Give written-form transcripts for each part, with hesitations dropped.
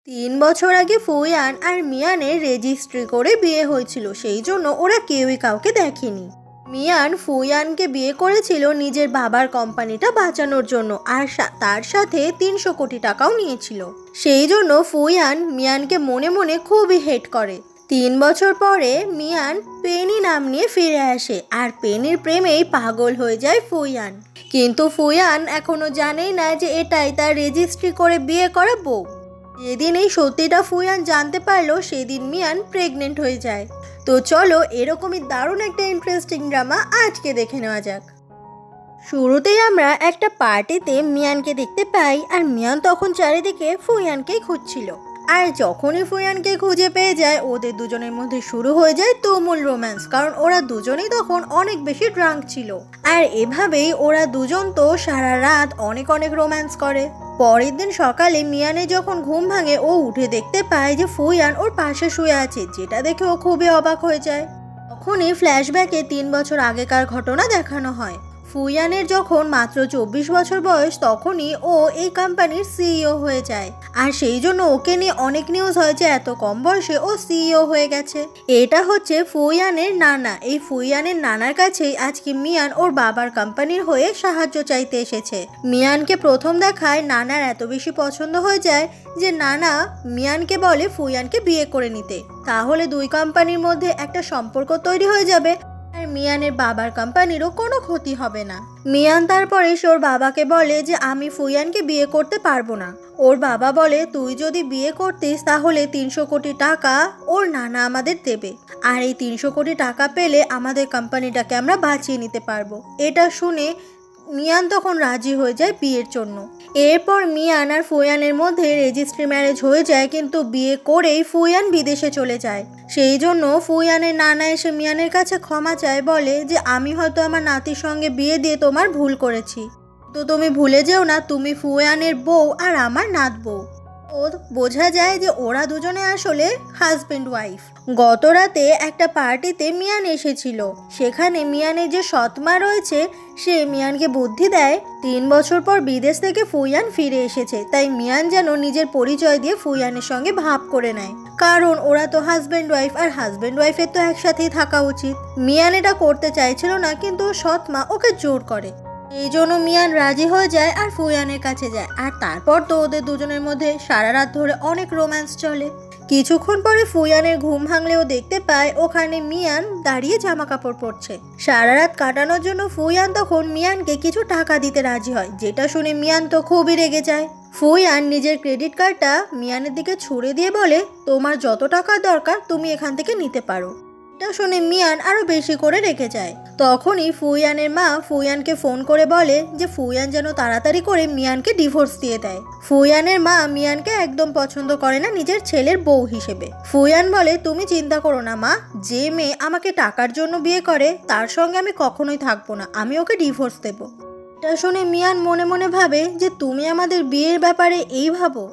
3 বছর আগে ফুইয়ান আর মিয়ানের রেজিস্ট্রি করে বিয়ে হয়েছিল, সেই জন্য ওরা কেউই কাউকে দেখেনি। মিয়ান ফুইয়ানকে বিয়ে করেছিল নিজের বাবার কোম্পানিটা বাঁচানোর জন্য, আর তার সাথে 300 কোটি টাকাও নিয়েছিল। সেই জন্য ফুইয়ান মিয়ানকে মনে মনে খুবই হেট করে। 3 বছর পরে মিয়ান পেনি নাম নিয়ে ফিরে আসে, আর পেনির প্রেমেই পাগল হয়ে যায় ফুইয়ান। কিন্তু ফুইয়ান এখনো জানেই না যে এটাই তার রেজিস্ট্রি করে বিয়ে করা বউ। যেদিন এই সত্যিটা ফুইয়ান জানতে পারলো, সেদিন মিয়ান প্রেগনেন্ট হয়ে যায়। তো চলো এরকমই দারুণ একটা ইন্টারেস্টিং ড্রামা আজকে দেখে নেওয়া যাক। শুরুতেই আমরা একটা পার্টিতে মিয়ানকে দেখতে পাই, আর মিয়ান তখন চারিদিকে ফুইয়ানকেই খুঁজছিল। আর যখনই ফুইয়ানকে খুঁজে পেয়ে যায়, ওদের দুজনের মধ্যে শুরু হয়ে যায় তুমুল রোম্যান্স, কারণ ওরা দুজনেই তখন অনেক বেশি ড্রাঙ্ক ছিল। আর এভাবেই ওরা দুজন তো সারা রাত অনেক অনেক রোম্যান্স করে। পরের দিন সকালে মিয়ানে যখন ঘুম ভাঙে, ও উঠে দেখতে পায় যে ফুইয়ান ওর পাশে শুয়ে আছে, যেটা দেখে ও খুবই অবাক হয়ে যায়। তখনই ফ্ল্যাশব্যাকে 3 বছর আগেকার ঘটনা দেখানো হয়। ফুইয়ানের যখন মাত্র 24 বছর বয়স, তখনই ও এই কোম্পানির সিইও হয়ে যায়। আর সেই জন্য ওকে নিয়ে অনেক নিউজ হয় যে এত কম বয়সে ও সিইও হয়ে গেছে। এটা হচ্ছে ফুইয়ানের নানা। এই ফুইয়ানের নানার কাছেই আজকে মিয়ান ওর বাবার কোম্পানির হয়ে সাহায্য চাইতে এসেছে। মিয়ানকে প্রথম দেখায় নানার এত বেশি পছন্দ হয়ে যায় যে নানা মিয়ানকে বলে ফুইয়ানকে বিয়ে করে নিতে, তাহলে দুই কোম্পানির মধ্যে একটা সম্পর্ক তৈরি হয়ে যাবে, আর মিয়ানের বাবার কোম্পানিরও কোনো ক্ষতি হবে না। মিয়ান তারপরে ওর বাবাকে বলে যে আমি ফুইয়ানকে বিয়ে করতে পারবো না। ওর বাবা বলে তুই যদি বিয়ে করতিস তাহলে 300 কোটি টাকা ওর নানা আমাদের দেবে, আর এই 300 কোটি টাকা পেলে আমাদের কোম্পানিটাকে আমরা বাঁচিয়ে নিতে পারবো। এটা শুনে মিয়ান তখন রাজি হয়ে যায় বিয়ের জন্য। এরপর মিয়ান আর ফুইয়ানের মধ্যে রেজিস্ট্রি ম্যারেজ হয়ে যায়, কিন্তু বিয়ে করেই ফুইয়ান বিদেশে চলে যায়। সেই জন্য ফুইয়ানের নানা এসে মিয়ানের কাছে ক্ষমা চায়, বলে যে আমি হয়তো আমার নাতির সঙ্গে বিয়ে দিয়ে তোমার ভুল করেছি, তো তুমি ভুলে যেও না তুমি ফুইয়ানের বউ আর আমার নাত বউ। ও বোঝা যায় যে ওরা দুজনে আসলে হাজবেন্ড ওয়াইফ। গত রাতে একটা পার্টিতে মিয়ান এসেছিল, সেখানে মিয়ানের যে সৎমা রয়েছে সে মিয়ানকে বুদ্ধি দেয় 3 বছর পর বিদেশ থেকে ফুইয়ান ফিরে এসেছে, তাই মিয়ান যেন নিজের পরিচয় দিয়ে ফুইয়ানের সঙ্গে ভাব করে নেয়, কারণ ওরা তো হাজবেন্ড ওয়াইফ, আর হাজবেন্ড ওয়াইফের তো একসাথেই থাকা উচিত। মিয়ান এটা করতে চাইছিল না, কিন্তু সৎমা ওকে জোর করে। এই জন্য মিয়ান রাজি হয়ে যায় আর ফুইয়ানের কাছে যায়, আর তারপর তো ওদের দুজনের মধ্যে সারা রাত ধরে অনেক রোম্যান্স চলে। কিছুক্ষণ পরে ফুইয়ানের ঘুম ভাঙলেও দেখতে পায় ওখানে মিয়ান দাঁড়িয়ে জামা কাপড় পরছে। সারা রাত কাটানোর জন্য ফুইয়ান তখন মিয়ানকে কিছু টাকা দিতে রাজি হয়, যেটা শুনে মিয়ান তো খুবই রেগে যায়। ফুইয়ান নিজের ক্রেডিট কার্ডটা মিয়ানের দিকে ছুড়ে দিয়ে বলে তোমার যত টাকা দরকার তুমি এখান থেকে নিতে পারো। এটা শুনে মিয়ান আরো বেশি করে রেগে যায়। তখনই ফুইয়ানের মা ফুইয়ানকে ফোন করে বলে যে ফুইয়ান যেন তাড়াতাড়ি করে মিয়ানকে ডিভোর্স দিয়ে দেয়। ফুইয়ানের মা মিয়ানকে একদম পছন্দ করে না নিজের ছেলের বউ হিসেবে। ফুইয়ান বলে তুমি চিন্তা করো না মা, যে মেয়ে আমাকে টাকার জন্য বিয়ে করে তার সঙ্গে আমি কখনোই থাকবো না, আমি ওকে ডিভোর্স দেবো। এটা শুনে মিয়ান মনে মনে ভাবে যে তুমি আমাদের বিয়ের ব্যাপারে এই ভাবো।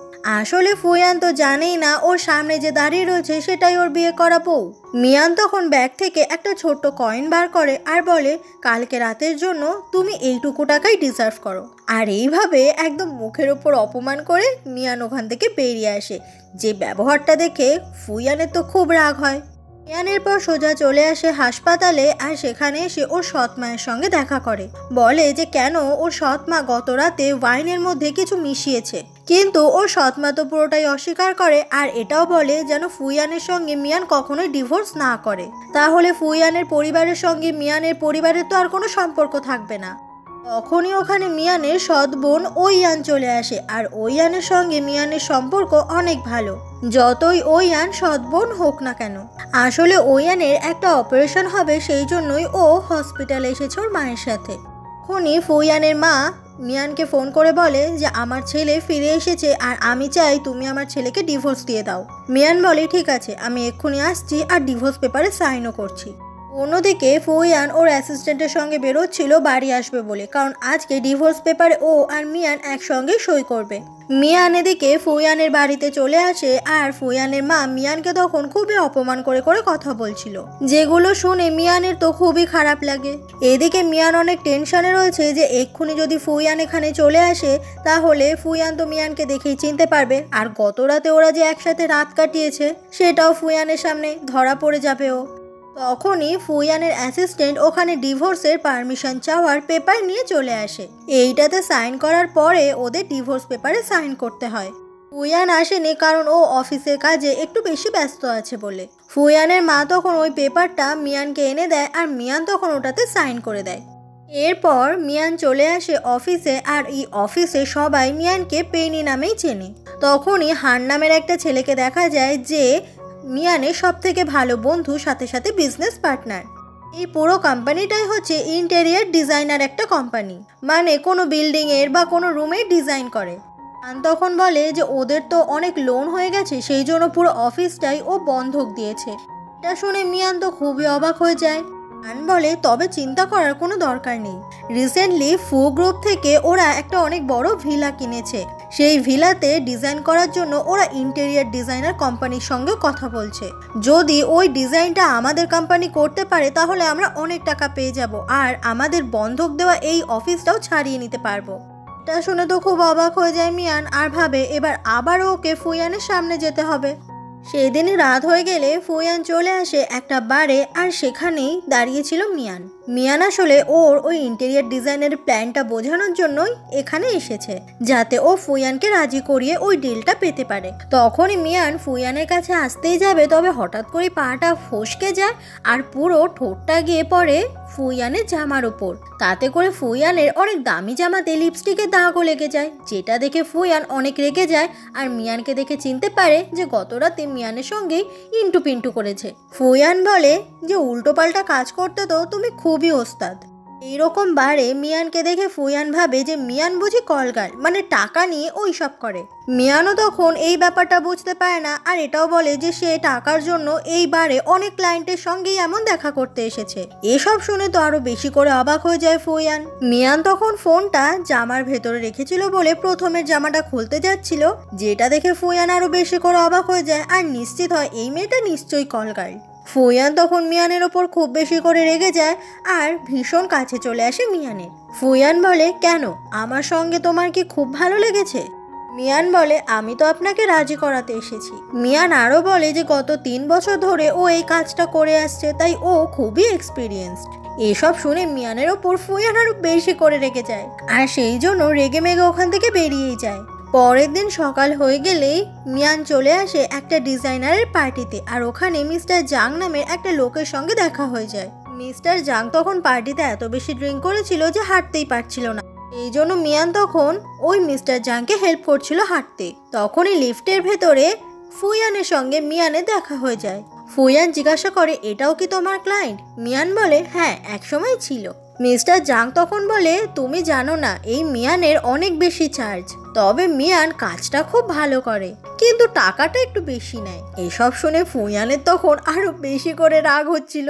আসলে ফুইয়ান তো জানেই না ওর সামনে যে দাঁড়িয়ে রয়েছে সেটাই ওর বিয়ে করা বউ। মিয়ান তখন ব্যাগ থেকে একটা ছোট্ট কয়েন বার করে আর বলে কালকে রাতের জন্য তুমি এইটুকু টাকাই ডিজার্ভ করো। আর এইভাবে একদম মুখের ওপর অপমান করে মিয়ান ওখান থেকে বেরিয়ে আসে, যে ব্যবহারটা দেখে ফুইয়ানের তো খুব রাগ হয়। মিয়ানের পর সোজা চলে আসে হাসপাতালে, আর সেখানে এসে ওর সৎ মায়ের সঙ্গে দেখা করে। বলে যে কেন ওর সৎ মা গত রাতে ওয়াইনের মধ্যে কিছু মিশিয়েছে, কিন্তু ওর সৎ মা তো পুরোটাই অস্বীকার করে, আর এটাও বলে যেন ফুইয়ানের সঙ্গে মিয়ান কখনোই ডিভোর্স না করে, তাহলে ফুইয়ানের পরিবারের সঙ্গে মিয়ানের পরিবারের তো আর কোনো সম্পর্ক থাকবে না। তখনই ওখানে মিয়ানের সৎ বোন ওইয়ান চলে আসে, আর ওইয়ানের সঙ্গে মিয়ানের সম্পর্ক অনেক ভালো, যতই ওইয়ান সৎ বোন হোক না কেন। আসলে ওইয়ানের একটা অপারেশন হবে, সেই জন্যই ও হসপিটালে এসেছে ওর মায়ের সাথে। তখনই ফুইয়ানের মা মিয়ানকে ফোন করে বলে যে আমার ছেলে ফিরে এসেছে, আর আমি চাই তুমি আমার ছেলেকে ডিভোর্স দিয়ে দাও। মিয়ান বলে ঠিক আছে, আমি এক্ষুনি আসছি, আর ডিভোর্স পেপারে সাইনও করছি। অন্যদিকে ফুইয়ান ওর অ্যাসিস্ট্যান্টের সঙ্গে বেরোচ্ছিল বাড়ি আসবে বলে, কারণ আজকে ডিভোর্স পেপারে ও আর মিয়ান একসঙ্গে সই করবে। মিয়ান এদিকে ফুয়ানের বাড়িতে চলে আসে আর ফুয়ানের মা মিয়ানকে তখন খুবই অপমান করে করে কথা বলছিল, যেগুলো শুনে মিয়ানের তো খুবই খারাপ লাগে। এদিকে মিয়ান অনেক টেনশনে রয়েছে যে এক্ষুনি যদি ফুয়ান এখানে চলে আসে তাহলে ফুয়ান তো মিয়ানকে দেখেই চিনতে পারবে, আর গত রাতে ওরা যে একসাথে রাত কাটিয়েছে সেটাও ফুয়ানের সামনে ধরা পড়ে যাবে ও। তখনই ফুয়ানের অ্যাসিস্ট্যান্ট ওখানে ডিভোর্সের পারমিশন চাওয়ার পেপার নিয়ে চলে আসে। এইটাতে সাইন করার পরে ওদের ডিভোর্স পেপারে সাইন করতে হয়। ফুয়ান আসেনি কারণ ও অফিসের কাজে একটু বেশি ব্যস্ত আছে বলে। ফুয়ানের মা তখন ওই পেপারটা মিয়ানকে এনে দেয় আর মিয়ান তখন ওটাতে সাইন করে দেয়। এরপর মিয়ান চলে আসে অফিসে আর এই অফিসে সবাই মিয়ানকে পেনি নামেই চেনে। তখনই হান নামের একটা ছেলেকে দেখা যায় যে মিয়ানের সব থেকে ভালো বন্ধু, সাথে সাথে বিজনেস পার্টনার। এই পুরো কোম্পানিটাই হচ্ছে ইন্টেরিয়ার ডিজাইনার একটা কোম্পানি, মানে কোনো বিল্ডিংয়ের বা কোনো রুমের ডিজাইন করে। হান তখন বলে যে ওদের তো অনেক লোন হয়ে গেছে, সেই জন্য পুরো অফিসটাই ও বন্ধক দিয়েছে। এটা শুনে মিয়ান তো খুবই অবাক হয়ে যায়। হান বলে তবে চিন্তা করার কোনো দরকার নেই, রিসেন্টলি ফু গ্রুপ থেকে ওরা একটা অনেক বড় ভিলা কিনেছে, সেই ভিলাতে ডিজাইন করার জন্য ওরা ইন্টেরিয়ার ডিজাইনার কোম্পানির সঙ্গে কথা বলছে। যদি ওই ডিজাইনটা আমাদের কোম্পানি করতে পারে তাহলে আমরা অনেক টাকা পেয়ে যাব আর আমাদের বন্ধক দেওয়া এই অফিসটাও ছাড়িয়ে নিতে পারবো। এটা শুনে তো খুব অবাক হয়ে যায় মিয়ান আর ভাবে এবার আবারও ওকে ফুয়ানের সামনে যেতে হবে। সেই দিনই রাত হয়ে গেলে ফুয়ান চলে আসে একটা বারে আর সেখানেই দাঁড়িয়েছিল মিয়ান। মিয়ান আসলে ওর ওই ইন্টেরিয়ার ডিজাইনের প্ল্যানটা বোঝানোর জন্যই এখানে এসেছে, যাতে ও ফুয়ানকে রাজি করিয়ে ওই ডিলটা পেতে পারে। তখনই মিয়ান ফুয়ানের কাছে আসতেই যাবে, তবে হঠাৎ করে পাটা ফসকে যায় আর পুরো ঠোঁটটা গিয়ে পড়ে ফুয়ানের জামার উপর। তাতে করে ফুয়ানের অনেক দামি জামাতে লিপস্টিকের দাগও লেগে যায়, যেটা দেখে ফুয়ান অনেক রেগে যায় আর মিয়ানকে দেখে চিনতে পারে যে গত রাতে মিয়ানের সঙ্গেই ইন্টু পিন্টু করেছে। ফুয়ান বলে যে উল্টোপাল্টা কাজ করতে তো তুমি খুবই ওস্তাদ। এইরকম বারে মিয়ানকে দেখে ফুয়ান ভাবে যে মিয়ান বুঝি কলগার, মানে টাকা নিয়ে ওই সব করে। মিয়ানও তখন এই ব্যাপারটা বুঝতে পারে না আর এটাও বলে যে সে টাকার জন্য এইবারে অনেক ক্লায়েন্টের সঙ্গেই এমন দেখা করতে এসেছে। এসব শুনে তো আরো বেশি করে অবাক হয়ে যায় ফুয়ান। মিয়ান তখন ফোনটা জামার ভেতরে রেখেছিল বলে প্রথমের জামাটা খুলতে যাচ্ছিল, যেটা দেখে ফুয়ান আরো বেশি করে অবাক হয়ে যায় আর নিশ্চিত হয় এই মেয়েটা নিশ্চয়ই কলগার। ফুয়ান তখন মিয়ানের ওপর খুব বেশি করে রেগে যায় আর ভীষণ কাছে চলে আসে মিয়ানের। ফুয়ান বলে কেন, আমার সঙ্গে তোমার কি খুব ভালো লেগেছে? মিয়ান বলে আমি তো আপনাকে রাজি করাতে এসেছি। মিয়ান আরও বলে যে গত 3 বছর ধরে ও এই কাজটা করে আসছে, তাই ও খুবই এক্সপিরিয়েন্সড। এসব শুনে মিয়ানের ওপর ফুয়ান আরো বেশি করে রেগে যায় আর সেই জন্য রেগে মেগে ওখান থেকে বেরিয়েই যায়। পরের দিন সকাল হয়ে গেলেই মিয়ান চলে আসে একটা ডিজাইনারের পার্টিতে আর ওখানে মিস্টার জাং নামের একটা লোকের সঙ্গে দেখা হয়ে যায়। মিস্টার জাং তখন পার্টিতে এত বেশি ড্রিঙ্ক করেছিল যে হাঁটতেই পারছিল না, এই জন্য মিয়ান তখন ওই মিস্টার জাংকে হেল্প করছিল হাঁটতে। তখনই লিফটের ভেতরে ফুয়ানের সঙ্গে মিয়ানের দেখা হয়ে যায়। ফুয়ান জিজ্ঞাসা করে এটাও কি তোমার ক্লায়েন্ট? মিয়ান বলে হ্যাঁ, একসময় ছিল। মিস্টার জাং তখন বলে তুমি জানো না এই মিয়ানের অনেক বেশি চার্জ, তবে মিয়ান কাজটা খুব ভালো করে কিন্তু টাকাটা একটু বেশি নেয়। এসব শুনে ফুয়ানের তখন আরো বেশি করে রাগ হচ্ছিল,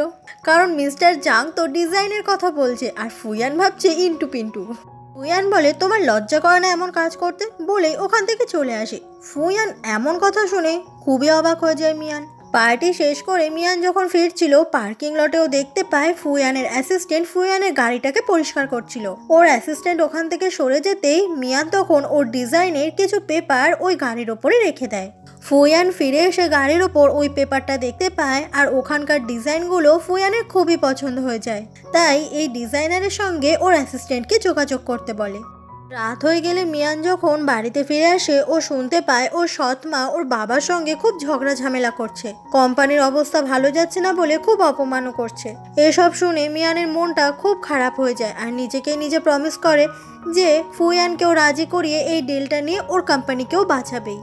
কারণ মিস্টার জাং তো ডিজাইনের কথা বলছে আর ফুয়ান ভাবছে ইন্টু পিন্টু। ফুয়ান বলে তোমার লজ্জা করে না এমন কাজ করতে, বলেই ওখান থেকে চলে আসে। ফুয়ান এমন কথা শুনে খুবই অবাক হয়ে যায় মিয়ান। পার্টি শেষ করে মিয়ান যখন ফিরছিল পার্কিং লটেও দেখতে পায় ফুয়ানের অ্যাসিস্ট্যান্ট ফুয়ানের গাড়িটাকে পরিষ্কার করছিল। ওর অ্যাসিস্ট্যান্ট ওখান থেকে সরে যেতেই মিয়ান তখন ওর ডিজাইনের কিছু পেপার ওই গাড়ির ওপরে রেখে দেয়। ফুয়ান ফিরে এসে গাড়ির ওপর ওই পেপারটা দেখতে পায় আর ওখানকার ডিজাইনগুলো ফুয়ানের খুবই পছন্দ হয়ে যায়, তাই এই ডিজাইনারের সঙ্গে ওর অ্যাসিস্ট্যান্টকে যোগাযোগ করতে বলে। রাত হয়ে গেলে মিয়ান যখন বাড়িতে ফিরে আসে ও শুনতে পায় ওর সৎ মা ওর বাবার সঙ্গে খুব ঝগড়া ঝামেলা করছে, কোম্পানির অবস্থা ভালো যাচ্ছে না বলে খুব অপমানও করছে। এসব শুনে মিয়ানের মনটা খুব খারাপ হয়ে যায় আর নিজেকে নিজে প্রমিস করে যে ফুয়ানকেও রাজি করিয়ে এই ডিলটা নিয়ে ওর কোম্পানিকেও বাঁচাবেই।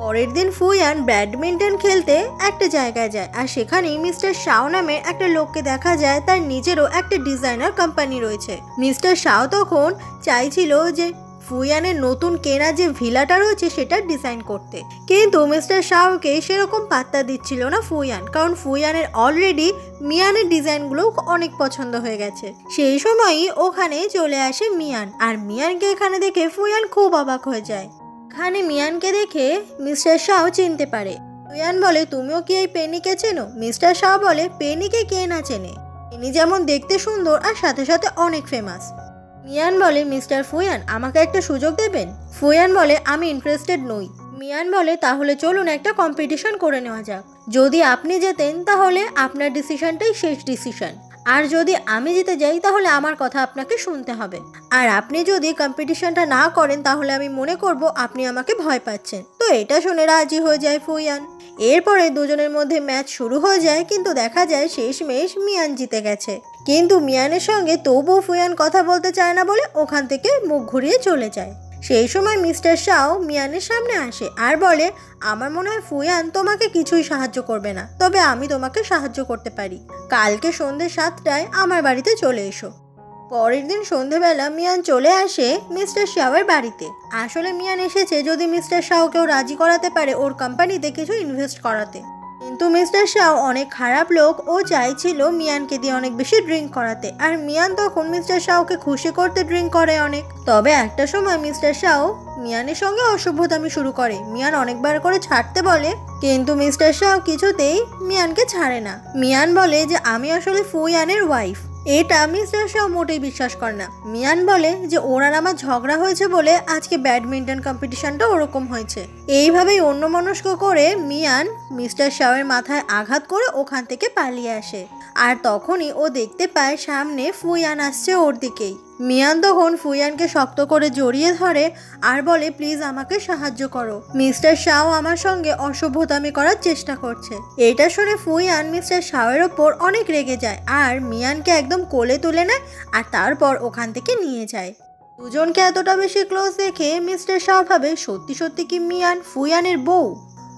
পরের দিন ফুয়ান ব্যাডমিন্টন খেলতে একটা জায়গায় যায় আর সেখানেই মিস্টার শাও নামে একটা লোককে দেখা যায়, তার নিজেরও একটা ডিজাইনার কোম্পানি রয়েছে। মিস্টার শাও তখন চাইছিল যে ফুয়ানের নতুন কেনা যে ভিলাটা রয়েছে সেটা ডিজাইন করতে, কিন্তু মিস্টার শাওকে সেরকম পাত্তা দিচ্ছিল না ফুয়ান, কারণ ফুয়ানের অলরেডি মিয়ানের ডিজাইনগুলো অনেক পছন্দ হয়ে গেছে। সেই সময়ই ওখানে চলে আসে মিয়ান আর মিয়ানকে এখানে দেখে ফুয়ান খুব অবাক হয়ে যায়। এখানে মিয়ানকে দেখে মিস্টার শাও চিনতে পারে। ফুয়ান বলে, তুমিও কি এই পেনিকে চেনো? মিস্টার শাও বলে, পেনিকে কে না চেনে, পেনি যেমন দেখতে সুন্দর আর সাথে সাথে অনেক ফেমাস। মিয়ান বলে, মিস্টার ফুয়ান আমাকে একটা সুযোগ দেবেন? ফুয়ান বলে, আমি ইন্টারেস্টেড নই। মিয়ান বলে, তাহলে চলুন একটা কম্পিটিশন করে নেওয়া যাক। যদি আপনি জেতেন তাহলে আপনার ডিসিশনটাই শেষ ডিসিশন, আর যদি আমি জিতে যাই তাহলে আমার কথা আপনাকে শুনতে হবে। আর আপনি যদি কম্পিটিশনটা না করেন তাহলে আমি মনে করব আপনি আমাকে ভয় পাচ্ছেন। তো এটা শুনে রাজি হয়ে যায় ফুয়ান। এরপরে দুজনের মধ্যে ম্যাচ শুরু হয়ে যায়, কিন্তু দেখা যায় শেষমেশ মিয়ান জিতে গেছে। কিন্তু মিয়ানের সঙ্গে তবুও ফুয়ান কথা বলতে চায় না বলে ওখান থেকে মুখ ঘুরিয়ে চলে যায়। সেই সময় মিস্টার শাও মিয়ানের সামনে আসে আর বলে, আমার মনে হয় ফুয়ান তোমাকে কিছুই সাহায্য করবে না, তবে আমি তোমাকে সাহায্য করতে পারি। কালকে সন্ধ্যে 7টায় আমার বাড়িতে চলে এসো। পরের দিন সন্ধ্যেবেলা মিয়ান চলে আসে মিস্টার শাওয়ের বাড়িতে। আসলে মিয়ান এসেছে যদি মিস্টার শাওকেও রাজি করাতে পারে ওর কোম্পানিতে কিছু ইনভেস্ট করাতে। কিন্তু মিস্টার শাও অনেক খারাপ লোক, ও চাইছিল মিয়ানকে দিয়ে অনেক বেশি ড্রিঙ্ক করাতে, আর মিয়ান তখন মিস্টার শাওকে খুশি করতে ড্রিঙ্ক করে অনেক। তবে একটা সময় মিস্টার শাও মিয়ানের সঙ্গে অসভ্যতামি শুরু করে। মিয়ান অনেকবার করে ছাড়তে বলে, কিন্তু মিস্টার শাও কিছুতেই মিয়ানকে ছাড়ে না। মিয়ান বলে যে আমি আসলে ফুয়ানের ওয়াইফ। এটা মিস্টার শাও মোটেই বিশ্বাস করে না। মিয়ান বলে যে ওর আর আমার ঝগড়া হয়েছে বলে আজকে ব্যাডমিন্টন কম্পিটিশনটা ওরকম হয়েছে। এইভাবেই অন্যমনস্ক করে মিয়ান মিস্টার শাওয়ের মাথায় আঘাত করে ওখান থেকে পালিয়ে আসে। আর তখনই ও দেখতে পায় সামনে ফুয়ান আসছে ওর দিকেই। মিয়ান তখন ফুয়ানকে শক্ত করে জড়িয়ে ধরে আর বলে, প্লিজ আমাকে সাহায্য করো, মিস্টার শাও আমার সঙ্গে অসভ্যতামি করার চেষ্টা করছে। এটা শুনে ফুয়ান মিস্টার শাওয়ের ওপর অনেক রেগে যায় আর মিয়ানকে একদম কোলে তুলে নেয় আর তারপর ওখান থেকে নিয়ে যায়। দুজনকে এতটা বেশি ক্লোজ দেখে মিস্টার শাও ভাবে সত্যি সত্যি কি মিয়ান ফুয়ানের বউ।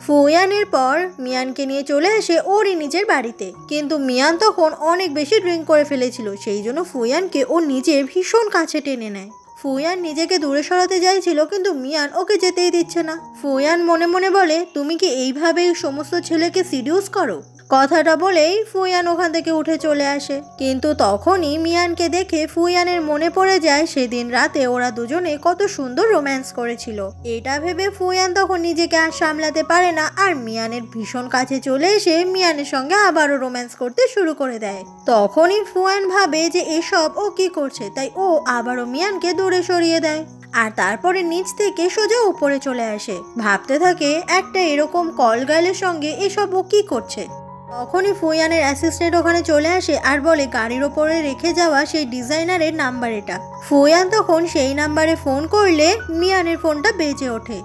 ফুয়ানের পর মিয়ানকে নিয়ে চলে আসে ওরই নিজের বাড়িতে, কিন্তু মিয়ান তখন অনেক বেশি ড্রিঙ্ক করে ফেলেছিল, সেই জন্য ফুয়ানকে ও নিজের ভীষণ কাছে টেনে নেয়। ফুয়ান নিজেকে দূরে সরাতে চাইছিল, কিন্তু মিয়ান ওকে যেতেই দিচ্ছে না। ফুয়ান মনে মনে বলে, তুমি কি এইভাবেই সমস্ত ছেলেকে সিডিউস করো? কথাটা বলেই ফুয়ান ওখান থেকে উঠে চলে আসে। কিন্তু তখনই মিয়ানকে দেখে ফুয়ানের মনে পড়ে যায় সেদিন রাতে ওরা দুজনে কত সুন্দর রোম্যান্স করেছিল। এটা ভেবে ফুয়ান তখন নিজেকে আর সামলাতে পারে না আর মিয়ানের ভীষণ কাছে চলে এসে মিয়ানের সঙ্গে আবারও রোম্যান্স করতে শুরু করে দেয়। তখনই ফুয়ান ভাবে যে এসব ও কি করছে, তাই ও আবারও মিয়ানকে দূরে সরিয়ে দেয় আর তারপরে নিচ থেকে সোজা উপরে চলে আসে। ভাবতে থাকে একটা এরকম কল গার্লের সঙ্গে এসব ও কি করছে। তখনই ফুয়ানের অ্যাসিস্ট্যান্ট ওখানে চলে আসে আর বলে গাড়ির ওপরে রেখে যাওয়া সেই ডিজাইনারের নাম্বার এটা। ফুয়ান তখন সেই নাম্বারে ফোন করলে মিয়ানের ফোনটা বেজে ওঠে।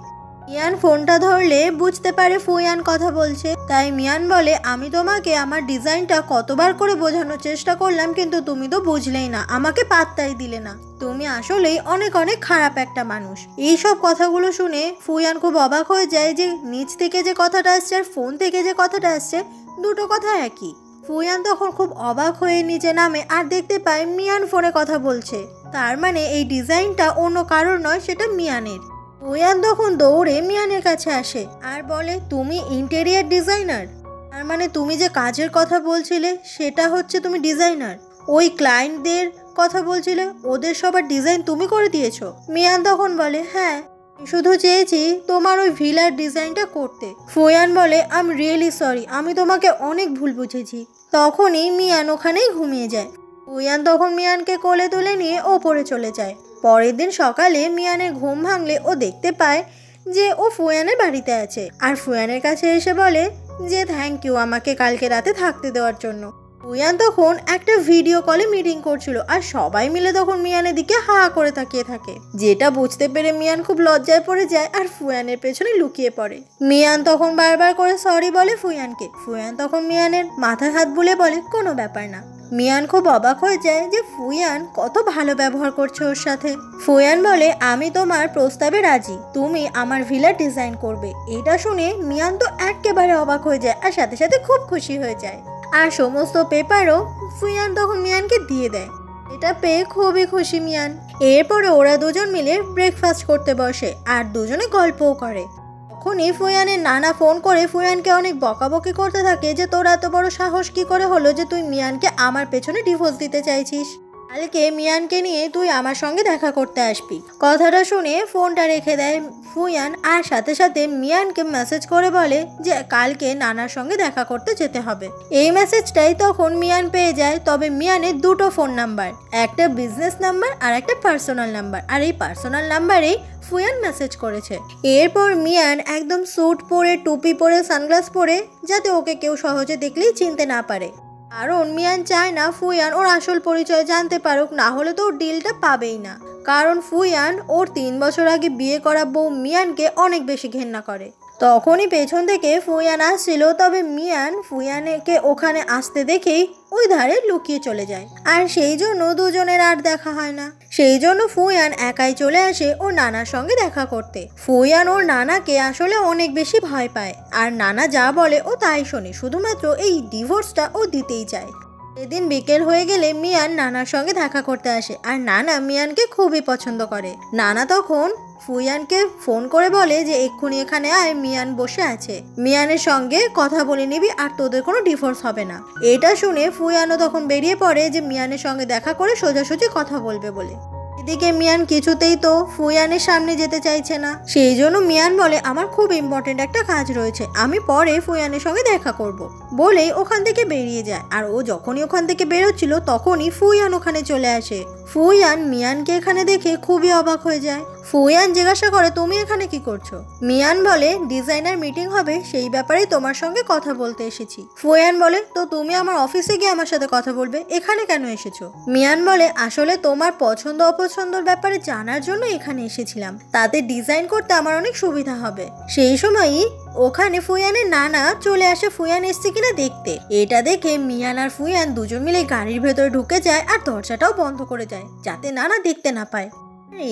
মিয়ান ফোনটা ধরলে বুঝতে পারে ফুয়ান কথা বলছে, তাই মিয়ান বলে, আমি তোমাকে আমার ডিজাইনটা কতবার করে বোঝানোর চেষ্টা করলাম কিন্তু তুমি তো বুঝলেই না, আমাকে পাত্তাই দিলে না, তুমি আসলেই অনেক অনেক খারাপ একটা মানুষ। এইসব কথাগুলো শুনে ফুয়ান খুব অবাক হয়ে যায় যে নিচ থেকে যে কথাটা আসছে আর ফোন থেকে যে কথাটা আসছে দুটো কথা একই। ফুয়ান তখন খুব অবাক হয়ে নিচে নামে আর দেখতে পায় মিয়ান ফোনে কথা বলছে, তার মানে এই ডিজাইনটা অন্য কারোর নয়, সেটা মিয়ানের। ফুয়ান তখন দৌড়ে মিয়ানের কাছে আসে আর বলে, তুমি ইন্টেরিয়ার ডিজাইনার? তার মানে তুমি যে কাজের কথা বলছিলে সেটা হচ্ছে তুমি ডিজাইনার? ওই ক্লায়েন্টদের কথা বলছিলে ওদের সবার ডিজাইন তুমি করে দিয়েছো? মিয়ান তখন বলে, হ্যাঁ, শুধু চেয়েছি তোমার ওই ভিলার ডিজাইনটা করতে। ফুয়ান বলে, আই এম রিয়েলি সরি, আমি তোমাকে অনেক ভুল বুঝেছি। তখনই মিয়ান ওখানেই ঘুমিয়ে যায়। ফুয়ান তখন মিয়ানকে কোলে তুলে নিয়ে ওপরে চলে যায়। পরের দিন সকালে মিয়ানের ঘুম ভাঙলে ও দেখতে পায় যে ও ফুয়ানের বাড়িতে আছে আর ফুয়ানের কাছে এসে বলে যে থ্যাংক ইউ আমাকে কালকে রাতে থাকতে দেওয়ার জন্য। ফুয়ান তখন একটা ভিডিও কলে মিটিং করছিল আর সবাই মিলে তখন মিয়ানের দিকে হা করে তাকিয়ে থাকে, যেটা বুঝতে পেরে মিয়ান খুব লজ্জায় পড়ে যায় আর ফুয়ানের পেছনে লুকিয়ে পড়ে। মিয়ান তখন বারবার করে সরি বলে ফুয়ানকে। ফুয়ান তখন মিয়ানের মাথায় হাত বুলে বলে, কোনো ব্যাপার না। মিয়ান খুব অবাক হয়ে যায় যে ফুয়ান কত ভালো ব্যবহার করছে ওর সাথে। ফুয়ান বলে, আমি তোমার প্রস্তাবে রাজি, তুমি আমার ভিলা ডিজাইন করবে। এটা শুনে মিয়ান তো একেবারে অবাক হয়ে যায় আর সাথে সাথে খুব খুশি হয়ে যায় আর সমস্ত পেপারও ফুয়ান তখন মিয়ানকে দিয়ে দেয়। এটা পেয়ে খুবই খুশি মিয়ান। এরপরে ওরা দুজন মিলে ব্রেকফাস্ট করতে বসে আর দুজনে গল্পও করে। তখনই ফুয়ানের নানা ফোন করে ফুয়ানকে অনেক বকাবকি করতে থাকে যে তোর এত বড় সাহস কি করে হলো যে তুই মিয়ানকে আমার পেছনে ডিভোর্স দিতে চাইছিস। কালকে মিয়ানকে নিয়ে তুই আমার সঙ্গে দেখা করতে আসবি। কথাটা শুনে ফোনটা রেখে দেয় ফুয়ান, আর সাথে সাথে মিয়ানকে মেসেজ করে বলে যে কালকে নানার সঙ্গে দেখা করতে যেতে হবে। এই মেসেজটাই তখন মিয়ান পেয়ে যায়। তবে মিয়ানের দুটো ফোন নাম্বার, একটা বিজনেস নাম্বার আর একটা পার্সোনাল নাম্বার, আর এই পার্সোনাল নাম্বারেই ফুয়ান মেসেজ করেছে। এরপর মিয়ান একদম স্যুট পরে, টুপি পরে, সানগ্লাস পরে, যাতে ওকে কেউ সহজে দেখলেই চিনতে না পারে। কারণ মিয়ান চায় না ফুয়ান ওর আসল পরিচয় জানতে পারুক, না হলে তো ওর ডিলটা পাবেই না। কারণ ফুয়ান ওর 3 বছর আগে বিয়ে করা বউ মিয়ানকে অনেক বেশি ঘেন্না করে। তখনই পেছন থেকে ফুয়ান আসছিল, তবে মিয়ান ফুয়ানকে ওখানে আসতে দেখেই ওই ধারে লুকিয়ে চলে যায়। আর সেই জন্য দুজনের আর দেখা হয় না। সেই জন্য ফুয়ান একাই চলে আসে ওর নানার সঙ্গে দেখা করতে। ফুয়ান ওর নানাকে আসলে অনেক বেশি ভয় পায়, আর নানা যা বলে ও তাই শোনে, শুধুমাত্র এই ডিভোর্সটা ও দিতেই চায়। সেদিন বিকেল হয়ে গেলে মিয়ান নানার সঙ্গে দেখা করতে আসে, আর নানা মিয়ানকে খুবই পছন্দ করে। নানা তখন ফুয়ানকে ফোন করে বলে যে এক্ষুনি এখানে আয়, মিয়ান বসে আছে, মিয়ানের সঙ্গে কথা বলে নিবি, আর তোদের কোনো ডিভোর্স হবে না। এটা শুনে ফুয়ানও তখন বেরিয়ে পড়ে যে মিয়ানের সঙ্গে দেখা করে সোজাসুজি কথা বলবে বলে। এদিকে মিয়ান কিছুতেই তো ফুয়ানের সামনে যেতে চাইছে না। সেই জন্য মিয়ান বলে আমার খুব ইম্পর্টেন্ট একটা কাজ রয়েছে, আমি পরে ফুয়ানের সঙ্গে দেখা করব বলেই ওখান থেকে বেরিয়ে যায়। আর ও যখনই ওখান থেকে বেরোচ্ছিল তখনই ফুয়ান ওখানে চলে আসে। ফুয়ান মিয়ানকে এখানে দেখে খুবই অবাক হয়ে যায়। ফুয়ান জিজ্ঞাসা করে তুমি এখানে কি করছো? মিয়ান বলে ডিজাইনার মিটিং হবে, সেই ব্যাপারে তোমার সঙ্গে কথা বলতে এসেছি। ফুয়ান বলে তো তুমি আমার অফিসে গিয়ে আমার সাথে কথা বলবে, এখানে কেন এসেছো? মিয়ান বলে আসলে তোমার পছন্দ অপছন্দর ব্যাপারে জানার জন্য এখানে এসেছিলাম, তাতে ডিজাইন করতে আমার অনেক সুবিধা হবে। সেই সময়ই ওখানে ফুয়ানের নানা চলে আসে ফুয়ান এসছে কিনা দেখতে। এটা দেখে মিয়ান আর ফুয়ান দুজন মিলে গাড়ির ভেতরে ঢুকে যায়, আর দরজাটাও বন্ধ করে যায় যাতে নানা দেখতে না পায়।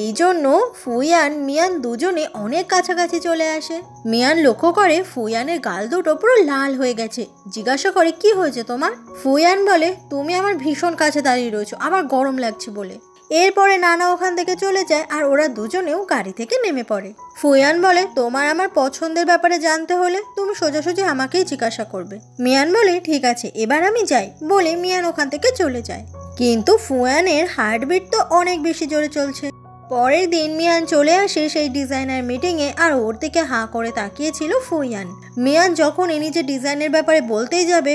এই জন্য ফুয়ান মিয়ান দুজনে অনেক কাছাকাছি চলে আসে। মিয়ান লক্ষ্য করে ফুয়ানের গাল দুটো পুরো লাল হয়ে গেছে। জিজ্ঞাসা করে কি হয়েছে তোমার? ফুয়ান বলে তুমি আমার ভীষণ কাছে দাঁড়িয়ে রয়েছো, আমার গরম লাগছে বলে। এরপরে নানা ওখান থেকে চলে যায়, আর ওরা দুজনেও গাড়ি থেকে নেমে পড়ে। ফুয়ান বলে তোমার আমার পছন্দের ব্যাপারে জানতে হলে তুমি সোজাসুজি আমাকেই জিজ্ঞাসা করবে। মিয়ান বলে ঠিক আছে, এবার আমি যাই বলে মিয়ান ওখান থেকে চলে যায়। কিন্তু ফুয়ানের হার্টবিট তো অনেক বেশি জোরে চলছে। পরের দিন মিয়ান চলে আসে সেই ডিজাইনার মিটিংয়ে, আর ওর দিকে হাঁ করে তাকিয়েছিল ফুয়ান। মিয়ান যখন নিজের ডিজাইনের ব্যাপারে বলতেই যাবে,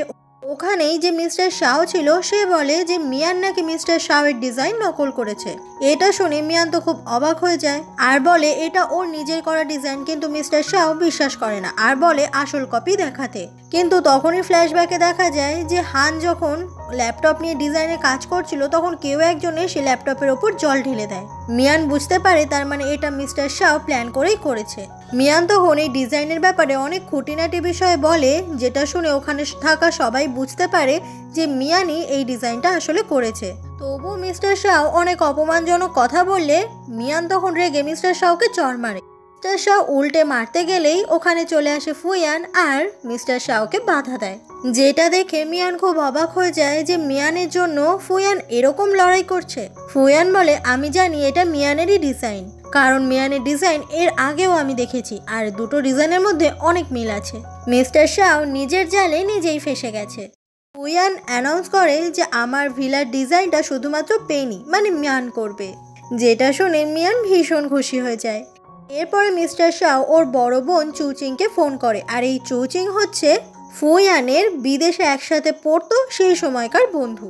ওখানেই যে মিস্টার শাও ছিল সে বলে যে মিয়ান নাকি মিস্টার শাওয়ের ডিজাইন নকল করেছে। এটা শুনে মিয়ান তো খুব অবাক হয়ে যায়, আর বলে এটা ওর নিজের করা ডিজাইন। কিন্তু মিস্টার শাও বিশ্বাস করে না, আর বলে আসল কপি দেখাতে। কিন্তু তখনই ফ্ল্যাশব্যাকে দেখা যায় যে হান যখন ল্যাপটপ নিয়ে ডিজাইনের কাজ করছিল, তখন কেউ একজন এসে ল্যাপটপের ওপর জল ঢেলে দেয়। মিয়ান বুঝতে পারে তার মানে এটা মিস্টার শাও প্ল্যান করেই করেছে। মিয়ান তখন এই ডিজাইনের ব্যাপারে অনেক খুঁটিনাটি বিষয় বলে, যেটা শুনে ওখানে থাকা সবাই বুঝতে পারে যে মিয়ানই এই ডিজাইনটা আসলে করেছে। তবু মিস্টার শাও অনেক অপমানজনক কথা বললে মিয়ান তখন রেগে মিস্টার শাওকে চড় মারে। মিস্টার শাও উল্টে মারতে গেলেই ওখানে চলে আসে ফুয়ান, আর মিস্টার শাওকে বাধা দেয়। যেটা দেখে মিয়ান খুব অবাক হয়ে যায় যে মিয়ানের জন্য ফুয়ান এরকম লড়াই করছে। ফুয়ান বলে আমি জানি এটা মিয়ানেরই ডিজাইন, কারণ মিয়ানের ডিজাইন এর আগেও আমি দেখেছি, আর দুটো ডিজাইনের মধ্যে অনেক মিল আছে। মিস্টার শাও নিজের জালে নিজেই ফেসে গেছে। ফুয়ান অ্যানাউন্স করে যে আমার ভিলার ডিজাইনটা শুধুমাত্র পেনি মানে মিয়ান করবে, যেটা শুনে মিয়ান ভীষণ খুশি হয়ে যায়। এরপরে মিস্টার শাও ওর বড় বোন চুচিংকে ফোন করে, আর এই চুচিং হচ্ছে ফুয়ানের বিদেশে একসাথে পড়তো সেই সময়কার বন্ধু।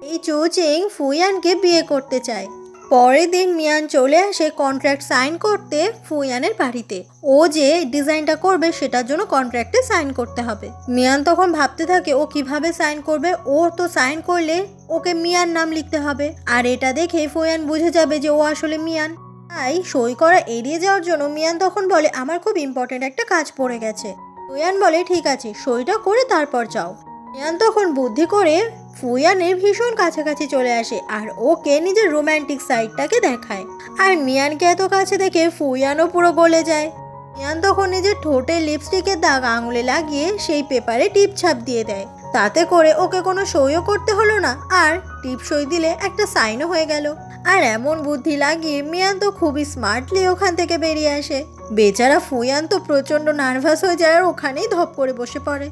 এই চুচিং ফুয়ানকে বিয়ে করতে চায়। পরের দিন মিয়ান চলে আসে কন্ট্রাক্ট সাইন করতে ফুয়ানের বাড়িতে। ও যে ডিজাইনটা করবে সেটার জন্য কন্ট্রাক্টে সাইন করতে হবে। মিয়ান তখন ভাবতে থাকে ও কিভাবে সাইন করবে। ও তো সাইন করলে ওকে মিয়ান নাম লিখতে হবে, আর এটা দেখে ফুয়ান বুঝে যাবে যে ও আসলে মিয়ান। তাই সই করা এড়িয়ে যাওয়ার জন্য মিয়ান তখন বলে আমার খুব ইম্পর্টেন্ট একটা কাজ পড়ে গেছে। ফুয়ান বলে ঠিক আছে, সইটা করে তারপর যাও। মিয়ান তখন বুদ্ধি করে ফুয়ানের ভীষণ কাছাকাছি চলে আসে, আর ওকে নিজের রোম্যান্টিক সাইডটাকে দেখায়। আর মিয়ানকে এত কাছে দেখে ফুয়ানও পুরো গলে যায়। মিয়ান তখন নিজের ঠোঁটে লিপস্টিকের দাগ আঙুলে লাগিয়ে সেই পেপারে টিপ ছাপ দিয়ে দেয়। তাতে করে ওকে কোনো সইও করতে হলো না, আর টিপ সই দিলে একটা সাইনও হয়ে গেল। আর এমন বুদ্ধি লাগিয়ে মিয়ান তো খুবই স্মার্টলি ওখান থেকে বেরিয়ে আসে। বেচারা ফুয়ান তো প্রচণ্ড নার্ভাস হয়ে যায়, আর ওখানেই ধপ করে বসে পড়ে।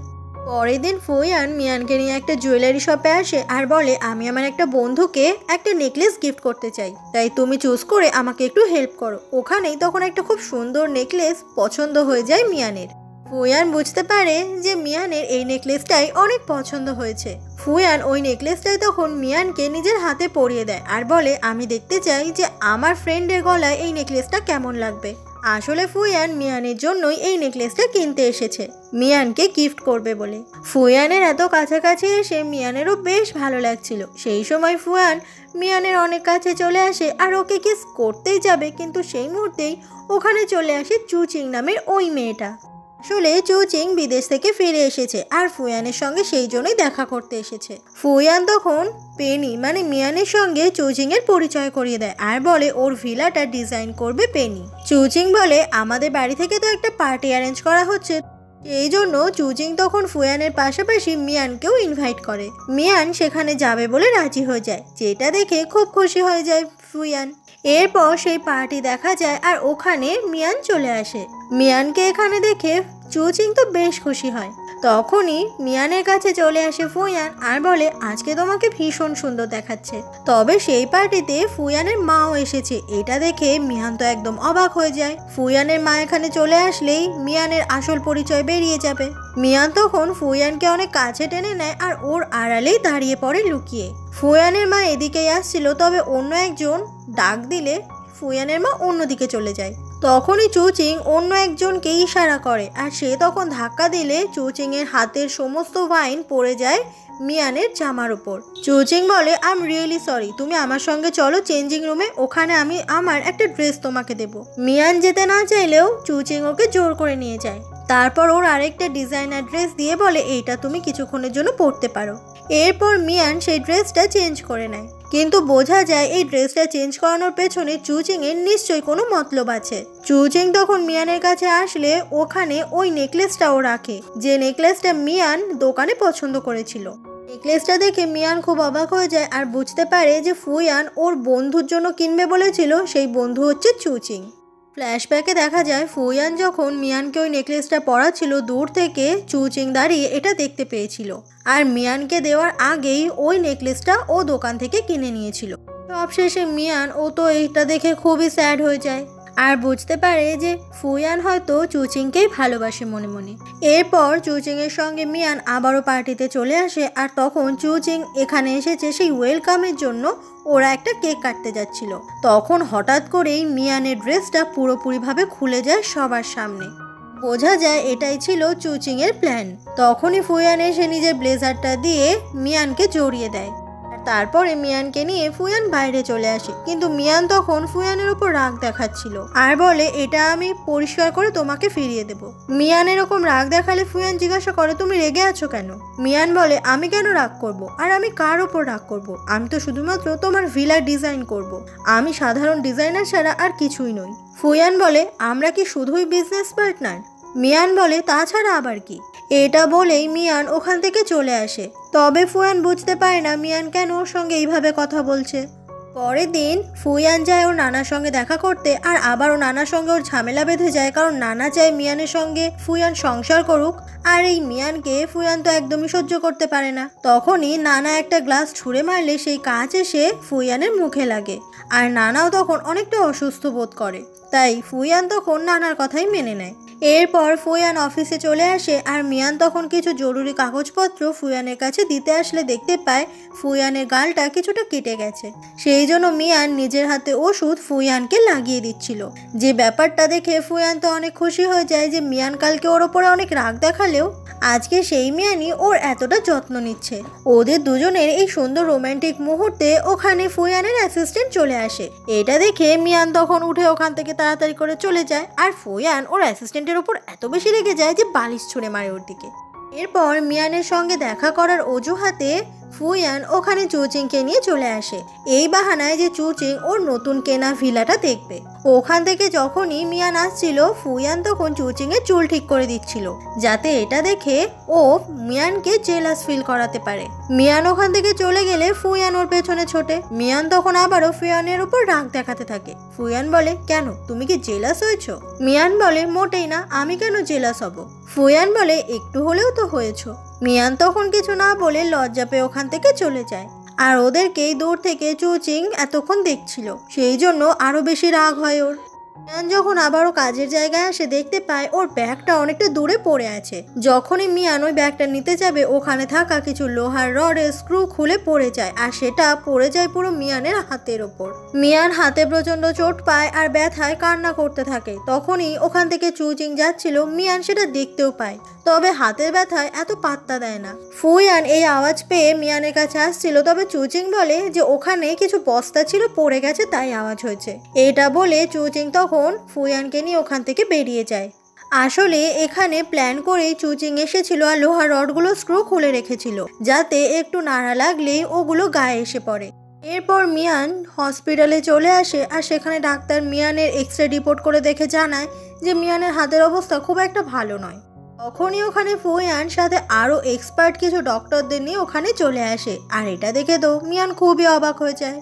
পরের দিন ফুয়ান মিয়ানকে নিয়ে একটা জুয়েলারি শপে আসে আর বলে, আমি আমার একটা বন্ধুকে একটা নেকলেস গিফট করতে চাই, তাই তুমি চুজ করে আমাকে একটু হেল্প করো। ওখানেই তখন একটা খুব সুন্দর নেকলেস পছন্দ হয়ে যায় মিয়ানের। ফুয়ান বুঝতে পারে যে মিয়ানের এই নেকলেসটাই অনেক পছন্দ হয়েছে। ফুয়ান ওই নেকলেসটাই তখন মিয়ানকে নিজের হাতে পরিয়ে দেয় আর বলে, আমি দেখতে চাই যে আমার ফ্রেন্ডের গলায় এই নেকলেসটা কেমন লাগবে। আসলে ফুয়ান মিয়ানের জন্যই এই নেকলেসটা কিনতে এসেছে, মিয়ানকে গিফট করবে বলে। ফুয়ানের এত কাছাকাছি এসে মিয়ানেরও বেশ ভালো লাগছিল। সেই সময় ফুয়ান মিয়ানের অনেক কাছে চলে আসে আর ওকে কিস করতেই যাবে, কিন্তু সেই মুহূর্তেই ওখানে চলে আসে চুচিং নামের ওই মেয়েটা। আসলে চুচিং বিদেশ থেকে ফিরে এসেছে আর ফুয়ানের সঙ্গে সেই জন্যই দেখা করতে এসেছে। ফুয়ান তখন পেনি মানে মিয়ানের সঙ্গে চুচিং এর পরিচয় করিয়ে দেয় আর বলে ওর ভিলাটা ডিজাইন করবে পেনি। চুচিং বলে, আমাদের বাড়ি থেকে তো একটা পার্টি অ্যারেঞ্জ করা হচ্ছে, এই জন্য চুচিং তখন ফুয়ানের পাশাপাশি মিয়ানকেও ইনভাইট করে। মিয়ান সেখানে যাবে বলে রাজি হয়ে যায়, যেটা দেখে খুব খুশি হয়ে যায় ফুয়ান। এরপর সেই পার্টি দেখা যায় আর ওখানে মিয়ান চলে আসে। মিয়ানকে এখানে দেখে চুচিং তো বেশ খুশি হয়। তখনই মিয়ানের কাছে চলে আসে ফুয়ান আর বলে, আজকে তোমাকে ভীষণ সুন্দর দেখাচ্ছে। তবে সেই পার্টিতে ফুয়ানের মাও এসেছে, এটা দেখে মিয়ান তো একদম অবাক হয়ে যায়। ফুয়ানের মা এখানে চলে আসলেই মিয়ানের আসল পরিচয় বেরিয়ে যাবে। মিয়ান তখন ফুয়ানকে অনেক কাছে টেনে নেয় আর ওর আড়ালেই দাঁড়িয়ে পড়ে লুকিয়ে। ফুয়ানের মা এদিকেই আসছিল, তবে অন্য একজন ডাক দিলে ফুয়ানের মা অন্যদিকে চলে যায়। তখনই চুচিং অন্য একজনকে ইশারা করে আর সে তখন ধাক্কা দিলে চুচিং এর হাতের সমস্ত ওয়াইন পড়ে যায় মিয়ানের জামার উপর। চুচিং বলে, আই এম রিয়েলি সরি, তুমি আমার সঙ্গে চলো চেঞ্জিং রুমে, ওখানে আমি আমার একটা ড্রেস তোমাকে দেব। মিয়ান যেতে না চাইলেও চুচিং ওকে জোর করে নিয়ে যায়। তারপর ওর আরেকটা ডিজাইনার ড্রেস দিয়ে বলে, এইটা তুমি কিছুক্ষণের জন্য পরতে পারো। এরপর মিয়ান সেই ড্রেসটা চেঞ্জ করে নেয়, কিন্তু বোঝা যায় এই ড্রেসটা চেঞ্জ করানোর পেছনে চুচিং এর নিশ্চয়ই কোনো মতলব আছে। চুচিং তখন মিয়ানের কাছে আসলে ওখানে ওই নেকলেসটাও রাখে, যে নেকলেসটা মিয়ান দোকানে পছন্দ করেছিল। নেকলেসটা দেখে মিয়ান খুব অবাক হয়ে যায় আর বুঝতে পারে যে ফুয়ান ওর বন্ধুর জন্য কিনবে বলেছিল, সেই বন্ধু হচ্ছে চুচিং। ফ্ল্যাশব্যাকে দেখা যায় ফুয়ান যখন মিয়ানকে ওই নেকলেসটা পরাচ্ছিল, দূর থেকে চুচিং দাঁড়িয়ে এটা দেখতে পেয়েছিল আর মিয়ানকে দেওয়ার আগেই ওই নেকলেসটা ও দোকান থেকে কিনে নিয়েছিল। সবশেষে মিয়ান ও তো এটা দেখে খুবই স্যাড হয়ে যায় আর বুঝতে পারে যে ফুয়ান হয়তো চুচিংকেই ভালোবাসে মনে মনে। এরপর চুচিং এর সঙ্গে মিয়ান আবারও পার্টিতে চলে আসে আর তখন চুচিং এখানে এসেছে সেই ওয়েলকামের জন্য। ওরা একটা কেক কাটতে যাচ্ছিল, তখন হঠাৎ করেই মিয়ানের ড্রেসটা পুরোপুরিভাবে খুলে যায় সবার সামনে। বোঝা যায় এটাই ছিল চুচিং এর প্ল্যান। তখনই ফুয়ান এসে নিজের ব্লেজারটা দিয়ে মিয়ানকে জড়িয়ে দেয়। তারপরে মিয়ানকে নিয়ে ফুয়ান বাইরে চলে আসে, কিন্তু মিয়ান তখন ফুয়ানের উপর রাগ দেখাচ্ছিল আর বলে, এটা আমি পরিষ্কার করে তোমাকে ফিরিয়ে দেব। মিয়ান এরকম রাগ দেখালে ফুয়ান জিজ্ঞাসা করে, তুমি রেগে আছো কেন? মিয়ান বলে, আমি কেন রাগ করব, আর আমি কার ওপর রাগ করব? আমি তো শুধুমাত্র তোমার ভিলা ডিজাইন করব, আমি সাধারণ ডিজাইনার ছাড়া আর কিছুই নই। ফুয়ান বলে, আমরা কি শুধুই বিজনেস পার্টনার? মিয়ান বলে, তাছাড়া আবার কি? এটা বলেই মিয়ান ওখান থেকে চলে আসে। তবে ফুয়ান বুঝতে পারে না মিয়ান কেন ওর সঙ্গে এইভাবে কথা বলছে। পরের দিন ফুয়ান যায় ওর নানার সঙ্গে দেখা করতে আর আবার ও নানার সঙ্গে ওর ঝামেলা বেঁধে যায়, কারণ নানা চায় মিয়ানের সঙ্গে ফুয়ান সংসার করুক আর এই মিয়ানকে ফুয়ান তো একদমই সহ্য করতে পারে না। তখনই নানা একটা গ্লাস ছুঁড়ে মারলে সেই কাঁচ এসে ফুয়ানের মুখে লাগে আর নানাও তখন অনেকটা অসুস্থ বোধ করে, তাই ফুয়ান তখন নানার কথাই মেনে নেয়। এরপর ফুয়ান অফিসে চলে আসে আর মিয়ান তখন কিছু জরুরি কাগজপত্র ফুয়ানের কাছে দিতে আসলে দেখতে পায় ফুয়ানের গালটা কিছুটা কেটে গেছে। সেই জন্য মিয়ান নিজের হাতে ওষুধ ফুয়ানকে লাগিয়ে দিচ্ছিল। যে ব্যাপারটা দেখে ফুয়ান তো অনেক খুশি হয়ে যায় যে মিয়ান কালকে ওর ওপরে অনেক রাগ দেখালেও আজকে সেই মিয়ানই ওর এতটা যত্ন নিচ্ছে। ওদের দুজনের এই সুন্দর রোমান্টিক মুহূর্তে ওখানে ফুয়ানের অ্যাসিস্ট্যান্ট চলে আসে। এটা দেখে মিয়ান তখন উঠে ওখান থেকে তাড়াতাড়ি করে চলে যায় আর ফুয়ান ওর অ্যাসিস্ট্যান্টের উপর এত বেশি রেগে যায় যে বালিশ ছুঁড়ে মারে ওর দিকে। এরপর মিয়ানের সঙ্গে দেখা করার অজুহাতে ফুয়ান ওখানে চুচিংকে নিয়ে চলে আসে, এই বাহানায় যে চুচিং ওর নতুন কেনা ভিলাটা দেখবে। ওখান থেকে যখনই মিয়ান আসছিল ফুয়ান তখন চুচিং এর চুল ঠিক করে দিচ্ছিল, যাতে এটা দেখে ও মিয়ানকে জেলাস ফিল করাতে পারে। মিয়ান ওখান থেকে চলে গেলে ফুয়ান ওর পেছনে ছোটে। মিয়ান তখন আবারও ফুয়ানের উপর রাগ দেখাতে থাকে। ফুয়ান বলে, কেন, তুমি কি জেলাস হয়েছো? মিয়ান বলে, মোটেই না, আমি কেন জেলাস হব? ফুয়ান বলে, একটু হলেও তো হয়েছো। মিয়ান তখন কিছু না বলে লজ্জা পেয়ে ওখান থেকে চলে যায়। আর ওদেরকেই দূর থেকে চুচিং এতক্ষণ দেখছিল, সেই জন্য আরো বেশি রাগ হয় ওর। মিয়ান যখন আবারও কাজের জায়গায় আসে দেখতে পায় ওর ব্যাগটা অনেকটা দূরে পড়ে আছে। যখনই মিয়ান ওই ব্যাগটা নিতে যাবে ওখানে থাকা কিছু লোহার রডের স্ক্রু খুলে পড়ে যায়, আর সেটা পড়ে যায় পুরো মিয়ানের হাতের ওপর। মিয়ান হাতে প্রচন্ড চোট পায় আর ব্যথায় কান্না করতে থাকে। তখনই ওখান থেকে চুচিং যাচ্ছিল, মিয়ান সেটা দেখতেও পায়, তবে হাতের ব্যথায় এত পাত্তা দেয় না। ফুয়ান এই আওয়াজ পেয়ে মিয়ানের কাছে আসছিল, তবে চুচিং বলে যে ওখানে কিছু বস্তা ছিল পড়ে গেছে তাই আওয়াজ হয়েছে। এটা বলে চুচিং তখন ফুয়ানকে নিয়ে ওখান থেকে বেরিয়ে যায়। আসলে এখানে প্ল্যান করেই চুচিং এসেছিল আর লোহার রডগুলো স্ক্রু খুলে রেখেছিল, যাতে একটু নাড়া লাগলেই ওগুলো গায়ে এসে পড়ে। এরপর মিয়ান হসপিটালে চলে আসে আর সেখানে ডাক্তার মিয়ানের এক্সরে রিপোর্ট করে দেখে জানায় যে মিয়ানের হাতের অবস্থা খুব একটা ভালো নয়। তখনই ওখানে ফুয়ান সাথে আরো এক্সপার্ট কিছু ডক্টরদের নিয়ে ওখানে চলে আসে, আর এটা দেখে তো মিয়ান খুবই অবাক হয়ে যায়।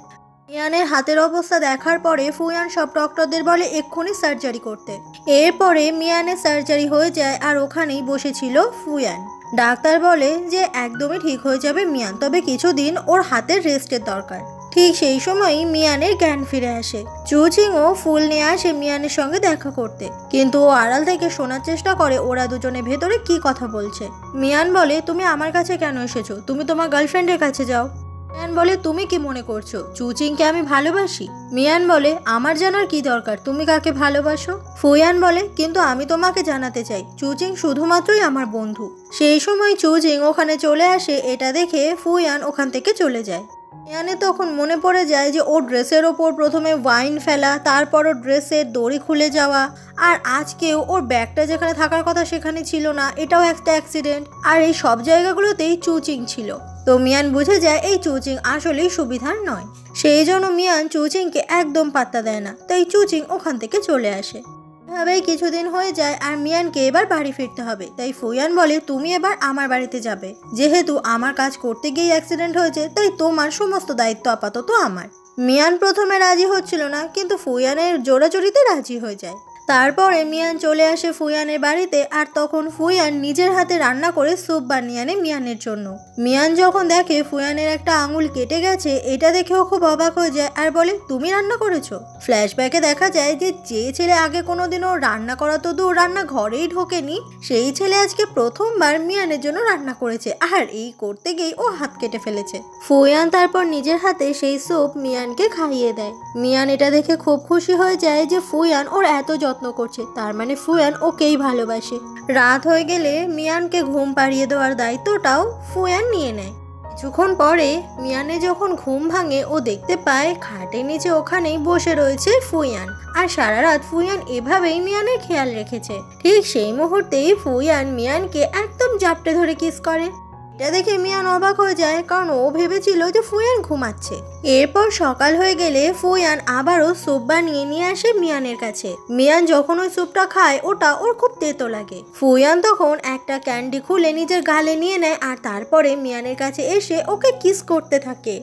মিয়ানের হাতের অবস্থা দেখার পরে ফুয়ান সব ডক্টরদের বলে এক্ষুনি সার্জারি করতে। এরপরে মিয়ানের সার্জারি হয়ে যায় আর ওখানেই বসেছিল ফুয়ান। ডাক্তার বলে যে একদমই ঠিক হয়ে যাবে মিয়ান, তবে কিছুদিন ওর হাতের রেস্টের দরকার। ঠিক সেই সময়ই মিয়ানের জ্ঞান ফিরে আসে। চুচিংও ফুল নিয়ে আসে মিয়ানের সঙ্গে দেখা করতে, কিন্তু ও আড়াল থেকে শোনার চেষ্টা করে ওরা দুজনে ভেতরে কি কথা বলছে। মিয়ান বলে তুমি আমার কাছে কেন এসেছো, তুমি তোমার গার্লফ্রেন্ডের কাছে যাও। মিয়ান বলে তুমি কি মনে করছো চুচিংকে আমি ভালোবাসি? মিয়ান বলে আমার জানার কি দরকার তুমি কাকে ভালোবাসো। ফুয়ান বলে কিন্তু আমি তোমাকে জানাতে চাই চুচিং শুধুমাত্রই আমার বন্ধু। সেই সময় চুচিং ওখানে চলে আসে, এটা দেখে ফুয়ান ওখান থেকে চলে যায়। মিয়ানের তখন মনে পড়ে যায় যে ওর ড্রেসের ওপর প্রথমে ওয়াইন ফেলা, তারপর ওর ড্রেসের দড়ি খুলে যাওয়া, আর আজকেও ওর ব্যাগটা যেখানে থাকার কথা সেখানে ছিল না, এটাও একটা অ্যাক্সিডেন্ট। আর এই সব জায়গাগুলোতেই চুচিং ছিল। তো মিয়ান বুঝে যায় এই চুচিং আসলেই সুবিধার নয়। সেই জন্য মিয়ান চুচিংকে একদম পাত্তা দেয় না, তাই চুচিং ওখান থেকে চলে আসে। এভাবেই কিছুদিন হয়ে যায় আর মিয়ানকে এবার বাড়ি ফিরতে হবে। তাই ফুয়ান বলে তুমি এবার আমার বাড়িতে যাবে, যেহেতু আমার কাজ করতে গিয়ে অ্যাক্সিডেন্ট হয়েছে তাই তোমার সমস্ত দায়িত্ব আপাতত আমার। মিয়ান প্রথমে রাজি হচ্ছিল না, কিন্তু ফুয়ানের জোড়াজুড়িতে রাজি হয়ে যায়। তারপরে মিয়ান চলে আসে ফুয়ানের বাড়িতে, আর তখন ফুয়ান নিজের হাতে রান্না করে স্যুপ বানিয়ে আনে মিয়ানের জন্য। মিয়ান যখন দেখে ফুয়ানের একটা আঙুল কেটে গেছে, এটা দেখেও খুব অবাক হয়ে যায় আর বলে তুমি রান্না করেছো। ফ্ল্যাশব্যাকে দেখা যায় যে ছেলে আগে কোনোদিনও রান্না করা তো দূর রান্না ঘরেই ঢোকেনি, সেই ছেলে আজকে প্রথমবার মিয়ানের জন্য রান্না করেছে, আর এই করতে গিয়ে ও হাত কেটে ফেলেছে। ফুয়ান তারপর নিজের হাতে সেই স্যুপ মিয়ানকে খাইয়ে দেয়। মিয়ান এটা দেখে খুব খুশি হয়ে যায় যে ফুয়ান ওর এত যত্ন করছে, তার মানে ফুয়ান ওকেই ভালোবাসে। রাত হয়ে গেলে মিয়ানকে ঘুম পাড়িয়ে দেওয়ার দায়িত্বটাও ফুয়ান নিয়ে নেয়। কিছুক্ষণ পরে মিয়ানে যখন ঘুম ভাঙে ও দেখতে পায় খাটের নিচে ওখানেই বসে রয়েছে ফুয়ান, আর সারা রাত ফুয়ান এভাবেই মিয়ানের খেয়াল রেখেছে। ঠিক সেই মুহূর্তেই ফুয়ান মিয়ানকে একদম জাপটে ধরে কিস করে। এটা দেখে মিয়ান অবাক হয়ে যায়, কারণ ও ভেবেছিল যে ফুয়ান ঘুমাচ্ছে। এরপর সকাল হয়ে গেলে ফুয়ান আবারও স্যুপ বানিয়ে নিয়ে আসে মিয়ানের কাছে। মিয়ান যখন ওই স্যুপটা খায় ওটা ওর খুব তেতো লাগে। ফুয়ান তখন একটা ক্যান্ডি খুলে নিজের গালে নিয়ে নেয় আর তারপরে মিয়ানের কাছে এসে ওকে কিস করতে থাকে।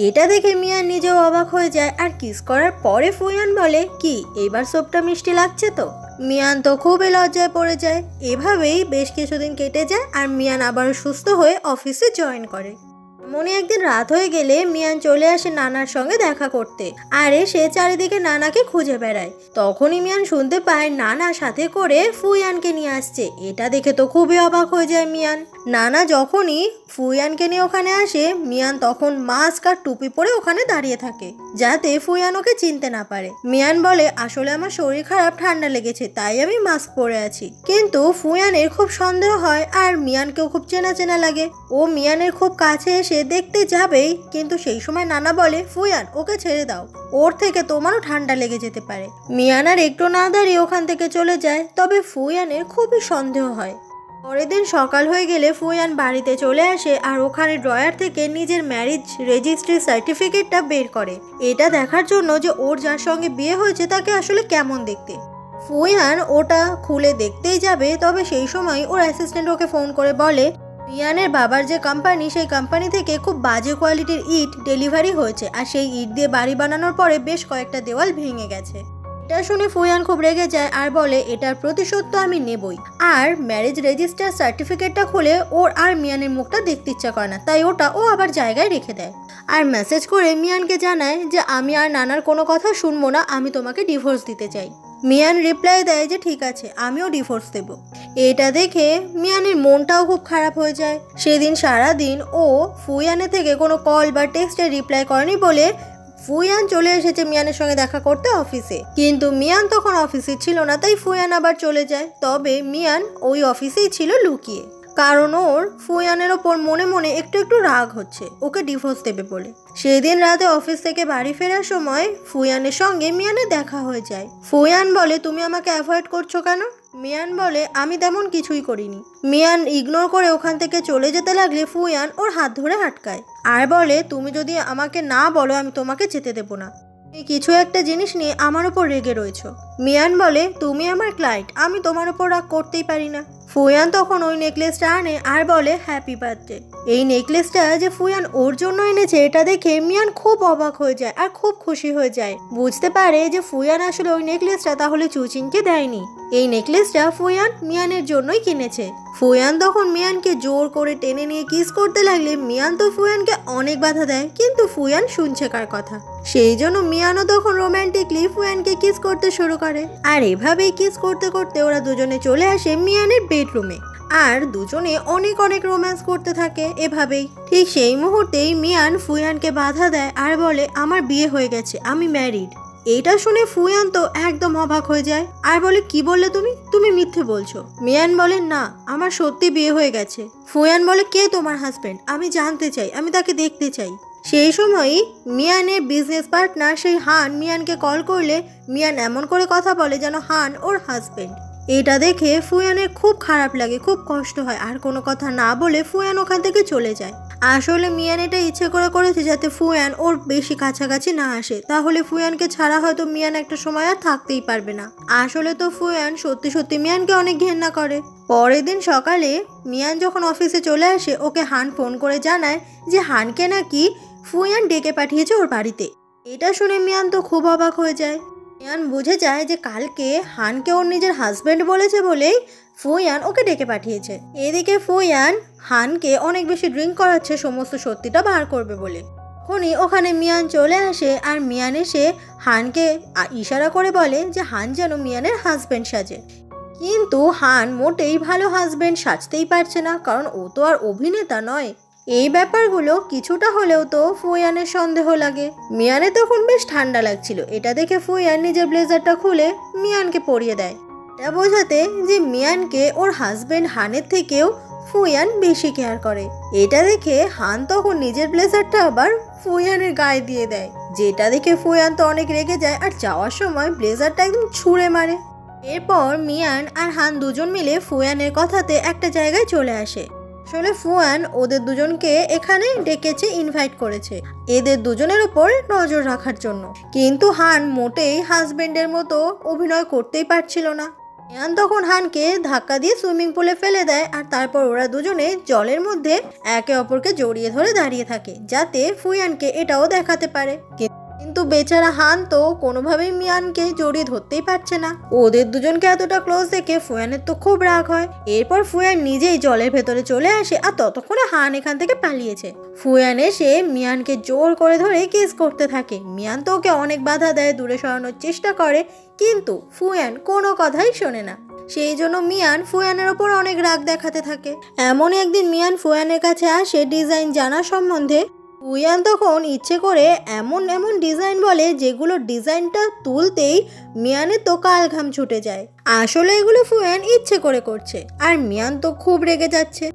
এটা দেখে মিয়ান নিজেও অবাক হয়ে যায়, আর কিস করার পরে ফুয়ান বলে কি এবার স্যুপটা মিষ্টি লাগছে তো। মিয়ান তো খুবই লজ্জায় পড়ে যায়। এভাবেই বেশ কিছুদিন কেটে যায় আর মিয়ান আবার সুস্থ হয়ে অফিসে জয়েন করে। মনে একদিন রাত হয়ে গেলে মিয়ান চলে আসে নানার সঙ্গে দেখা করতে, আর এসে চারিদিকে নানাকে খুঁজে বেড়ায়। তখনই মিয়ান শুনতে পায় নানা সাথে করে ফুয়ানকে নিয়ে আসছে। এটা দেখে তো খুবই অবাক হয়ে যায় মিয়ান। নানা যখনই ফুয়ানকে নিয়ে ওখানে আসে, মিয়ান তখন মাস্ক আর টুপি পরে ওখানে দাঁড়িয়ে থাকে, যাতে ফুয়ান ওকে চিনতে না পারে। মিয়ান বলে আসলে আমার শরীর খারাপ, ঠান্ডা লেগেছে, তাই আমি মাস্ক পরে আছি। কিন্তু ফুয়ানের খুব সন্দেহ হয় আর মিয়ানকেও খুব চেনা চেনা লাগে। ও মিয়ানের খুব কাছে এসে দেখতে যাবেই, কিন্তু সেই সময় নানা বলে ফুয়ান ওকে ছেড়ে দাও, ওর থেকে তোমারও ঠান্ডা লেগে যেতে পারে। মিয়ান আর একটু না দাঁড়িয়ে ওখান থেকে চলে যায়, তবে ফুয়ানের খুবই সন্দেহ হয়। পরের দিন সকাল হয়ে গেলে ফুয়ান বাড়িতে চলে আসে আর ওখানে ড্রয়ার থেকে নিজের ম্যারেজ রেজিস্ট্রি সার্টিফিকেটটা বের করে, এটা দেখার জন্য যে ওর যার সঙ্গে বিয়ে হয়েছে তাকে আসলে কেমন দেখতে। ফুয়ান ওটা খুলে দেখতেই যাবে, তবে সেই সময় ওর অ্যাসিস্ট্যান্ট ওকে ফোন করে বলে মিয়ানের বাবার যে কোম্পানি, সেই কোম্পানি থেকে খুব বাজে কোয়ালিটির ইট ডেলিভারি হয়েছে, আর সেই ইট দিয়ে বাড়ি বানানোর পরে বেশ কয়েকটা দেওয়াল ভেঙে গেছে। এটা শুনে ফুয়ান খুব রেগে যায় আর বলে এটার প্রতিশোধ তো আমি নেবই। আর ম্যারেজ রেজিস্টার সার্টিফিকেটটা খুলে ওর আর মিয়ানের মুখটা দেখতে ইচ্ছা করে না, তাই ওটা ও আবার জায়গায় রেখে দেয় আর মেসেজ করে মিয়ানকে জানায় যে আমি আর নানার কোনো কথা শুনবো না, আমি তোমাকে ডিভোর্স দিতে চাই। মিয়ান রিপ্লাই দেয় যে ঠিক আছে, আমিও ডিভোর্স দেব। এটা দেখে মিয়ানের মনটাও খুব খারাপ হয়ে যায়। সেদিন সারাদিন ও ফুয়ানের থেকে কোনো কল বা টেক্সটে রিপ্লাই করেনি বলে ফুয়ান চলে এসেছে মিয়ানের সঙ্গে দেখা করতে অফিসে, কিন্তু মিয়ান তখন অফিসে ছিল না, তাই ফুয়ান আবার চলে যায়। তবে মিয়ান ওই অফিসেই ছিল লুকিয়ে, কারণ ওর ফুয়ানের ওপর মনে মনে একটু একটু রাগ হচ্ছে, ওকে ডিভোর্স দেবে বলে। সেদিন রাতে অফিস থেকে বাড়ি ফেরার সময় ফুয়ানের সঙ্গে মিয়ানের দেখা হয়ে যায়। ফুয়ান বলে তুমি আমাকে অ্যাভয়েড করছো কেন? মিয়ান বলে আমি তেমন কিছুই করিনি। মিয়ান ইগনোর করে ওখান থেকে চলে যেতে লাগলে ফুয়ান ওর হাত ধরে আটকায় আর বলে তুমি যদি আমাকে না বলো আমি তোমাকে যেতে দেবো না, তুমি কিছু একটা জিনিস নিয়ে আমার ওপর রেগে রয়েছো। মিয়ান বলে তুমি আমার ক্লায়েন্ট, আমি তোমার ওপর রাগ করতেই পারি না। ফুয়ান তখন ওই নেকলেসটা আনে আর বলে হ্যাপি বার্থডে। এই নেকলেসটা যে ফুয়ান ওর জন্য এনেছে এটা দেখে মিয়ান খুব অবাক হয়ে যায় আর খুব খুশি হয়ে যায়, বুঝতে পারে যে ফুয়ান আসলে ওই নেকলেসটা তাহলে চুচিনকে দেয়নি, এই নেকলেসটা ফুয়ান মিয়ানের জন্যই কিনেছে। ফুয়ান তখন মিয়ানকে জোর করে টেনে নিয়ে কিস করতে লাগলে মিয়ান তো ফুয়ানকে অনেক বাধা দেয়, কিন্তু ফুয়ান শুনছে কার কথা, সেই জন্য মিয়ানও তখন রোম্যান্টিকলি ফুয়ানকে কিস করতে শুরু করে। আর এভাবেই কিস করতে করতে ওরা দুজনে চলে আসে মিয়ানের বেডরুমে আর দুজনে অনেক অনেক রোম্যান্স করতে থাকে এভাবেই। ঠিক সেই মুহূর্তেই মিয়ান ফুয়ানকে বাধা দেয় আর বলে আমার বিয়ে হয়ে গেছে, আমি ম্যারিড। এইটা শুনে ফুয়ান তো একদম অবাক হয়ে যায় আর বলে কি বললে তুমি মিথ্যে বলছো। মিয়ান বলে না, আমার সত্যি বিয়ে হয়ে গেছে। ফুয়ান বলে কে তোমার হাজবেন্ড, আমি জানতে চাই, আমি তাকে দেখতে চাই। সেই সময়ই মিয়ানের বিজনেস পার্টনার সেই হান মিয়ানকে কল করলে মিয়ান এমন করে কথা বলে যেন হান ওর হাজবেন্ড। এটা দেখে ফুয়ানের খুব খারাপ লাগে, খুব কষ্ট হয় আর কোনো কথা না বলে ফুয়ান ওখান থেকে চলে যায়। আসলে মিয়ান এটা ইচ্ছে করে করেছে যাতে ফুয়ান ওর বেশি কাছাকাছি না আসে, তাহলে ফুয়ানকে ছাড়া হয়তো মিয়ান একটা সময় আর থাকতেই পারবে না। আসলে তো ফুয়ান সত্যি সত্যি মিয়ানকে অনেক ঘেন্না করে। পরের দিন সকালে মিয়ান যখন অফিসে চলে আসে ওকে হান ফোন করে জানায় যে হানকে নাকি ফুয়ান ডেকে পাঠিয়েছে ওর বাড়িতে। এটা শুনে মিয়ান তো খুব অবাক হয়ে যায়। ফুয়ান বুঝে যায় যে কালকে হানকে ওর নিজের হাজবেন্ড বলেছে বলেই ফুয়ান ওকে ডেকে পাঠিয়েছে। এদিকে ফুয়ান হানকে অনেক বেশি ড্রিঙ্ক করাচ্ছে সমস্ত সত্যিটা বার করবে বলে। তখনই ওখানে মিয়ান চলে আসে আর মিয়ান এসে হানকে ইশারা করে বলে যে হান যেন মিয়ানের হাজবেন্ড সাজে, কিন্তু হান মোটেই ভালো হাজবেন্ড সাজতেই পারছে না, কারণ ও তো আর অভিনেতা নয়। এই ব্যাপারগুলো কিছুটা হলেও তো ফুয়ানের সন্দেহ লাগে। মিয়ানে তখন বেশ ঠান্ডা লাগছিল, এটা দেখে ফুয়ান নিজের ব্লেজারটা খুলে মিয়ানকে পরিয়ে দেয়, এটা বোঝাতে যে মিয়ানকে ওর হাজবেন্ড হানের থেকেও ফুয়ান বেশি কেয়ার করে। এটা দেখে হান তখন নিজের ব্লেজারটা আবার ফুয়ানের গায়ে দিয়ে দেয়, যেটা দেখে ফুয়ান তো অনেক রেগে যায় আর যাওয়ার সময় ব্লেজারটা একদম ছুঁড়ে মারে। এরপর মিয়ান আর হান দুজন মিলে ফুয়ানের কথাতে একটা জায়গায় চলে আসে। আসলে ফুয়ান ওদের দুজনকে এখানে ডেকেছে, ইনভাইট করেছে এদের দুজনের ওপর নজর রাখার জন্য, কিন্তু হান মোটেই হাজবেন্ডের মতো অভিনয় করতেই পারছিল না। মিয়ান তখন হানকে ধাক্কা দিয়ে সুইমিং পুলে ফেলে দেয় আর তারপর ওরা দুজনে জলের মধ্যে একে অপরকে জড়িয়ে ধরে দাঁড়িয়ে থাকে যাতে ফুয়ানকে এটাও দেখাতে পারে, কিন্তু বেচারা হান তো কোনোভাবেই মিয়ানকে জড়িয়ে ধরতেই পারছে না। ওদের দুজনকে এতটা ক্লোজ দেখে ফুয়ানের তো খুব রাগ হয়। এরপর ফুয়ান নিজেই জলের ভেতরে চলে আসে আর ততক্ষণে হান এখান থেকে পালিয়েছে। ফুয়ান এসে মিয়ানকে জোর করে ধরে কিস করতে থাকে। মিয়ান তো ওকে অনেক বাধা দেয়, দূরে সরানোর চেষ্টা করে, কিন্তু ফুয়ান কোনো কথাই শোনে না। সেই জন্য মিয়ান ফুয়ানের ওপর অনেক রাগ দেখাতে থাকে। এমন একদিন মিয়ান ফুয়ানের কাছে আসে ডিজাইন জানার সম্বন্ধে। ফুয়ান তখন ইচ্ছে করে এমন এমন ডিজাইন বলে যেগুলো ডিজাইনটা তুলতেই মিয়ানের তো কাল ঘাম ছুটে যায়। আসলে এগুলো ফুয়ান ইচ্ছে করে করছে আর মিয়ান তো খুব রেগে যাচ্ছে।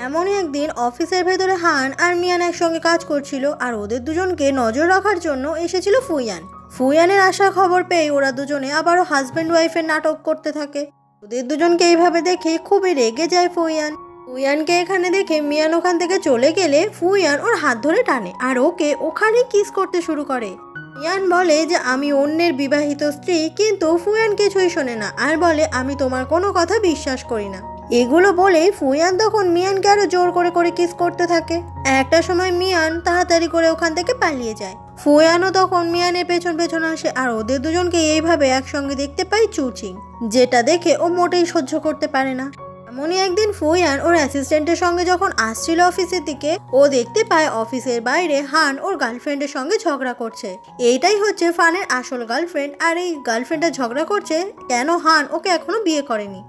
এমনই একদিন অফিসের ভেতরে হান আর মিয়ান একসঙ্গে কাজ করছিল আর ওদের দুজনকে নজর রাখার জন্য এসেছিল ফুয়ান। ফুয়ানের আসার খবর পেয়ে ওরা দুজনে আবারও হাজব্যান্ড ওয়াইফের নাটক করতে থাকে। ওদের দুজনকে এইভাবে দেখে খুবই রেগে যায় ফুয়ান। ফুয়ানকে এখানে দেখে মিয়ান ওখান থেকে চলে গেলে ফুয়ান ওর হাত ধরে টানে আর ওকে ওখানে কিস করতে শুরু করে। মিয়ান বলে যে আমি অন্যের বিবাহিত স্ত্রী, কিন্তু ফুয়ান কিছুই শোনে না আর বলে আমি তোমার কোনো কথা বিশ্বাস করি না। এগুলো বলেই ফুয়ান তখন মিয়ানকে আরো জোর করে করে কিস করতে থাকে। একটা সময় মিয়ান তাড়াতাড়ি করে ওখান থেকে পালিয়ে যায়। ফুয়ানও তখন মিয়ানের পেছন পেছন আসে আর ওদের দুজনকে এইভাবে একসঙ্গে দেখতে পাই চুচিং, যেটা দেখে ও মোটেই সহ্য করতে পারে না। এমনই একদিন ফুয়ান ওর অ্যাসিস্ট্যান্টের সঙ্গে যখন আসছিল অফিসের দিকে, ও দেখতে পায় অফিসের বাইরে হান ওর গার্লফ্রেন্ডের সঙ্গে ঝগড়া করছে। এইটাই হচ্ছে ফানের আসল গার্লফ্রেন্ড, আর এই গার্লফ্রেন্ডটা ঝগড়া করছে কেন হান ওকে এখনো বিয়ে করেনি।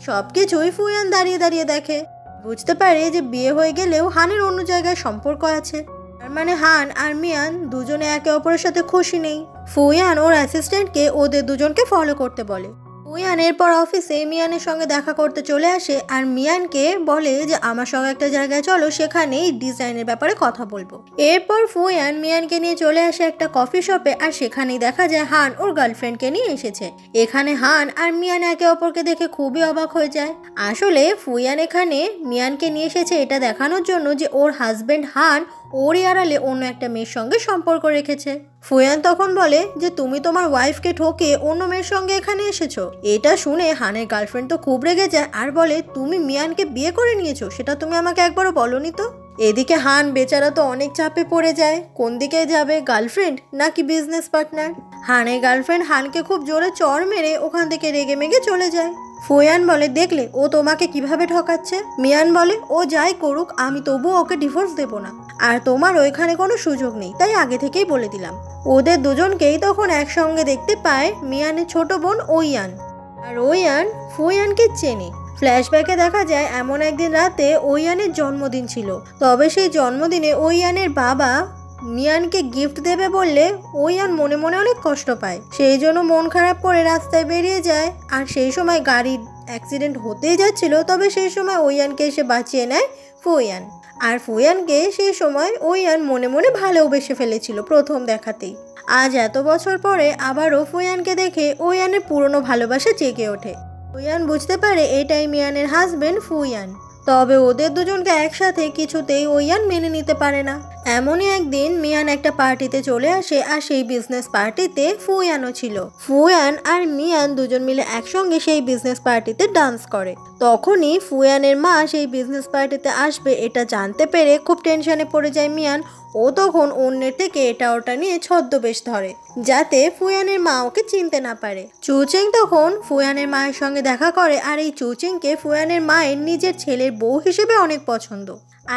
সবকিছুই ফুয়ান দাঁড়িয়ে দাঁড়িয়ে দেখে, বুঝতে পারে যে বিয়ে হয়ে গেলেও হানের অন্য জায়গায় সম্পর্ক আছে। তার মানে হান আর মিয়ান দুজনে একে অপরের সাথে খুশি নেই। ফুয়ান ওর অ্যাসিস্ট্যান্টকে ওদের দুজনকে ফলো করতে বলে। ফুয়ান এরপর অফিসে মিয়ানের সঙ্গে দেখা করতে চলে আসে আর মিয়ানকে বলে যে আমার সঙ্গে একটা জায়গায় চলো, সেখানেই ডিজাইনের ব্যাপারে কথা বলবো। এরপর ফুয়ান মিয়ানকে নিয়ে চলে আসে একটা কফি শপে আর সেখানেই দেখা যায় হান ওর গার্লফ্রেন্ডকে নিয়ে এসেছে। এখানে হান আর মিয়ান একে অপরকে দেখে খুবই অবাক হয়ে যায়। আসলে ফুয়ান এখানে মিয়ানকে নিয়ে এসেছে এটা দেখানোর জন্য যে ওর হাজবেন্ড হান ওরই আড়ালে অন্য একটা মেয়ের সঙ্গে সম্পর্ক রেখেছে। ফুয়ান তখন বলে যে তুমি তোমার ওয়াইফকে ঠকে অন্য মেয়ের সঙ্গে এখানে এসেছো। এটা শুনে হানের গার্লফ্রেন্ড তো খুব রেগে যায় আর বলে তুমি মিয়ানকে বিয়ে করে নিয়েছো, সেটা তুমি আমাকে একবারও বলনি তো। এদিকে হান বেচারা তো অনেক চাপে পড়ে যায়, কোন দিকে যাবে, গার্লফ্রেন্ড নাকি বিজনেস পার্টনার। হানের গার্লফ্রেন্ড হানকে খুব জোরে চড় মেরে ওখান থেকে রেগে মেগে চলে যায়। ফুয়ান বলে দেখলে ও তোমাকে কিভাবে ঠকাচ্ছে। মিয়ান বলে ও যাই করুক আমি তবুও ওকে ডিভোর্স দেবো না, আর তোমার ওইখানে কোনো সুযোগ নেই, তাই আগে থেকেই বলে দিলাম। ওদের দুজনকেই তখন একসঙ্গে দেখতে পায় মিয়ানের ছোট বোন ওইয়ান, আর ওইয়ান ফুয়ানকে চেনে। ফ্ল্যাশব্যাকে দেখা যায় এমন একদিন রাতে ওইয়ানের জন্মদিন ছিল, তবে সেই জন্মদিনে ওইয়ানের বাবা মিয়ানকে গিফট দেবে বললে ওইয়ান মনে মনে অনেক কষ্ট পায়। সেই জন্য মন খারাপ করে রাস্তায় বেরিয়ে যায়, আর সেই সময় গাড়ির অ্যাক্সিডেন্ট হতেই যাচ্ছিল, তবে সেই সময় ওইয়ানকে এসে বাঁচিয়ে নেয় ফুয়ান। আর ফুয়ানকে সেই সময় ওইয়ান মনে মনে ভালোবেসে ফেলেছিল প্রথম দেখাতেই। আজ এত বছর পরে আবারও ফুয়ানকে দেখে ওইয়ানের পুরনো ভালোবাসা জেগে ওঠে। ফুয়ান বুঝতে পারে এটাই মিয়ানের হাজবেন্ড ফুয়ান, তবে ওদের দুজনকে একসাথে কিছুতেই ওইয়ান মেনে নিতে পারে না। এমনই একদিন মিয়ান একটা পার্টিতে চলে আসে আর সেই বিজনেস পার্টিতে ফুয়ানও ছিল। ফুয়ান আর মিয়ান দুজন মিলে একসঙ্গে সেই বিজনেস পার্টিতে ডান্স করে। তখনই ফুয়ানের মা সেই বিজনেস পার্টিতে আসবে এটা জানতে পেরে খুব টেনশনে পড়ে যায় মিয়ান। ও তখন অন্যের থেকে এটা ওটা নিয়ে ছদ্মবেশ ধরে যাতে ফুয়ানের মা ওকে চিনতে না পারে। চুচিং তখন ফুয়ানের মায়ের সঙ্গে দেখা করে আর এই চুচিংকে ফুয়ানের মায়ের নিজের ছেলের বউ হিসেবে অনেক পছন্দ,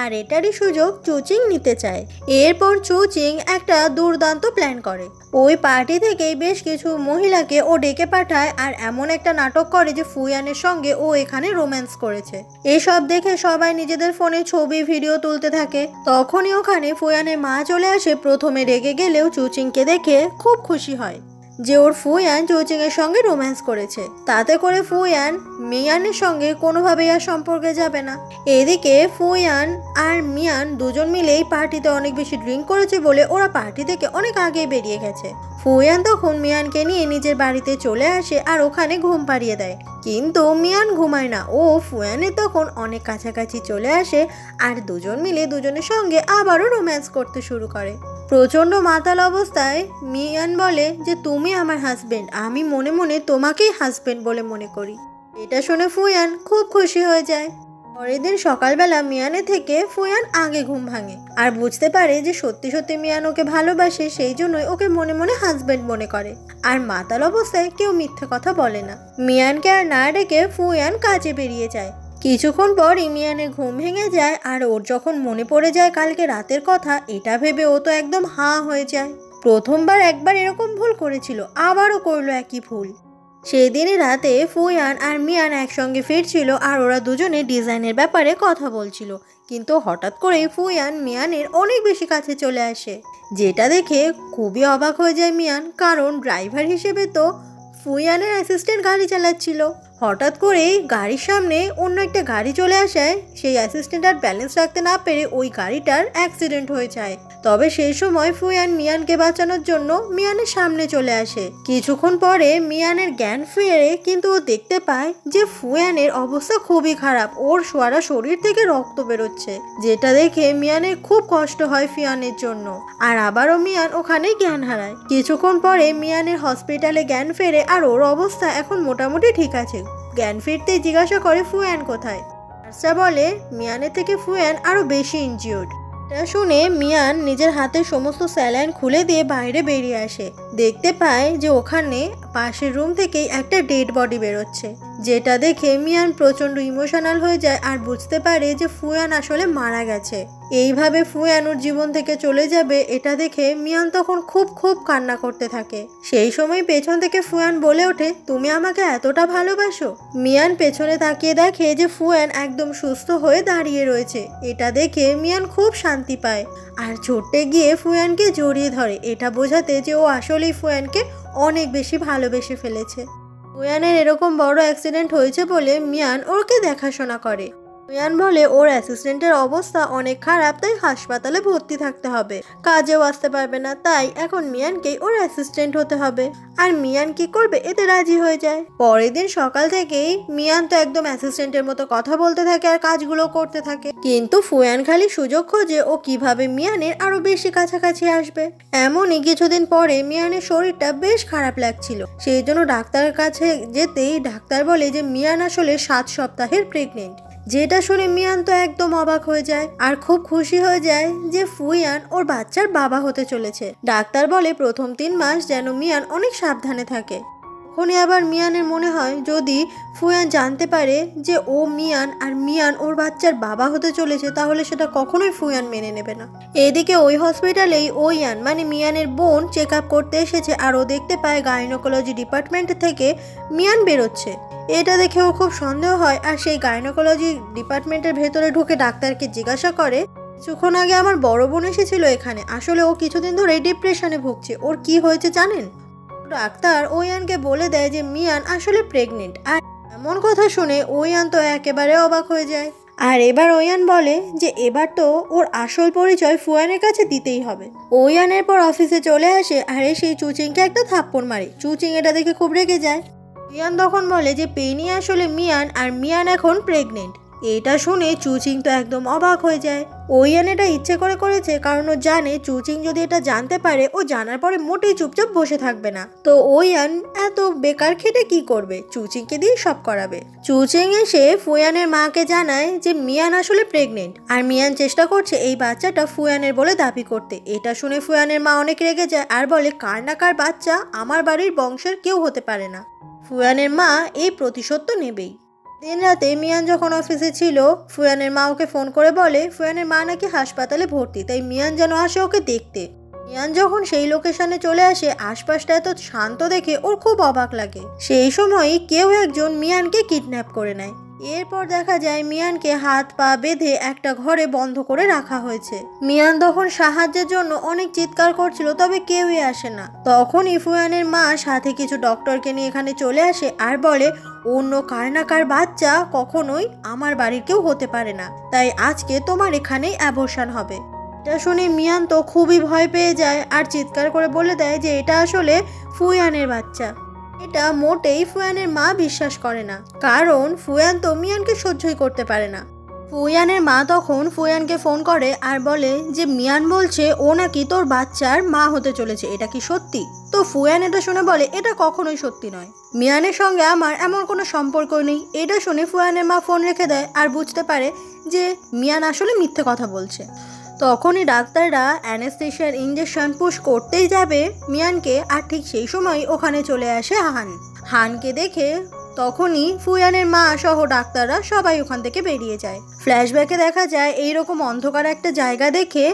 আর এটারই সুযোগ চুচিং নিতে চায়। এরপর চুচিং একটা দুর্দান্ত প্ল্যান করে। ওই পার্টি থেকেই বেশ কিছু মহিলাকে ও ডেকে পাঠায় আর এমন একটা নাটক করে যে ফুয়ানের সঙ্গে ও এখানে রোম্যান্স করেছে। এসব দেখে সবাই নিজেদের ফোনে ছবি ভিডিও তুলতে থাকে। তখনই ওখানে ফুয়ানের মা চলে আসে। প্রথমে রেগে গেলেও চুচিংকে দেখে খুব খুশি হয় যে ওর ফুয়ান চুচিং এর সঙ্গে রোম্যান্স করেছে, তাতে করে ফুয়ান মিয়ানের সঙ্গে কোনোভাবেই আর সম্পর্কে যাবে না। এদিকে ফুয়ান আর মিয়ান দুজন মিলেই পার্টিতে অনেক বেশি ড্রিঙ্ক করেছে বলে ওরা পার্টি থেকে অনেক আগে বেরিয়ে গেছে। ফুয়ান তখন মিয়ানকে নিয়ে নিজের বাড়িতে চলে আসে আর ওখানে ঘুম পাড়িয়ে দেয়, কিন্তু মিয়ান ঘুমায় না। ও ফুয়ানের তখন অনেক কাছাকাছি চলে আসে আর দুজন মিলে দুজনের সঙ্গে আবারও রোম্যান্স করতে শুরু করে। প্রচণ্ড মাতাল অবস্থায় মিয়ান বলে যে তুমি আমার হাজবেন্ড, আমি মনে মনে তোমাকেই হাজবেন্ড বলে মনে করি। এটা শুনে ফুয়ান খুব খুশি হয়ে যায়। পরের দিন সকালবেলা মিয়ানের থেকে ফুয়ান আগে ঘুম ভাঙে আর বুঝতে পারে যে সত্যি সত্যি মিয়ান ওকে ভালোবাসে, সেই জন্যই ওকে মনে মনে হাজবেন্ড মনে করে। আর মাতাল অবস্থায় কেউ মিথ্যে কথা বলে না। মিয়ানকে আর না ডেকে ফুয়ান কাজে বেরিয়ে যায়। কিছুক্ষণ পর মিয়ানের ঘুম ভেঙে যায় আর ওর যখন মনে পড়ে যায় কালকে রাতের কথা, এটা ভেবে ও তো একদম হাঁ হয়ে যায়। প্রথমবার একবার এরকম ভুল করেছিল, আবারও করলো একই ভুল। সেই দিনই রাতে ফুয়ান আর মিয়ান একসঙ্গে ফিরছিল আর ওরা দুজনে ডিজাইনের ব্যাপারে কথা বলছিল, কিন্তু হঠাৎ করে ফুয়ান মিয়ানের অনেক বেশি কাছে চলে আসে, যেটা দেখে খুবই অবাক হয়ে যায় মিয়ান, কারণ ড্রাইভার হিসেবে তো ফুয়ানের অ্যাসিস্ট্যান্ট গাড়ি চালাচ্ছিল। হঠাৎ করেই গাড়ির সামনে অন্য একটা গাড়ি চলে আসায় সেই অ্যাসিস্ট্যান্ট আর ব্যালেন্স রাখতে না পেরে ওই গাড়িটার অ্যাক্সিডেন্ট হয়ে যায়। তবে সেই সময় ফুয়ান মিয়ানকে বাঁচানোর জন্য মিয়ানের সামনে চলে আসে। কিছুক্ষণ পরে মিয়ানের জ্ঞান ফেরে, কিন্তু ও দেখতে পায় যে ফুয়ানের অবস্থা খুবই খারাপ, ওর সারা শরীর থেকে রক্ত বেরোচ্ছে, যেটা দেখে মিয়ানের খুব কষ্ট হয় ফুয়ানের জন্য। আর আবারও মিয়ান ওখানে জ্ঞান হারায়। কিছুক্ষণ পরে মিয়ানের হসপিটালে জ্ঞান ফেরে আর ওর অবস্থা এখন মোটামুটি ঠিক আছে। জ্ঞান ফিরতেই জিজ্ঞাসা করে ফুয়ান কোথায়। আরসা বলে মিয়ানের থেকে ফুয়ান আরো বেশি ইনজিওর্ড। এটা শুনে মিয়ান নিজের হাতের সমস্ত স্যালাইন খুলে দিয়ে বাইরে বেরিয়ে আসে। দেখতে পায় যে ওখানে পাশের রুম থেকেই একটা ডেড বডি বেরোচ্ছে, যেটা দেখে মিয়ান প্রচন্ড ইমোশনাল হয়ে যায় আর বুঝতে পারে যে ফুয়ান আসলে মারা গেছে। এইভাবে ফুয়ান ওর জীবন থেকে চলে যাবে এটা দেখে মিয়ান তখন খুব খুব কান্না করতে থাকে। সেই সময় পেছন থেকে ফুয়ান বলে ওঠে, তুমি আমাকে এতটা ভালোবাসো? মিয়ান পেছনে তাকিয়ে দেখে যে ফুয়ান একদম সুস্থ হয়ে দাঁড়িয়ে রয়েছে। এটা দেখে মিয়ান খুব শান্তি পায় আর ছুটে গিয়ে ফুয়ানকে জড়িয়ে ধরে, এটা বোঝাতে যে ও আসলেই ফুয়ানকে অনেক বেশি ভালোবেসে ফেলেছে। ফুয়ানের এরকম বড় অ্যাক্সিডেন্ট হয়েছে বলে মিয়ান ওকে দেখাশোনা করে। মিয়ান বলে ওর অ্যাসিস্ট্যান্টের অবস্থা অনেক খারাপ, তাই হাসপাতালে ভর্তি থাকতে হবে, কাজেও আসতে পারবে না, তাই এখন মিয়ানকেই ওর অ্যাসিস্ট্যান্ট হতে হবে। আর মিয়ান কি করবে, এতে রাজি হয়ে যায়। পরের দিন সকাল থেকেই মিয়ান তো একদম অ্যাসিস্ট্যান্টের মতো কথা বলতে থাকে আর কাজগুলো করতে থাকে, কিন্তু ফুয়ান খালি সুযোগ খোঁজে ও কিভাবে মিয়ানের আরো বেশি কাছাকাছি আসবে। এমনই কিছুদিন পরে মিয়ানের শরীরটা বেশ খারাপ লাগছিল, সেই জন্য ডাক্তারের কাছে যেতেই ডাক্তার বলে যে মিয়ান আসলে 7 সপ্তাহের প্রেগনেন্ট। যেটা শুনে মিয়ান তো একদম অবাক হয়ে যায় আর খুব খুশি হয়ে যায় যে ফুয়ান ওর বাচ্চার বাবা হতে চলেছে। ডাক্তার বলে প্রথম 3 মাস যেন মিয়ান অনেক সাবধানে থাকে। তখনই আবার মিয়ানের মনে হয় যদি ফুয়ান জানতে পারে যে ও মিয়ান আর মিয়ান ওর বাচ্চার বাবা হতে চলেছে তাহলে সেটা কখনোই ফুয়ান মেনে নেবে না। এদিকে ওই হসপিটালেই ওয়ান মানে মিয়ানের বোন চেক আপ করতে এসেছে আর ও দেখতে পায় গাইনোকোলজি ডিপার্টমেন্ট থেকে মিয়ান বেরোচ্ছে। এটা দেখে ও খুব সন্দেহ হয় আর সেই গাইনোকোলজি ডিপার্টমেন্টের ভেতরে ঢুকে ডাক্তারকে জিজ্ঞাসা করে, কিছুক্ষণ আগে আমার বড় বোন এসেছিল এখানে, আসলে ও কিছুদিন ধরে ডিপ্রেশনে ভুগছে, ওর কি হয়েছে জানেন? ডাক্তার ওয়ানকে বলে দেয় যে মিয়ান আসলে প্রেগনেন্ট। আর এমন কথা শুনে ওয়ান তো একেবারে অবাক হয়ে যায়। আর এবার ওয়ান বলে যে এবার তো ওর আসল পরিচয় ফুয়ানের কাছে দিতেই হবে। ওয়ানের পর অফিসে চলে আসে আর সেই চুচিংকে একটা থাপ্পড় মারে। চুচিং এটা দেখে খুব রেগে যায়। মিয়ান তখন বলে যে পেনি আসলে মিয়ান আর মিয়ান এখন প্রেগনেন্ট। এটা শুনে চুচিং তো একদম অবাক হয়ে যায়। ওয়ান এটা ইচ্ছে করে করেছে কারণ ও জানে চুচিং যদি এটা জানতে পারে ও জানার পরে মোটেই চুপচাপ বসে থাকবে না। তো ওয়ান এত বেকার খেটে কি করবে, চুচিংকে দিয়ে সব করাবে। চুচিং এসে ফুয়ানের মাকে জানায় যে মিয়ান আসলে প্রেগনেন্ট আর মিয়ান চেষ্টা করছে এই বাচ্চাটা ফুয়ানের বলে দাবি করতে। এটা শুনে ফুয়ানের মা অনেক রেগে যায় আর বলে কার না কার বাচ্চা আমার বাড়ির বংশের কেউ হতে পারে না। ফুয়ানের মা এই প্রতিশোধ তো নেবেই। দিন রাতে মিয়ান যখন অফিসে ছিল ফুয়ানের মা ওকে ফোন করে বলে ফুয়ানের মা নাকি হাসপাতালে ভর্তি, তাই মিয়ান যেন আসে ওকে দেখতে। মিয়ান যখন সেই লোকেশনে চলে আসে আশপাশটা এত শান্ত দেখে ওর খুব অবাক লাগে। সেই সময়ই কেউ একজন মিয়ানকে কিডন্যাপ করে নেয়। এরপর দেখা যায় মিয়ানকে হাত পা বেঁধে একটা ঘরে বন্ধ করে রাখা হয়েছে। মিয়ান তখন সাহায্যের জন্য অনেক চিৎকার করছিল, তবে কেউই আসে না। তখনই ফুয়ানের মা সাথে কিছু ডক্টরকে নিয়ে এখানে চলে আসে আর বলে অন্য কার না কার বাচ্চা কখনোই আমার বাড়ির কেউ হতে পারে না, তাই আজকে তোমার এখানেই অ্যাবর্শন হবে। এটা শুনে মিয়ান তো খুবই ভয় পেয়ে যায় আর চিৎকার করে বলে দেয় যে এটা আসলে ফুয়ানের বাচ্চা। এটা মোটেই ফুয়ানের মা বিশ্বাস করে না, কারণ ফুয়ান তো মিয়ানকে সহ্যই করতে পারে না। ফুয়ানের মা তখন ফুয়ানকে ফোন করে আর বলে যে মিয়ান বলছে ও নাকি তোর বাচ্চার মা হতে চলেছে, এটা কি সত্যি? তো ফুয়ান এটা শুনে বলে এটা কখনোই সত্যি নয়, মিয়ানের সঙ্গে আমার এমন কোনো সম্পর্ক নেই। এটা শুনে ফুয়ানের মা ফোন রেখে দেয় আর বুঝতে পারে যে মিয়ান আসলে মিথ্যে কথা বলছে। তখনই ডাক্তাররা অ্যানেস্থেশিয়ার ইঞ্জেকশন পুশ করতেই যাবে মিয়ানকে, আর ঠিক সেই সময় ওখানে চলে আসে হানকে দেখে তখনই ফুয়ানের মা সহ ডাক্তাররা সবাই ওখান থেকে বেরিয়ে যায়। ফ্ল্যাশব্যাকে দেখা যায় এইরকম অন্ধকার একটা জায়গা দেখে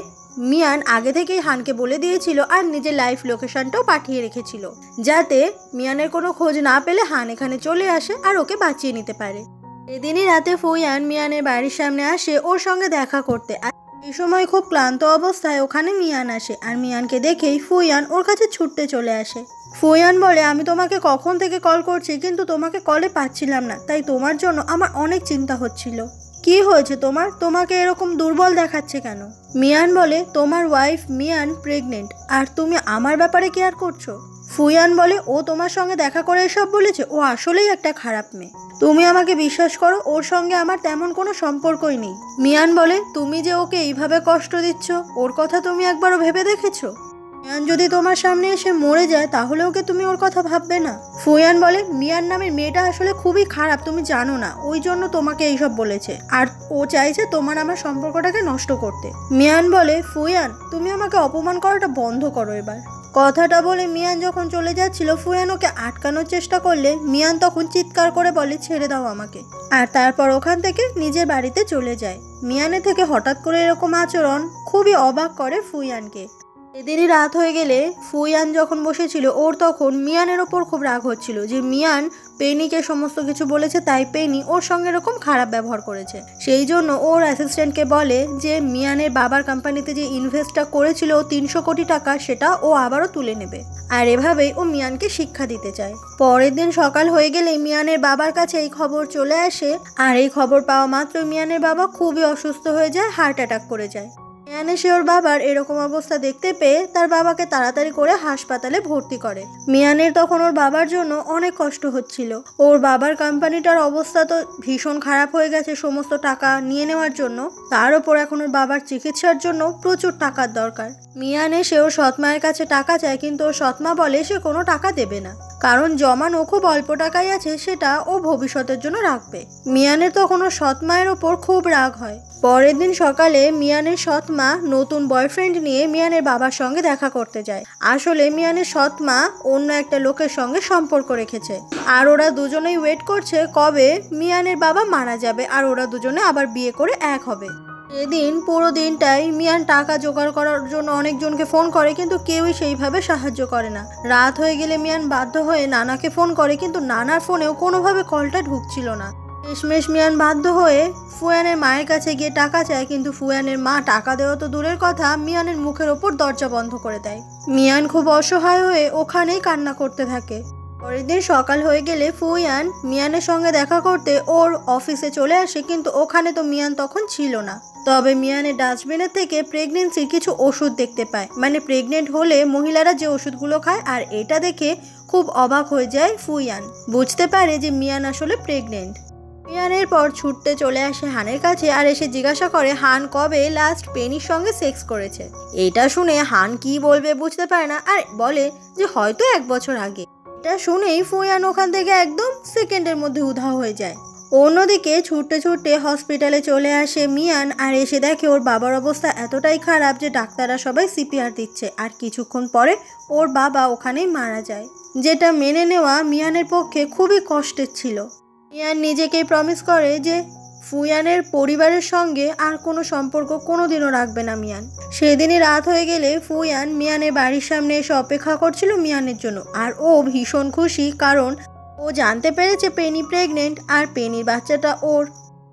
মিয়ান আগে থেকেই হানকে বলে দিয়েছিল আর নিজের লাইভ লোকেশনটাও পাঠিয়ে রেখেছিল, যাতে মিয়ানের কোনো খোঁজ না পেলে হান এখানে চলে আসে আর ওকে বাঁচিয়ে নিতে পারে। এদিনই রাতে ফুয়ান মিয়ানের বাড়ির সামনে আসে ওর সঙ্গে দেখা করতে। এই সময় খুব ক্লান্ত অবস্থায় ওখানে মিয়ান আসে আর মিয়ানকে দেখেই ফুয়ান ওর কাছে ছুটতে চলে আসে। ফুয়ান বলে আমি তোমাকে কখন থেকে কল করছি কিন্তু তোমাকে কলে পাচ্ছিলাম না, তাই তোমার জন্য আমার অনেক চিন্তা হচ্ছিল। কি হয়েছে তোমার, তোমাকে এরকম দুর্বল দেখাচ্ছে কেন? মিয়ান বলে তোমার ওয়াইফ মিয়ান প্রেগনেন্ট আর তুমি আমার ব্যাপারে কেয়ার করছো। ফুয়ান বলে ও তোমার সঙ্গে দেখা করে এসব বলেছে, ও আসলেই একটা খারাপ মেয়ে। তুমি আমাকে বিশ্বাস করো, ওর সঙ্গে আমার তেমন কোনো সম্পর্কই নেই। মিয়ান বলে তুমি যে ওকে এইভাবে কষ্ট দিচ্ছ ওর কথা তুমি একবারও ভেবে দেখেছো? মিয়ান যদি তোমার সামনে এসে মরে যায় তাহলে ওকে তুমি ওর কথা ভাববে না? ফুয়ান বলে, মিয়ান নামের মেয়েটা আসলে খুবই খারাপ, তুমি জানো না, ওই জন্য তোমাকে এইসব বলেছে, আর ও চাইছে তোমার আমার সম্পর্কটাকে নষ্ট করতে। মিয়ান বলে, ফুয়ান তুমি আমাকে অপমান করাটা বন্ধ করো এবার। কথাটা বলে মিয়ান যখন চলে যাচ্ছিল, ফুয়ান ওকে আটকানোর চেষ্টা করলে মিয়ান তখন চিৎকার করে বলে, ছেড়ে দাও আমাকে। আর তারপর ওখান থেকে নিজের বাড়িতে চলে যায়। মিয়ানের থেকে হঠাৎ করে এরকম আচরণ খুবই অবাক করে ফুয়ানকে। এদিনই রাত হয়ে গেলে ফুয়ান যখন বসেছিল, ওর তখন মিয়ানের ওপর খুব রাগ হচ্ছিল যে মিয়ান পেনিকে সমস্ত কিছু বলেছে, তাই পেনি ওর সঙ্গে এরকম খারাপ ব্যবহার করেছে। সেই জন্য ওর অ্যাসিস্ট্যান্টকে বলে যে মিয়ানের বাবার কোম্পানিতে যে ইনভেস্টটা করেছিল 300 কোটি টাকা, সেটা ও আবারও তুলে নেবে। আর এভাবেই ও মিয়ানকে শিক্ষা দিতে চায়। পরের দিন সকাল হয়ে গেলে মিয়ানের বাবার কাছে এই খবর চলে আসে, আর এই খবর পাওয়া মাত্র মিয়ানের বাবা খুবই অসুস্থ হয়ে যায়, হার্ট অ্যাটাক করে যায়। মিয়ান এসে ওর বাবার এরকম অবস্থা দেখতে পেয়ে তার বাবাকে তাড়াতাড়ি করে হাসপাতালে ভর্তি করে। মিয়ানের তখন ওর বাবার জন্য অনেক কষ্ট হচ্ছিল। ওর বাবার কোম্পানিটার অবস্থা তো ভীষণ খারাপ হয়ে গেছে সমস্ত টাকা নিয়ে নেওয়ার জন্য, তার উপর এখন ওর বাবার চিকিৎসার জন্য প্রচুর টাকার দরকার। মিয়ান এসে ওর সৎমায়ের কাছে টাকা চায়, কিন্তু ওর সৎমা বলে সে কোনো টাকা দেবে না, কারণ জমানো খুব অল্প টাকাই আছে, সেটা ও ভবিষ্যতের জন্য রাখবে। মিয়ানের তখন ওর সৎমায়ের ওপর খুব রাগ হয়। পরের দিন সকালে মিয়ানের সৎমা নতুন বয়ফ্রেন্ড নিয়ে মিয়ানের বাবার সঙ্গে দেখা করতে যায়। আসলে মিয়ানের সৎমা অন্য একটা লোকের সঙ্গে সম্পর্ক রেখেছে, আর ওরা দুজনেই ওয়েট করছে কবে মিয়ানের বাবা মারা যাবে আর ওরা দুজনে আবার বিয়ে করে এক হবে। এদিন পুরো দিনটাই মিয়ান টাকা জোগাড় করার জন্য অনেকজনকে ফোন করে, কিন্তু কেউই সেইভাবে সাহায্য করে না। রাত হয়ে গেলে মিয়ান বাধ্য হয়ে নানাকে ফোন করে, কিন্তু নানার ফোনেও কোনোভাবে কলটা ঢুকছিল না। শেষমেশ মিয়ান বাধ্য হয়ে ফুয়ানের মায়ের কাছে গিয়ে টাকা চায়, কিন্তু ফুয়ানের মা টাকা দেওয়া তো দূরের কথা, মিয়ানের মুখের ওপর দরজা বন্ধ করে দেয়। মিয়ান খুব অসহায় হয়ে ওখানেই কান্না করতে থাকে। পরের দিন সকাল হয়ে গেলে ফুয়ান মিয়ানের সঙ্গে দেখা করতে ওর অফিসে চলে আসে, কিন্তু ওখানে তো মিয়ান তখন ছিল না। তবে মিয়ানের ডাস্টবিনের থেকে প্রেগনেন্সির কিছু ওষুধ দেখতে পায়, মানে প্রেগনেন্ট হলে মহিলারা যে ওষুধগুলো খায়, আর এটা দেখে খুব অবাক হয়ে যায় ফুয়ান, বুঝতে পারে যে মিয়ান আসলে প্রেগনেন্ট। মিয়ানের পর ছুটতে চলে আসে হানের কাছে, আর এসে জিজ্ঞাসা করে হান কবে লাস্ট পেনির সঙ্গে সেক্স করেছে। এটা শুনে হান কি বলবে বুঝতে পারে না, আর বলে যে হয়তো 1 বছর আগে। এটা শুনেই ফুয়ান ওখান থেকে একদম সেকেন্ডের মধ্যে উধাও হয়ে যায়। অন্যদিকে ছুটতে ছুটতে হসপিটালে চলে আসে মিয়ান, আর এসে দেখে ওর বাবার অবস্থা এতটাই খারাপ যে ডাক্তাররা সবাই সিপিআর দিচ্ছে, আর কিছুক্ষণ পরে ওর বাবা ওখানেই মারা যায়, যেটা মেনে নেওয়া মিয়ানের পক্ষে খুবই কষ্টের ছিল। মিয়ান নিজেকেই প্রমিস করে যে ফুয়ানের পরিবারের সঙ্গে আর কোনো সম্পর্ক কোনোদিনও রাখবে না মিয়ান। সেদিনই রাত হয়ে গেলে ফুয়ান মিয়ানের বাড়ির সামনে এসে অপেক্ষা করছিল মিয়ানের জন্য, আর ও ভীষণ খুশি, কারণ ও জানতে পেরেছে পেনি প্রেগনেন্ট, আর পেনির বাচ্চাটা ওর।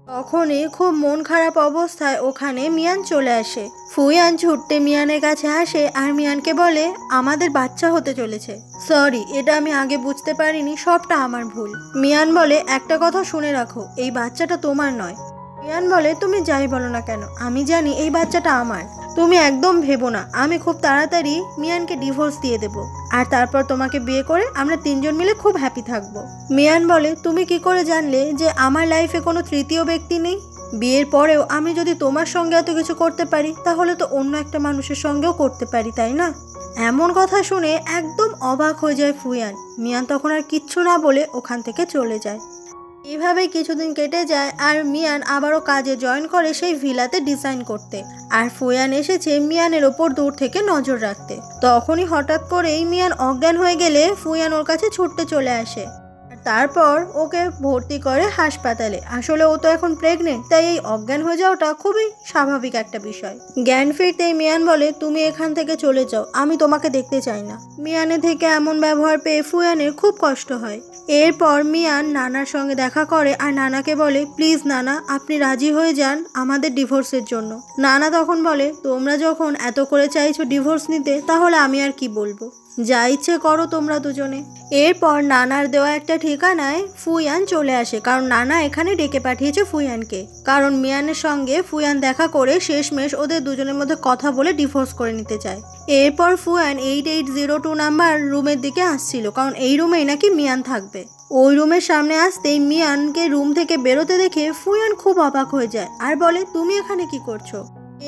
তখনই খুব মন খারাপ অবস্থায় ওখানে মিয়ান চলে আসে। ফুয়ান ছুটতে মিয়ানের কাছে আসে আর মিয়ানকে বলে, আমাদের বাচ্চা হতে চলেছে। সরি, এটা আমি আগে বুঝতে পারিনি, সবটা আমার ভুল। মিয়ান বলে, একটা কথা শুনে রাখো, এই বাচ্চাটা তোমার নয়। মিয়ান বলে, তুমি যাই বলো না কেন, আমি জানি এই বাচ্চাটা আমার। তুমি একদম ভেবো না, আমি খুব তাড়াতাড়ি মিয়ানকে ডিভোর্স দিয়ে দেব, আর তারপর তোমাকে বিয়ে করে আমরা 3 জন মিলে খুব হ্যাপি থাকবো। মিয়ান বলে, তুমি কি করে জানলে যে আমার লাইফে কোনো তৃতীয় ব্যক্তি নেই? বিয়ের পরেও আমি যদি তোমার সঙ্গে এত কিছু করতে পারি, তাহলে তো অন্য একটা মানুষের সঙ্গেও করতে পারি, তাই না? এমন কথা শুনে একদম অবাক হয়ে যায় ফুয়ান। মিয়ান তখন আর কিচ্ছু না বলে ওখান থেকে চলে যায়। এভাবেই কিছুদিন কেটে যায়, আর মিয়ান আবারও কাজে জয়েন করে সেই ভিলাতে ডিজাইন করতে, আর ফুয়ান এসেছে মিয়ানের ওপর দূর থেকে নজর রাখতে। তখনই হঠাৎ করেই মিয়ান অজ্ঞান হয়ে গেলে ফুয়ান ওর কাছে ছুটতে চলে আসে, আর তারপর ওকে ভর্তি করে হাসপাতালে। আসলে ও তো এখন প্রেগনেন্ট, তাই এই অজ্ঞান হয়ে যাওয়াটা খুবই স্বাভাবিক একটা বিষয়। জ্ঞান ফিরতেই মিয়ান বলে, তুমি এখান থেকে চলে যাও, আমি তোমাকে দেখতে চাই না। মিয়ানের থেকে এমন ব্যবহার পেয়ে ফুয়ানের খুব কষ্ট হয়। এরপর মিয়ান নানার সঙ্গে দেখা করে, আর নানাকে বলে, প্লিজ নানা, আপনি রাজি হয়ে যান আমাদের ডিভোর্সের জন্য। নানা তখন বলে, তোমরা যখন এত করে চাইছো ডিভোর্স নিতে, তাহলে আমি আর কি বলবো, যা ইচ্ছে করো তোমরা দুজনে। এরপর নানার দেওয়া একটা ঠিকানায় ফুয়ান চলে আসে, কারণ নানা এখানে ডেকে পাঠিয়েছে ফুয়ানকে, কারণ মিয়ানের সঙ্গে ফুয়ান দেখা করে শেষমেশ ওদের দুজনের মধ্যে কথা বলে ডিভোর্স করে নিতে চায়। এরপর ফুয়ান 8802 নাম্বার রুমের দিকে আসছিল, কারণ এই রুমেই নাকি মিয়ান থাকবে। ওই রুমের সামনে আসতেই মিয়ানকে রুম থেকে বেরোতে দেখে ফুয়ান খুব অবাক হয়ে যায়, আর বলে, তুমি এখানে কি করছো?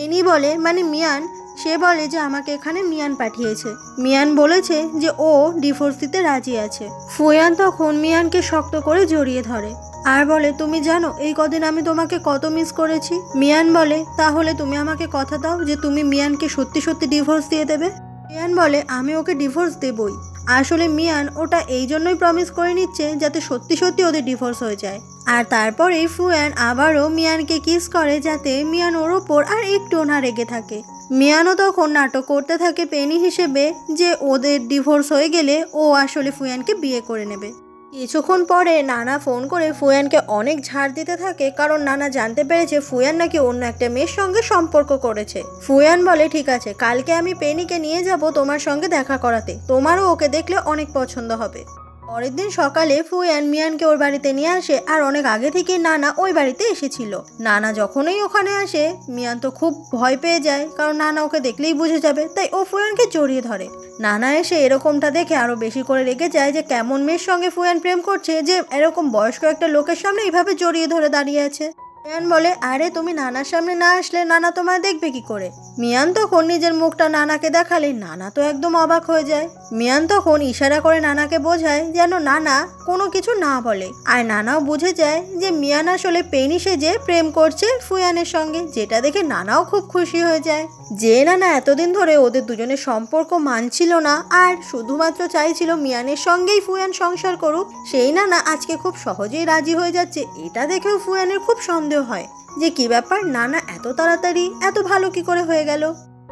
এনি বলে, মানে মিয়ান, সে বলে যে আমাকে এখানে মিয়ান পাঠিয়েছে। মিয়ান বলেছে যে ও ডিভোর্স দিতে রাজি আছে। ফুয়ান তখন মিয়ানকে শক্ত করে জড়িয়ে ধরে আর বলে, তুমি জানো এই কদিন আমি তোমাকে কত মিস করেছি। মিয়ান বলে, তাহলে তুমি আমাকে কথা দাও যে তুমি মিয়ানকে সত্যি সত্যি ডিভোর্স দিয়ে দেবে। মিয়ান বলে, আমি ওকে ডিভোর্স দেবই। আসলে মিয়ান ওটা এই জন্যই প্রমিস করে নিচ্ছে যাতে সত্যি সত্যি ওদের ডিভোর্স হয়ে যায়। আর তারপরে ফুয়ান আবারও মিয়ানকে কিস করে যাতে মিয়ান ওর ওপর আর একটু না রেগে থাকে। মিয়ানও তখন নাটক করতে থাকে পেনি হিসেবে যে ওদের ডিভোর্স হয়ে গেলে ও আসলে ফুয়ানকে বিয়ে করে নেবে। কিছুক্ষণ পরে নানা ফোন করে ফুয়ানকে অনেক ঝাড় দিতে থাকে, কারণ নানা জানতে পেরেছে ফুয়ান নাকি অন্য একটা মেয়ের সঙ্গে সম্পর্ক করেছে। ফুয়ান বলে, ঠিক আছে, কালকে আমি পেনিকে নিয়ে যাব তোমার সঙ্গে দেখা করাতে, তোমারও ওকে দেখলে অনেক পছন্দ হবে। পরের দিন সকালে ফুয়ান মিয়ানকে ওর বাড়িতে নিয়ে আসে আর অনেক আগে থেকে নানা ওই বাড়িতে এসেছিল। নানা যখনই ওখানে আসে মিয়ান তো খুব ভয় পেয়ে যায়, কারণ নানা ওকে দেখলেই বুঝে যাবে, তাই ও ফুয়ানকে জড়িয়ে ধরে। নানা এসে এরকমটা দেখে আরো বেশি করে রেগে যায় যে কেমন মেয়ের সঙ্গে ফুয়ান প্রেম করছে যে এরকম বয়স্ক একটা লোকের সামনে এইভাবে জড়িয়ে ধরে দাঁড়িয়ে আছে। মিয়ান বলে, আরে তুমি নানার সামনে না আসলে নানা তোমায় দেখবে কি করে। মিয়ান তখন নিজের মুখটা নানাকে দেখালে নানা তো একদম অবাক হয়ে যায়। মিয়ান তখন ইশারা করে নানাকে বোঝায় যেন নানা কোনো কিছু না বলে, আর নানাও বুঝে যায় যে মিয়ান আসলে পেনি সেজে প্রেম করছে ফুয়ানের সঙ্গে, যেটা দেখে নানাও খুব খুশি হয়ে যায়। যে নানা এতদিন ধরে ওদের দুজনের সম্পর্ক মানছিল না আর শুধুমাত্র চাইছিল মিয়ানের সঙ্গেই ফুয়ান সংসার করুক, সেই নানা আজকে খুব সহজেই রাজি হয়ে যাচ্ছে। এটা দেখেও ফুয়ানের খুব সন্দেহ হয় যে কি ব্যাপার, নানা এত তাড়াতাড়ি এত ভালো কি করে হয়ে গেল।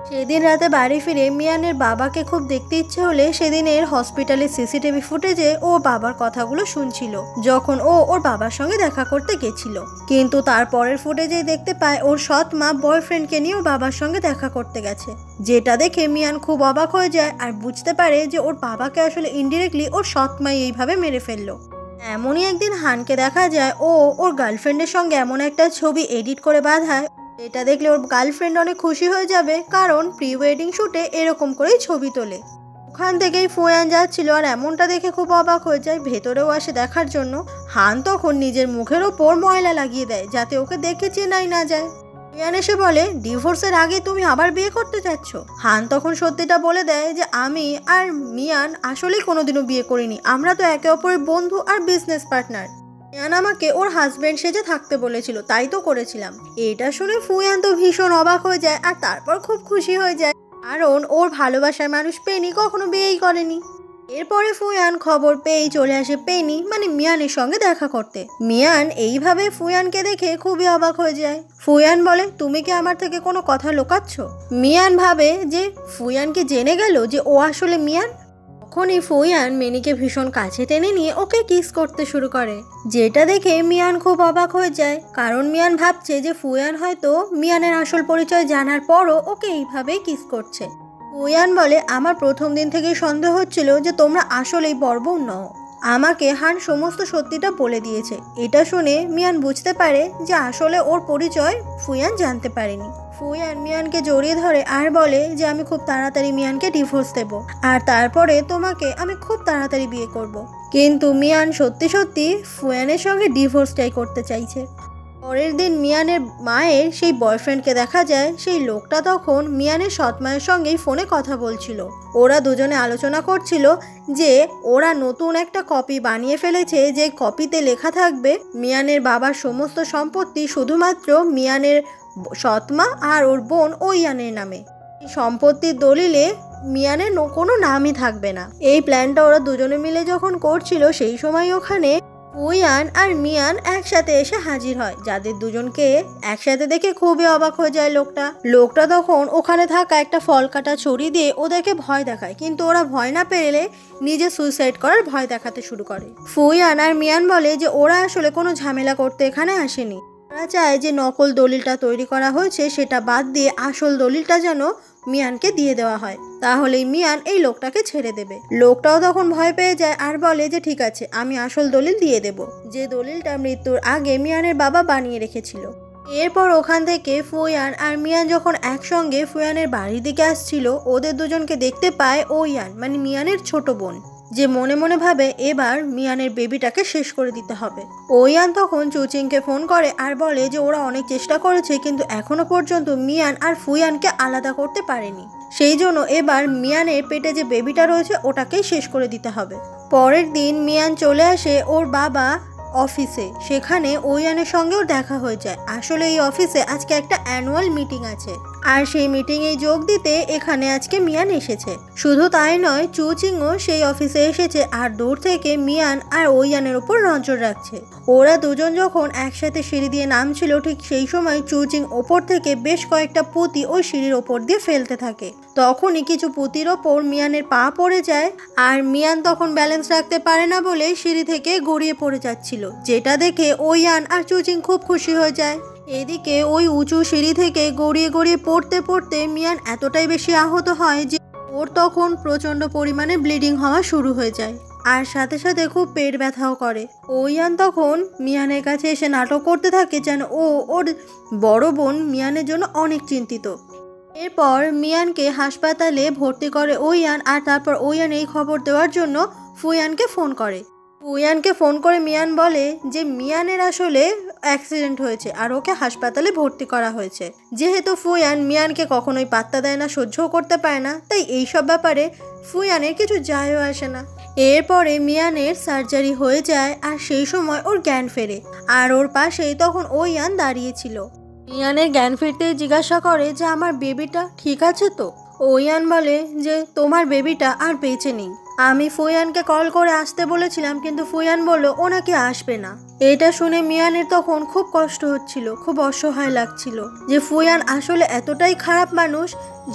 সেদিন রাতে বাড়ি ফিরে মিয়ানের বাবাকে খুব দেখতে ইচ্ছে হলে সেদিনের হসপিটালের সিসিটিভি ফুটেজে ও বাবার কথাগুলো শুনছিল যখন ও ওর বাবার সঙ্গে দেখা করতে গেছিল। কিন্তু তারপরের ফুটেজেই দেখতে পায় ওর সৎ মা বয়ফ্রেন্ডকে নিয়ে ওর বাবার সঙ্গে দেখা করতে গেছে, যেটা দেখে মিয়ান খুব অবাক হয়ে যায় আর বুঝতে পারে যে ওর বাবাকে আসলে ইনডিরেক্টলি ওর সৎ মাই এইভাবে মেরে ফেললো। এমনই একদিন হানকে দেখা যায় ও ওর গার্লফ্রেন্ডের সঙ্গে এমন একটা ছবি এডিট করে বাঁধায়, এটা দেখলে ওর গার্লফ্রেন্ড অনেক খুশি হয়ে যাবে, কারণ প্রি ওয়েডিং শুটে এরকম করেই ছবি তোলে। ওখান থেকেই ফুয়ান যাচ্ছিল আর এমনটা দেখে খুব অবাক হয়ে যায়, ভেতরেও আসে দেখার জন্য। হান তখন নিজের মুখের ওপর ময়লা লাগিয়ে দেয় যাতে ওকে দেখে চেনাই না যায়। মিয়ান এসে বলে, ডিভোর্সের আগে তুমি আবার বিয়ে করতে চাচ্ছ? হান তখন সত্যিটা বলে দেয় যে আমি আর মিয়ান আসলেই কোনোদিনও বিয়ে করিনি, আমরা তো একে অপরের বন্ধু আর বিজনেস পার্টনার। মিয়ান আমাকে ওর হাজবেন্ড সেজে থাকতে বলেছিল, তাই তো করেছিলাম। এটা শুনে ফুয়ান তো ভীষণ অবাক হয়ে যায় আর তারপর খুব খুশি হয়ে যায়, কারণ ওর ভালোবাসার মানুষ পেনি কখনো বিয়েই করেনি। এরপরে ফুয়ান খবর পেয়েই চলে আসে পেনি মানে মিয়ানের সঙ্গে দেখা করতে। মিয়ান এইভাবে ফুয়ানকে দেখে খুবই অবাক হয়ে যায়। ফুয়ান বলে, তুমি কি আমার থেকে কোনো কথা লুকাচ্ছ? মিয়ান ভাবে যে ফুয়ান কি জেনে গেল যে ও আসলে মিয়ান। তখনই ফুয়ান মেনিকে ভীষণ কাছে টেনে নিয়ে ওকে কিস করতে শুরু করে, যেটা দেখে মিয়ান খুব অবাক হয়ে যায়, কারণ মিয়ান ভাবছে যে ফুয়ান হয়তো মিয়ানের আসল পরিচয় জানার পরও ওকে এইভাবেই কিস করছে। ফুয়ান বলে, আমার প্রথম দিন থেকেই সন্দেহ হচ্ছিল যে তোমরা আসলেই বড় নও, আমাকে হান সমস্ত সত্যিটা বলে দিয়েছে। এটা শুনে মিয়ান বুঝতে পারে যে আসলে ওর পরিচয় ফুয়ান জানতে পারেনি। ফুয়ান মিয়ানকে জড়িয়ে ধরে আর বলে যে আমি খুব তাড়াতাড়ি মিয়ানকে ডিভোর্স দেব আর তারপরে তোমাকে আমি খুব তাড়াতাড়ি বিয়ে করব। কিন্তু মিয়ান সত্যি সত্যি ফুয়ানের সঙ্গে ডিভোর্সটাই করতে চাইছে। পরের দিন মিয়ানের মায়ের সেই বয়ফ্রেন্ডকে দেখা যায়, সেই লোকটা তখন মিয়ানের সৎ মায়ের সঙ্গেই ফোনে কথা বলছিল। ওরা দুজনে আলোচনা করছিল যে ওরা নতুন একটা কপি বানিয়ে ফেলেছে, যে কপিতে লেখা থাকবে মিয়ানের বাবার সমস্ত সম্পত্তি শুধুমাত্র মিয়ানের সৎমা আর ওর বোন ওইয়ানের নামে। সম্পত্তির দলিলে মিয়ানের কোনো নামই থাকবে না। এই প্ল্যানটা ওরা দুজনে মিলে যখন করছিল সেই সময় ওখানে ফুয়ান আর মিয়ান একসাথে এসে হাজির হয়, যাদের দুজনকে একসাথে দেখে খুবই অবাক হয়ে যায় লোকটা তখন ওখানে থাকা একটা ফল কাটা ছড়ি দিয়ে ওদেরকে ভয় দেখায়, কিন্তু ওরা ভয় না পেলে নিজে সুইসাইড করার ভয় দেখাতে শুরু করে। ফুয়ান আর মিয়ান বলে যে ওরা আসলে কোনো ঝামেলা করতে এখানে আসেনি, ওরা চায় যে নকল দলিলটা তৈরি করা হয়েছে সেটা বাদ দিয়ে আসল দলিলটা যেন মিয়ানকে দিয়ে দেওয়া হয়, তাহলেই মিয়ান এই লোকটাকে ছেড়ে দেবে। লোকটাও তখন ভয় পেয়ে যায় আর বলে যে ঠিক আছে, আমি আসল দলিল দিয়ে দেব, যে দলিলটা মৃত্যুর আগে মিয়ানের বাবা বানিয়ে রেখেছিল। এরপর ওখান থেকে ফুয়ান আর মিয়ান যখন একসঙ্গে ফুয়ানের বাড়ির দিকে আসছিল, ওদের দুজনকে দেখতে পায় ওইয়ান মানে মিয়ানের ছোট বোন, যে মনে মনে ভাবে এবার মিয়ানের বেবিটাকে শেষ করে দিতে হবে। ওয়ান তখন চুচিংকে ফোন করে আর বলে যে ওরা অনেক চেষ্টা করেছে কিন্তু এখনো পর্যন্ত মিয়ান আর ফুয়ানকে আলাদা করতে পারেনি, সেই জন্য এবার মিয়ানের পেটে যে বেবিটা রয়েছে ওটাকেই শেষ করে দিতে হবে। পরের দিন মিয়ান চলে আসে ওর বাবা অফিসে, সেখানে ওয়ানের সঙ্গেও দেখা হয়ে যায়। আসলে এই অফিসে আজকে একটা অ্যানুয়াল মিটিং আছে আর সেই মিটিংয়ে যোগ দিতে এখানে আজকে মিয়ান এসেছে। শুধু তাই নয়, চুচিংও সেই অফিসে এসেছে আর দূর থেকে মিয়ান আর ওয়ানের উপর নজর রাখছে। ওরা দুজন যখন একসাথে সিঁড়ি দিয়ে নামছিল ঠিক সেই সময় চুচিং ওপর থেকে বেশ কয়েকটা পুঁতি ওই সিঁড়ির ওপর দিয়ে ফেলতে থাকে। তখনই কিছু পুঁতির ওপর মিয়ানের পা পড়ে যায় আর মিয়ান তখন ব্যালেন্স রাখতে পারে না বলে সিঁড়ি থেকে গড়িয়ে পড়ে যাচ্ছিল, যেটা দেখে ওয়ান আর চুচিং খুব খুশি হয়ে যায়। এদিকে ওই উঁচু সিঁড়ি থেকে গড়িয়ে গড়িয়ে পড়তে পড়তে মিয়ান এতটাই বেশি আহত হয় যে ওর তখন প্রচণ্ড পরিমাণে ব্লিডিং হওয়া শুরু হয়ে যায় আর সাথে সাথে খুব পেট ব্যথাও করে। ওয়ান তখন মিয়ানের কাছে এসে নাটক করতে থাকে যেন ওর বড় বোন মিয়ানের জন্য অনেক চিন্তিত। এরপর মিয়ানকে হাসপাতালে ভর্তি করে ওয়ান আর তারপর ওয়ান এই খবর দেওয়ার জন্য ফুয়ানকে ফোন করে। ফুয়ানকে ফোন করে মিয়ান বলে যে মিয়ানের আসলে অ্যাক্সিডেন্ট হয়েছে আর ওকে হাসপাতালে ভর্তি করা হয়েছে। যেহেতু ফুয়ান মিয়ানকে কখনোই পাত্তা দেয় না, সহ্যও করতে পারে না, তাই এইসব ব্যাপারে ফুয়ানের কিছু যায়ও আসে না। এরপরে মিয়ানের সার্জারি হয়ে যায় আর সেই সময় ওর জ্ঞান ফেরে আর ওর পাশেই তখন ওয়ান দাঁড়িয়েছিল। মিয়ানের জ্ঞান ফিরতে জিজ্ঞাসা করে যে আমার বেবিটা ঠিক আছে তো? ওয়ান বলে যে তোমার বেবিটা আর বেঁচে নেই। আমি ফুয়ানকে কল করে আসতে বলেছিলাম কিন্তু ফুয়ান বলল ও নাকি আসবে না। এটা শুনে মিয়ানের তখন খুব কষ্ট হচ্ছিল, খুব অসহায় লাগছিল যে ফুয়ান আসলে এতটাই খারাপ মানুষ।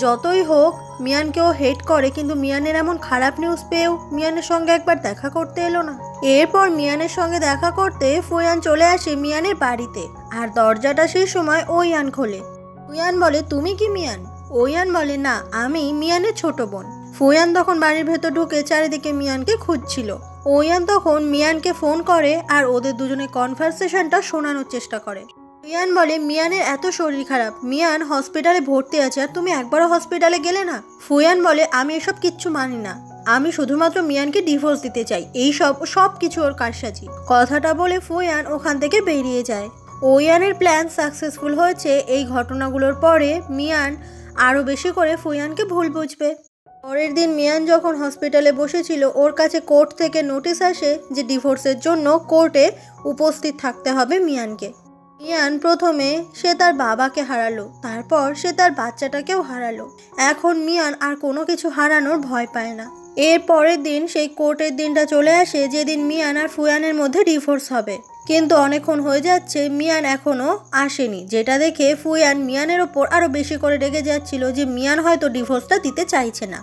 যতই হোক মিয়ানকেও হেট করে কিন্তু মিয়ানের এমন খারাপ নিউজ পেয়েও মিয়ানের সঙ্গে একবার দেখা করতে এলো না। এরপর মিয়ানের সঙ্গে দেখা করতে ফুয়ান চলে আসে মিয়ানের বাড়িতে আর দরজাটা সেই সময় ওয়ান খোলে। ফুয়ান বলে তুমি কি মিয়ান? ওয়ান বলে না, আমি মিয়ানের ছোট বোন। ফুয়ান তখন বাড়ির ভেতর ঢুকে চারিদিকে মিয়ানকে খুঁজছিল। ওয়ান তখন মিয়ানকে ফোন করে আর ওদের দুজনের কনভারসেশনটা শোনানোর চেষ্টা করে। ফুয়ান বলে মিয়ানের এত শরীর খারাপ, মিয়ান হসপিটালে ভর্তি আছে আর তুমি একবারও হসপিটালে গেলে না। ফুয়ান বলে আমি এসব কিচ্ছু মানি না, আমি শুধুমাত্র মিয়ানকে ডিভোর্স দিতে চাই, এই সব কিছু ওর কারসাজি। কথাটা বলে ফুয়ান ওখান থেকে বেরিয়ে যায়। ওয়ানের প্ল্যান সাকসেসফুল হয়েছে। এই ঘটনাগুলোর পরে মিয়ান আরও বেশি করে ফুয়ানকে ভুল বুঝবে। পরের দিন মিয়ান যখন হসপিটালে বসেছিল ওর কাছে কোর্ট থেকে নোটিশ আসে যে ডিভোর্সের জন্য কোর্টে উপস্থিত থাকতে হবে মিয়ানকে। মিয়ান প্রথমে সে তার বাবাকে হারালো, তারপর সে তার বাচ্চাটাকেও হারালো। এখন মিয়ান আর কোনো কিছু হারানোর ভয় পায় না। এর পরের দিন সেই কোর্টের দিনটা চলে আসে যেদিন মিয়ান আর ফুয়ানের মধ্যে ডিভোর্স হবে, কিন্তু অনেকক্ষণ হয়ে যাচ্ছে মিয়ান এখনও আসেনি, যেটা দেখে ফুয়ান মিয়ানের ওপর আরও বেশি করে রেগে যাচ্ছিল যে মিয়ান হয়তো ডিভোর্সটা দিতে চাইছে না।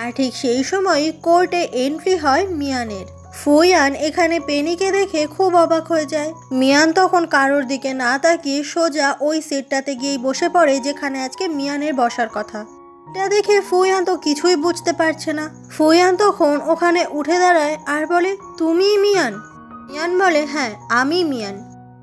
আর ঠিক সেই সময়ই কোর্টে এন্ট্রি হয় মিয়ানের। ফুয়ান এখানে পেনিকে দেখে খুব অবাক হয়ে যায়। মিয়ান তখন কারোর দিকে না তাকিয়ে সোজা ওই সিটটাতে গিয়েই বসে পড়ে যেখানে আজকে মিয়ানের বসার কথা। এটা দেখে ফুয়ান তো কিছুই বুঝতে পারছে না। ফুয়ান তখন ওখানে উঠে দাঁড়ায় আর বলে তুমিই মিয়ান? মিয়ান বলে হ্যাঁ আমি মিয়ান।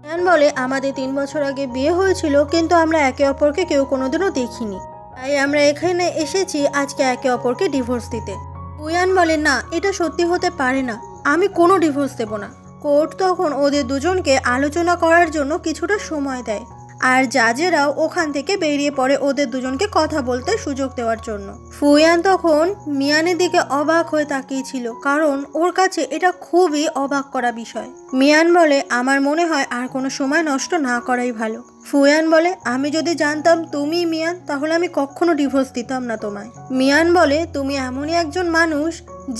মিয়ান বলে আমাদের 3 বছর আগে বিয়ে হয়েছিল কিন্তু আমরা একে অপরকে কেউ কোনোদিনও দেখিনি, তাই আমরা এখানে এসেছি আজকে একে অপরকে ডিভোর্স দিতে। ফুয়ান বলে না, এটা সত্যি হতে পারে না, আমি কোনো ডিভোর্স দেব না। কোর্ট তখন ওদের দুজনকে আলোচনা করার জন্য কিছুটা সময় দেয় আর জাজেরাও ওখান থেকে বেরিয়ে পড়ে ওদের দুজনকে কথা বলতে সুযোগ দেওয়ার জন্য। ফুয়ান তখন মিয়ানের দিকে অবাক হয়ে তাকিয়েছিল কারণ ওর কাছে এটা খুবই অবাক করা বিষয়। মিয়ান বলে আমার মনে হয় আর কোনো সময় নষ্ট না করাই ভালো। ফুয়ান বলে আমি যদি জানতাম তুমি মিয়ান তাহলে আমি কখনো ডিভোর্স দিতাম না তোমায়। মিয়ান বলে তুমি এমনই একজন মানুষ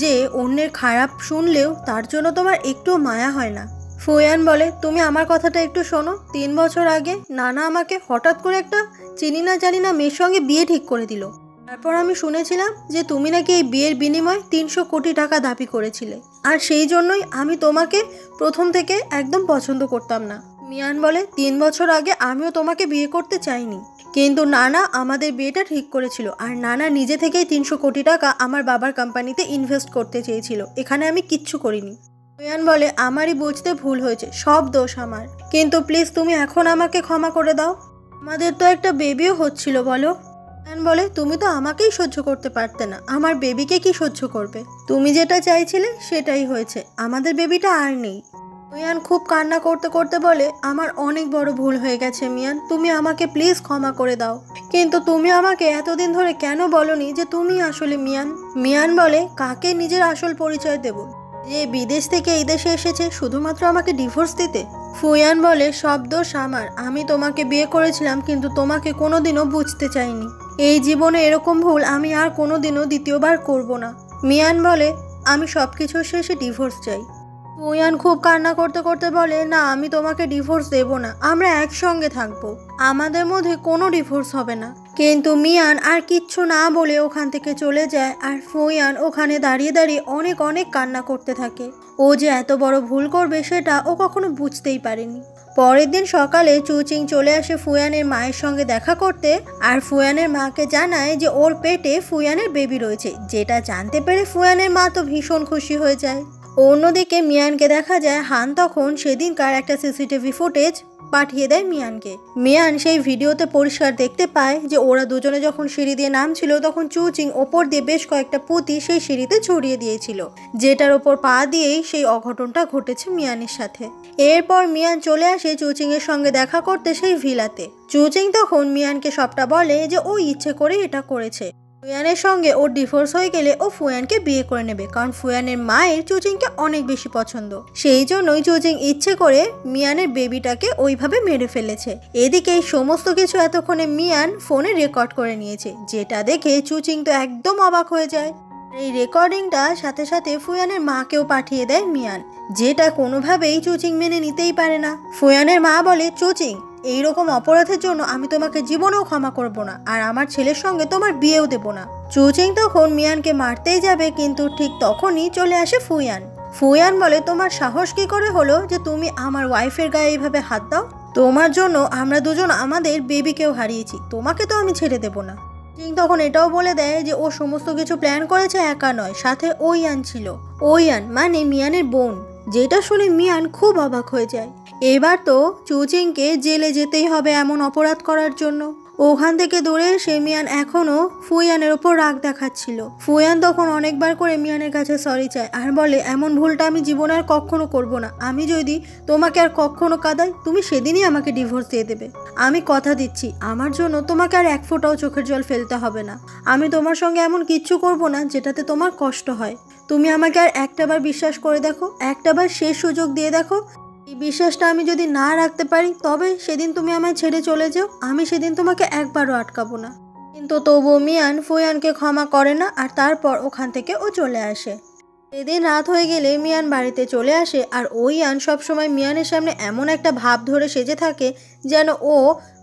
যে অন্যের খারাপ শুনলেও তার জন্য তোমার একটু মায়া হয় না। ফুয়ান বলে তুমি আমার কথাটা একটু শোনো, 3 বছর আগে নানা আমাকে হঠাৎ করে একটা চিনি না জানি না মেয়ের সঙ্গে বিয়ে ঠিক করে দিল। তারপর আমি শুনেছিলাম যে তুমি নাকি এই বিয়ের বিনিময়ে 300 কোটি টাকা দাবি করেছিলে আর সেই জন্যই আমি তোমাকে প্রথম থেকে একদম পছন্দ করতাম না। মিয়ান বলে 3 বছর আগে আমিও তোমাকে বিয়ে করতে চাইনি, কিন্তু নানা আমাদের বিয়েটা ঠিক করেছিল আর নানা নিজে থেকেই 300 কোটি টাকা আমার বাবার কোম্পানিতে ইনভেস্ট করতে চেয়েছিল, এখানে আমি কিচ্ছু করিনি। মিয়ান বলে আমারই বুঝতে ভুল হয়েছে, সব দোষ আমার, কিন্তু প্লিজ তুমি এখন আমাকে ক্ষমা করে দাও, আমাদের তো একটা বেবিও হচ্ছিল বলো। ফুয়ান বলে, তুমি তো আমাকেই সহ্য করতে পারতে না, আমার বেবিকে কি সহ্য করবে? তুমি যেটা চাইছিলে সেটাই হয়েছে, আমাদের বেবিটা আর নেই। মিয়ান খুব কান্না করতে করতে বলে, আমার অনেক বড় ভুল হয়ে গেছে মিয়ান, তুমি আমাকে প্লিজ ক্ষমা করে দাও। কিন্তু তুমি আমাকে এতদিন ধরে কেন বলনি যে তুমি আসলে মিয়ান? মিয়ান বলে, কাকে নিজের আসল পরিচয় দেব, যে বিদেশ থেকে এই দেশে এসেছে শুধুমাত্র আমাকে ডিভোর্স দিতে? ফুয়ান বলে, সব দোষ আমার, আমি তোমাকে বিয়ে করেছিলাম কিন্তু তোমাকে কোনোদিনও বুঝতে চাইনি। এই জীবনে এরকম ভুল আমি আর কোনোদিনও দ্বিতীয়বার করব না। মিয়ান বলে, আমি সব কিছুর শেষে ডিভোর্স চাই। ফুয়ান খুব কান্না করতে করতে বলে, না আমি তোমাকে ডিভোর্স দেব না, আমরা একসঙ্গে থাকবো, আমাদের মধ্যে কোনো ডিভোর্স হবে না। কিন্তু মিয়ান আর কিচ্ছু না বলে ওখান থেকে চলে যায়, আর ফুয়ান ওখানে দাঁড়িয়ে দাঁড়িয়ে অনেক অনেক কান্না করতে থাকে। ও যে এত বড় ভুল করবে সেটা ও কখনো বুঝতেই পারেনি। পরের দিন সকালে চুচিং চলে আসে ফুয়ানের মায়ের সঙ্গে দেখা করতে, আর ফুয়ানের মাকে জানায় যে ওর পেটে ফুয়ানের বেবি রয়েছে, যেটা জানতে পেরে ফুয়ানের মা তো ভীষণ খুশি হয়ে যায়। অন্যদিকে মিয়ানকে দেখা যায় হান তখন সেদিনকার একটা সিসিটিভি ফুটেজ পাঠিয়ে দেয় মিয়ানকে। মিয়ান সেই ভিডিওতে পরিষ্কার দেখতে পায় যে ওরা দুজনে যখন সিঁড়ি দিয়ে নামছিল তখন চুচিং ওপর দিয়ে বেশ কয়েকটা পুঁতি সেই সিঁড়িতে ছড়িয়ে দিয়েছিল, যেটার ওপর পা দিয়েই সেই অঘটনটা ঘটেছে মিয়ানের সাথে। এরপর মিয়ান চলে আসে চুচিং এর সঙ্গে দেখা করতে সেই ভিলাতে। চুচিং তখন মিয়ানকে সবটা বলে যে ও ইচ্ছে করে এটা করেছে। ফুয়ানের সঙ্গে ওর ডিভোর্স হয়ে গেলে ও ফুয়ানকে বিয়ে করে নেবে, কারণ ফুয়ানের মায়ের চুচিংকে অনেক বেশি পছন্দ। সেই জন্যই চুচিং ইচ্ছে করে মিয়ানের বেবিটাকে ওইভাবে মেরে ফেলেছে। এদিকে সমস্ত কিছু এতক্ষণে মিয়ান ফোনে রেকর্ড করে নিয়েছে, যেটা দেখে চুচিং তো একদম অবাক হয়ে যায়। এই রেকর্ডিংটা সাথে সাথে ফুয়ানের মাকেও পাঠিয়ে দেয় মিয়ান, যেটা কোনোভাবেই চুচিং মেনে নিতেই পারে না। ফুয়ানের মা বলে, চুচিং এইরকম অপরাধের জন্য আমি তোমাকে জীবনেও ক্ষমা করব না, আর আমার ছেলের সঙ্গে তোমার বিয়েও দেব না। চুচিং তখন মিয়ানকে মারতেই যাবে, কিন্তু ঠিক তখনই চলে আসে ফুয়ান। ফুয়ান বলে, তোমার সাহস কি করে হলো যে তুমি আমার ওয়াইফের গায়ে এইভাবে হাত দাও? তোমার জন্য আমরা দুজন আমাদের বেবিকেও হারিয়েছি, তোমাকে তো আমি ছেড়ে দেব না। চুচিং তখন এটাও বলে দেয় যে ও সমস্ত কিছু প্ল্যান করেছে একা নয়, সাথে ওইয়ান ছিল। ওইয়ান মানে মিয়ানের বোন, যেটা শুনে মিয়ান খুব অবাক হয়ে যায়। এবার তো চুচিংকে জেলে যেতেই হবে এমন অপরাধ করার জন্য। ওখান থেকে দূরে এসে মিয়ান এখনও ফুয়ানের ওপর রাগ দেখাচ্ছিল। ফুয়ান তখন অনেকবার করে মিয়ানের কাছে সরি চায় আর বলে, এমন ভুলটা আমি জীবনে আর কখনো করব না। আমি যদি তোমাকে আর কখনো কাঁদাই তুমি সেদিনই আমাকে ডিভোর্স দিয়ে দেবে। আমি কথা দিচ্ছি আমার জন্য তোমাকে আর এক ফোঁটাও চোখের জল ফেলতে হবে না। আমি তোমার সঙ্গে এমন কিচ্ছু করব না যেটাতে তোমার কষ্ট হয়। তুমি আমাকে আর একটাবার বিশ্বাস করে দেখো, একটাবার শেষ সুযোগ দিয়ে দেখো। এই বিশ্বাসটা আমি যদি না রাখতে পারি তবে সেদিন তুমি আমায় ছেড়ে চলে যাও, আমি সেদিন তোমাকে একবারও আটকাবো না। কিন্তু তবুও মিয়ান ফুয়ানকে ক্ষমা করে না, আর তারপর ওখান থেকে ও চলে আসে। সেদিন রাত হয়ে গেলে মিয়ান বাড়িতে চলে আসে, আর ওইয়ান সবসময় মিয়ানের সামনে এমন একটা ভাব ধরে সেজে থাকে যেন ও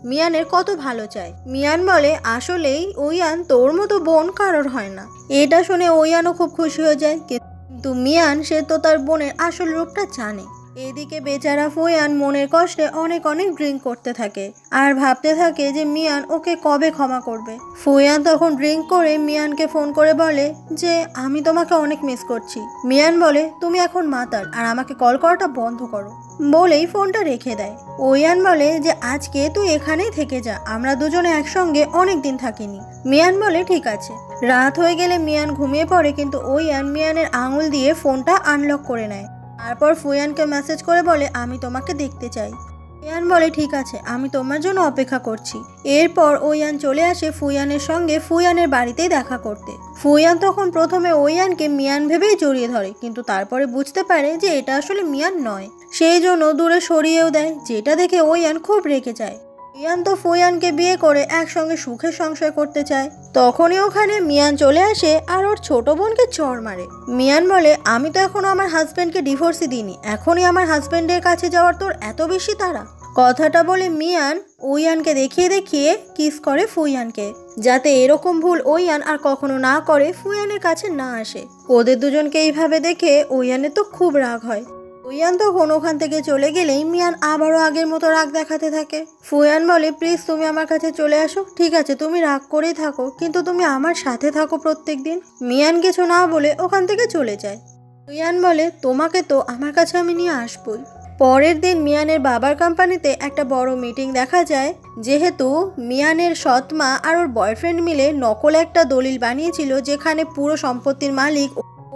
মিয়ানের কত ভালো চায়। মিয়ান বলে, আসলেই ওইয়ান তোর মতো বোন কারোর হয় না। এটা শুনে ওইয়ানও খুব খুশি হয়ে যায়, কিন্তু মিয়ান সে তো তার বোনের আসল রূপটা জানে। এদিকে বেচারা ফুয়ান মনের কষ্টে অনেক অনেক ড্রিঙ্ক করতে থাকে আর ভাবতে থাকে যে মিয়ান ওকে কবে ক্ষমা করবে। ফুয়ান তখন ড্রিঙ্ক করে মিয়ানকে ফোন করে বলে যে আমি তোমাকে অনেক মিস করছি। মিয়ান বলে, তুমি এখন মাতাল আর আমাকে কল করাটা বন্ধ করো, বলেই ফোনটা রেখে দেয়। ওয়ান বলে যে আজকে তুই এখানেই থেকে যা, আমরা দুজনে একসঙ্গে অনেক দিন থাকিনি। মিয়ান বলে ঠিক আছে। রাত হয়ে গেলে মিয়ান ঘুমিয়ে পড়ে, কিন্তু ওয়ান মিয়ানের আঙুল দিয়ে ফোনটা আনলক করে নেয়। তারপর ফুয়ানকে মেসেজ করে বলে আমি তোমাকে দেখতে চাই। ফুয়ান বলে ঠিক আছে, আমি তোমার জন্য অপেক্ষা করছি। এরপর ওয়ান চলে আসে ফুয়ানের সঙ্গে ফুয়ানের বাড়িতেই দেখা করতে। ফুয়ান তখন প্রথমে ওয়ানকে মিয়ান ভেবেই জড়িয়ে ধরে, কিন্তু তারপরে বুঝতে পারে যে এটা আসলে মিয়ান নয়, সেই জন্য দূরে সরিয়েও দেয়, যেটা দেখে ওয়ান খুব রেগে যায়। মিয়ান তো ফুয়ানকে বিয়ে করে একসঙ্গে সুখে সংসার করতে চায়। তখনই ওখানে মিয়ান চলে আসে আর ওর ছোট বোনকে চড় মারে। মিয়ান বলে আমি তো এখনো আমার হাজব্যান্ডকে ডিভোর্সই দিইনি, এখনই আমার হাজব্যান্ডের কাছে যাওয়ার তোর এত বেশি তাড়া? কথাটা বলে মিয়ান ওয়ানকে দেখিয়ে দেখিয়ে কিস করে ফুয়ানকে, যাতে এরকম ভুল ওয়ান আর কখনো না করে, ফুয়ানের কাছে না আসে। ওদের দুজনকে এইভাবে দেখে ওয়ানের তো খুব রাগ হয়। ফুয়ান তখন ওখান থেকে চলে গেলেই মিয়ান আবারও আগের মতো রাগ দেখাতে থাকে। ফুয়ান বলে প্লিজ তুমি আমার কাছে চলে আসো, ঠিক আছে তুমি রাগ করেই থাকো, কিন্তু তুমি আমার সাথে থাকো প্রত্যেক দিন। মিয়ান কিছু না বলে ওখান থেকে চলে যায়। ফুয়ান বলে তোমাকে তো আমার কাছে আমি নিয়ে আসবই। পরের দিন মিয়ানের বাবার কোম্পানিতে একটা বড় মিটিং দেখা যায়। যেহেতু মিয়ানের সৎ মা আর ওর বয়ফ্রেন্ড মিলে নকল একটা দলিল বানিয়েছিল যেখানে পুরো সম্পত্তির মালিক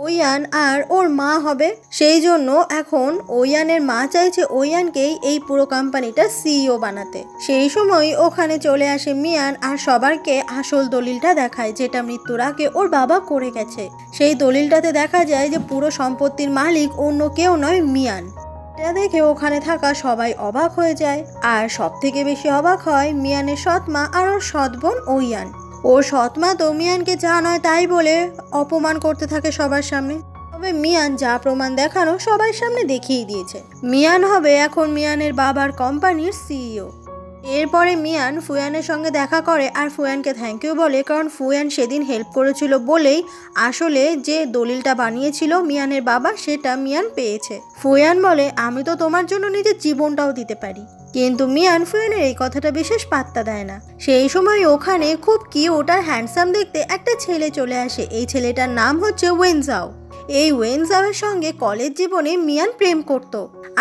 ওয়ান আর ওর মা হবে, সেই জন্য এখন ওয়ানের মা চাইছে ওয়ানকেই এই পুরো কোম্পানিটা সিইও বানাতে। সেই সময় ওখানে চলে আসে মিয়ান আর সবারকে আসল দলিলটা দেখায় যেটা মৃত্যুর আগে ওর বাবা করে গেছে। সেই দলিলটাতে দেখা যায় যে পুরো সম্পত্তির মালিক অন্য কেউ নয়, মিয়ান। এটা দেখে ওখানে থাকা সবাই অবাক হয়ে যায়, আর সব থেকে বেশি অবাক হয় মিয়ানের সৎ মা আর ওর সৎ বোন ওয়ান। ওর সৎ মা তো মিয়ানকে যা নয় তাই বলে অপমান করতে থাকে সবার সামনে। তবে মিয়ান যা প্রমাণ দেখানো সবার সামনে দেখিয়ে দিয়েছে। মিয়ান হবে এখন মিয়ানের বাবার কোম্পানির সিইও। এরপরে মিয়ান ফুয়ানের সঙ্গে দেখা করে আর ফুয়ানকে থ্যাংক ইউ বলে, কারণ ফুয়ান সেদিন হেল্প করেছিল বলেই আসলে যে দলিলটা বানিয়েছিল মিয়ানের বাবা সেটা মিয়ান পেয়েছে। ফুয়ান বলে, আমি তো তোমার জন্য নিজের জীবনটাও দিতে পারি। কিন্তু মিয়ান ফুয়ানের এই কথাটা বিশেষ পাত্তা দেয় না। সেই সময় ওখানে খুব কিউট আর হ্যান্ডসাম দেখতে একটা ছেলে চলে আসে। এই ছেলেটার নাম হচ্ছে ওয়েনজাও। এই ওয়েনজাওয়ের সঙ্গে কলেজ জীবনে মিয়ান প্রেম করত,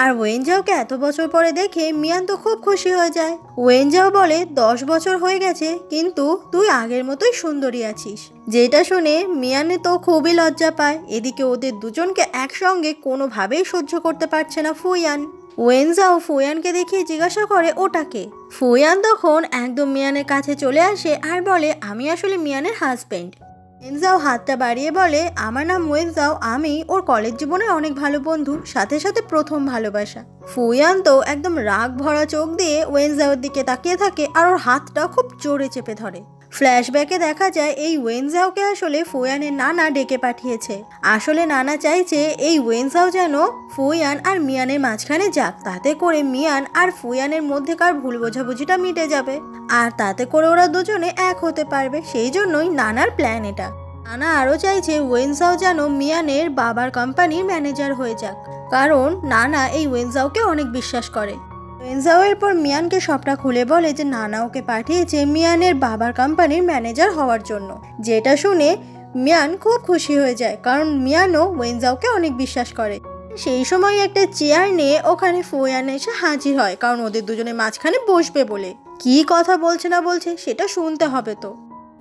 আর ওয়েনজাওকে এত বছর পরে দেখে মিয়ান তো খুব খুশি হয়ে যায়। ওয়েনজাও বলে, 10 বছর হয়ে গেছে কিন্তু তুই আগের মতোই সুন্দরী আছিস। যেটা শুনে মিয়ানে তো খুবই লজ্জা পায়। এদিকে ওদের দুজনকে একসঙ্গে কোনোভাবেই সহ্য করতে পারছে না ফুয়ান। ওয়েনজাও ফুয়ানকে দেখিয়ে জিজ্ঞাসা করে ওটাকে। ফুয়ান তখন একদম মিয়ানের কাছে চলে আসে আর বলে, আমি আসলে মিয়ানের হাজবেন্ড। ওয়েনজাও হাতটা বাড়িয়ে বলে, আমার নাম ওয়েনজাও, আমি ওর কলেজ জীবনের অনেক ভালো বন্ধু, সাথে সাথে প্রথম ভালোবাসা। ফুয়ান তো একদম রাগ ভরা চোখ দিয়ে ওয়েনজাওর দিকে তাকিয়ে থাকে আর ওর হাতটা খুব জোরে চেপে ধরে। ফ্ল্যাশব্যাকে দেখা যায় এই ওয়েনজাওকে আসলে ফুয়ানের নানা ডেকে পাঠিয়েছে। আসলে নানা চাইছে এই ওয়েনজাও যেন ফুয়ান আর মিয়ানের মাঝখানে যাক, তাতে করে মিয়ান আর ফুয়ানের মধ্যেকার ভুল বোঝাবুঝিটা মিটে যাবে, আর তাতে করে ওরা দুজনে এক হতে পারবে। সেই জন্যই নানার প্ল্যান এটা। নানা আরও চাইছে ওয়েনজাও যেন মিয়ানের বাবার কোম্পানির ম্যানেজার হয়ে যাক, কারণ নানা এই ওয়েনজাওকে অনেক বিশ্বাস করে। ওয়েনজাও এরপর মিয়ানকে সবটা খুলে বলে যে নানা ওকে পাঠিয়েছে মিয়ানের বাবার কোম্পানির ম্যানেজার হওয়ার জন্য। যেটা শুনে মিয়ান খুব খুশি হয়ে যায়, কারণ মিয়ানও ওয়েনজাওকে অনেক বিশ্বাস করে। সেই সময় একটা চেয়ার নিয়ে ওখানে ফুয়ান এসে হাজির হয়, কারণ ওদের দুজনের মাঝখানে বসবে বলে। কি কথা বলছে না বলছে সেটা শুনতে হবে তো।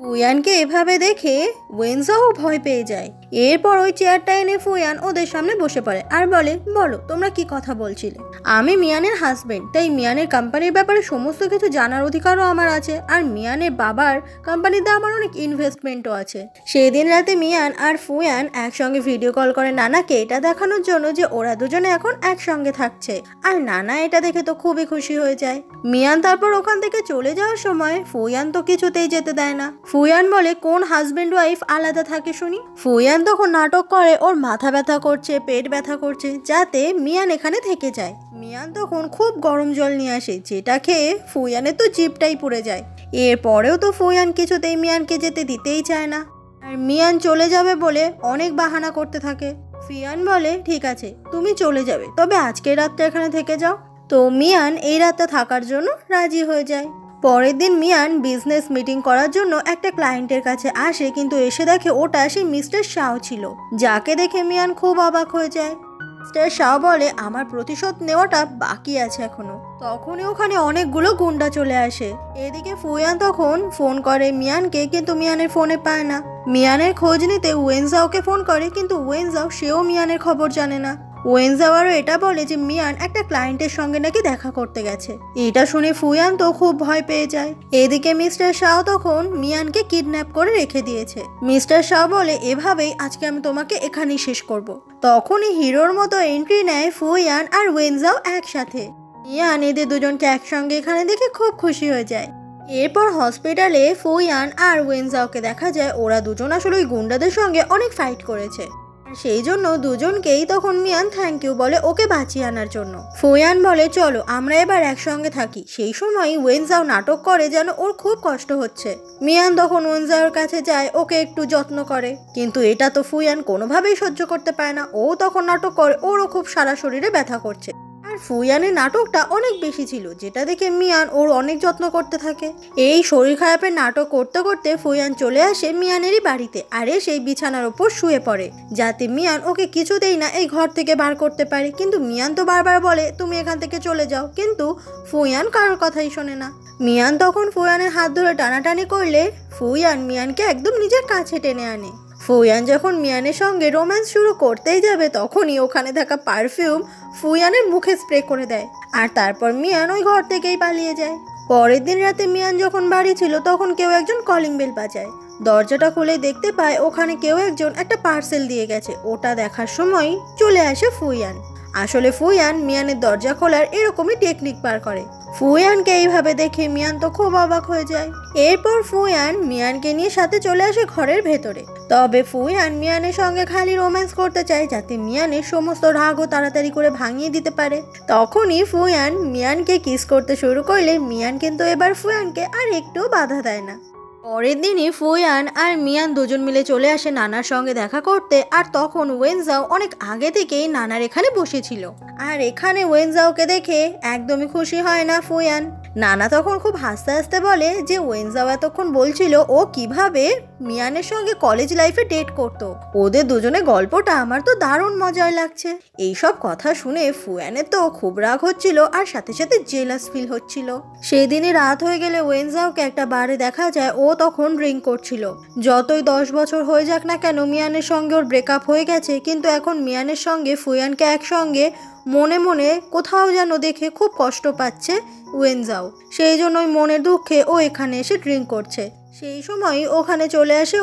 ফুয়ানকে এভাবে দেখে ওয়েনজাও ভয় পেয়ে যায়। এরপর ওই চেয়ারটা এনে ফুয়ান ওদের সামনে বসে পড়ে আর বলে, বলো তোমরা কি কথা বলছিলে। আমি মিয়ানের হাজবেন্ড, তাই মিয়ানের কোম্পানির ব্যাপারে সমস্ত কিছু জানার অধিকারও আমার আছে, আর মিয়ানের বাবার কোম্পানিতে আমার অনেক ইনভেস্টমেন্টও আছে। সেদিন রাতে মিয়ান আর ফুয়ান একসঙ্গে ভিডিও কল করে নানাকে এটা দেখানোর জন্য যে ওরা দুজনে এখন একসঙ্গে থাকছে, আর নানা এটা দেখে তো খুবই খুশি হয়ে যায়। মিয়ান তারপর ওখান থেকে চলে যাওয়ার সময় ফুয়ান তো কিছুতেই যেতে দেয় না। ফুয়ান বলে, কোন হাজবেন্ড ওয়াইফ আলাদা থাকে শুনি। ফুয়ান তখন নাটক করে ওর মাথা ব্যথা করছে, পেট ব্যথা করছে, যাতে মিয়ান এখানে থেকে যায়। মিয়ান তখন খুব গরম জল নিয়ে আসে, যেটা খেয়ে ফুয়ানের তো জিভটাই পুড়ে যায়। এরপরেও তো ফুয়ান কিছুতেই মিয়ানকে যেতে দিতেই চায় না, আর মিয়ান চলে যাবে বলে অনেক বাহানা করতে থাকে। ফুয়ান বলে, ঠিক আছে তুমি চলে যাবে, তবে আজকের রাতটা এখানে থেকে যাও। তো মিয়ান এই রাতটা থাকার জন্য রাজি হয়ে যায়। পরের দিন মিয়ান বিজনেস মিটিং করার জন্য একটা ক্লায়েন্টের কাছে আসে, কিন্তু এসে দেখে ওটা সেই মিস্টার শাও ছিল, যাকে দেখে মিয়ান খুব অবাক হয়ে যায়। মিস্টার শাও বলে, আমার প্রতিশোধ নেওয়াটা বাকি আছে এখনো। তখনই ওখানে অনেকগুলো গুন্ডা চলে আসে। এদিকে ফুয়ান তখন ফোন করে মিয়ানকে, কিন্তু মিয়ানের ফোনে পায় না। মিয়ানের খোঁজ নিতে ওয়েনজাওকে ফোন করে, কিন্তু ওয়েনজাও সেও মিয়ানের খবর জানে না। ওয়েনজাও আরও এটা বলে যে মিয়ান একটা ক্লায়েন্টের সঙ্গে নাকি দেখা করতে গেছে। এটা শুনে ফুয়ান তো খুব ভয় পেয়ে যায়। এদিকে মিস্টার শাও তখন মিয়ানকে কিডন্যাপ করে রেখে দিয়েছে। মিস্টার শাও বলে, এভাবেই আজকে আমি তোমাকে এখানেই শেষ করব। তখনই হিরোর মতো এন্ট্রি নেয় ফুয়ান আর ওয়েনজাও একসাথে। মিয়ান এদের দুজনকে একসঙ্গে এখানে দেখে খুব খুশি হয়ে যায়। এরপর হসপিটালে ফুয়ান আর ওয়েনজাওকে দেখা যায় ওরা দুজন আসলে ওই গুন্ডাদের সঙ্গে অনেক ফাইট করেছে, সেই জন্য দুজনকেই তখন মিয়ান থ্যাংক ইউ বলে ওকে বাঁচিয়ে আনার জন্য। ফুয়ান বলে, চলো আমরা এবার একসঙ্গে থাকি। সেই সময় ওয়েনজাও নাটক করে যেন ওর খুব কষ্ট হচ্ছে। মিয়ান তখন ওয়েনজাওর কাছে যায়, ওকে একটু যত্ন করে, কিন্তু এটা তো ফুয়ান কোনোভাবেই সহ্য করতে পারে না। ও তখন নাটক করে ওরও খুব সারা শরীরে ব্যথা করছে, আর ফুইয়ানের নাটকটা অনেক বেশি ছিল, যেটা দেখে মিয়ান ওর অনেক যত্ন করতে থাকে। এই শরীর খারাপের নাটক করতে করতে ফুইয়ান চলে আসে মিয়ানেরই বাড়িতে, আর সেই বিছানার ওপর শুয়ে পড়ে, যাতে মিয়ান ওকে কিছুতেই না এই ঘর থেকে বার করতে পারে। কিন্তু মিয়ান তো বারবার বলে তুমি এখান থেকে চলে যাও, কিন্তু ফুইয়ান কারোর কথাই শোনে না। মিয়ান তখন ফুইয়ানের হাত ধরে টানাটানি করলে ফুইয়ান মিয়ানকে একদম নিজের কাছে টেনে আনে। ফুইয়ান যখন মিয়ানের সঙ্গে রোম্যান্স শুরু করতেই যাবে, তখনই ওখানে থাকা পারফিউম ফুইয়ানের মুখে স্প্রে করে দেয়, আর তারপর মিয়ান ওই ঘর থেকেই পালিয়ে যায়। পরের দিন রাতে মিয়ান যখন বাড়ি ছিল, তখন কেউ একজন কলিং বেল বাজায়। দরজাটা খুলে দেখতে পায় ওখানে কেউ একজন একটা পার্সেল দিয়ে গেছে। ওটা দেখার সময় চলে আসে ফুইয়ান। আসলে ফুইয়ান মিয়ানের দরজা খোলার এরকমই টেকনিক বার করে। ফুইয়ানকে এইভাবে দেখে মিয়ান তো খুব অবাক হয়ে যায়। এরপর ফুইয়ান মিয়ানকে নিয়ে সাথে চলে আসে ঘরের ভেতরে। তবে ফুইয়ান মিয়ানের সঙ্গে খালি রোম্যান্স করতে চায়, যাতে মিয়ানের সমস্ত রাগও তাড়াতাড়ি করে ভাঙিয়ে দিতে পারে। তখনই ফুইয়ান মিয়ানকে কিস করতে শুরু করলে মিয়ান কিন্তু এবার ফুইয়ানকে আর একটু বাধা দেয় না। পরের দিনই ফুইয়ান আর মিয়ান দুজন মিলে চলে আসে নানার সঙ্গে দেখা করতে, আর তখন ওয়েনজাও অনেক আগে থেকেই নানার এখানে বসেছিল। আর এখানে ওয়েনজাওকে দেখে একদমই খুশি হয় না ফুইয়ান। নানা তখন খুব হাসতে হাসতে বলে যে ওয়েনজাও এতক্ষণ বলছিল ও কিভাবে মিয়ানের সঙ্গে কলেজ লাইফে ডেট করত। ওদের দুজনের গল্পটা আমার তো দারুণ মজার লাগছে। এইসব কথা শুনে ফুইয়ানের তো খুব রাগ হচ্ছিল, আর সাথে সাথে জেলাস ফিল হচ্ছিল। সেই দিনই রাত হয়ে গেলে ওয়েনজাওকে একটা বারে দেখা যায়। ও তখন ড্রিঙ্ক করছিল। যতই 10 বছর হয়ে যাক না কেন মিয়ানের সঙ্গে ওর ব্রেকআপ হয়ে গেছে, কিন্তু এখন মিয়ানের সঙ্গে ফুইয়ানকে একসঙ্গে মনে মনে কোথাও যেন দেখে খুব কষ্ট পাচ্ছে ওয়েনজাও। সেই জন্যই মনের দুঃখে ও এখানে এসে ড্রিঙ্ক করছে। সেই সময় ওখানে চলে আসে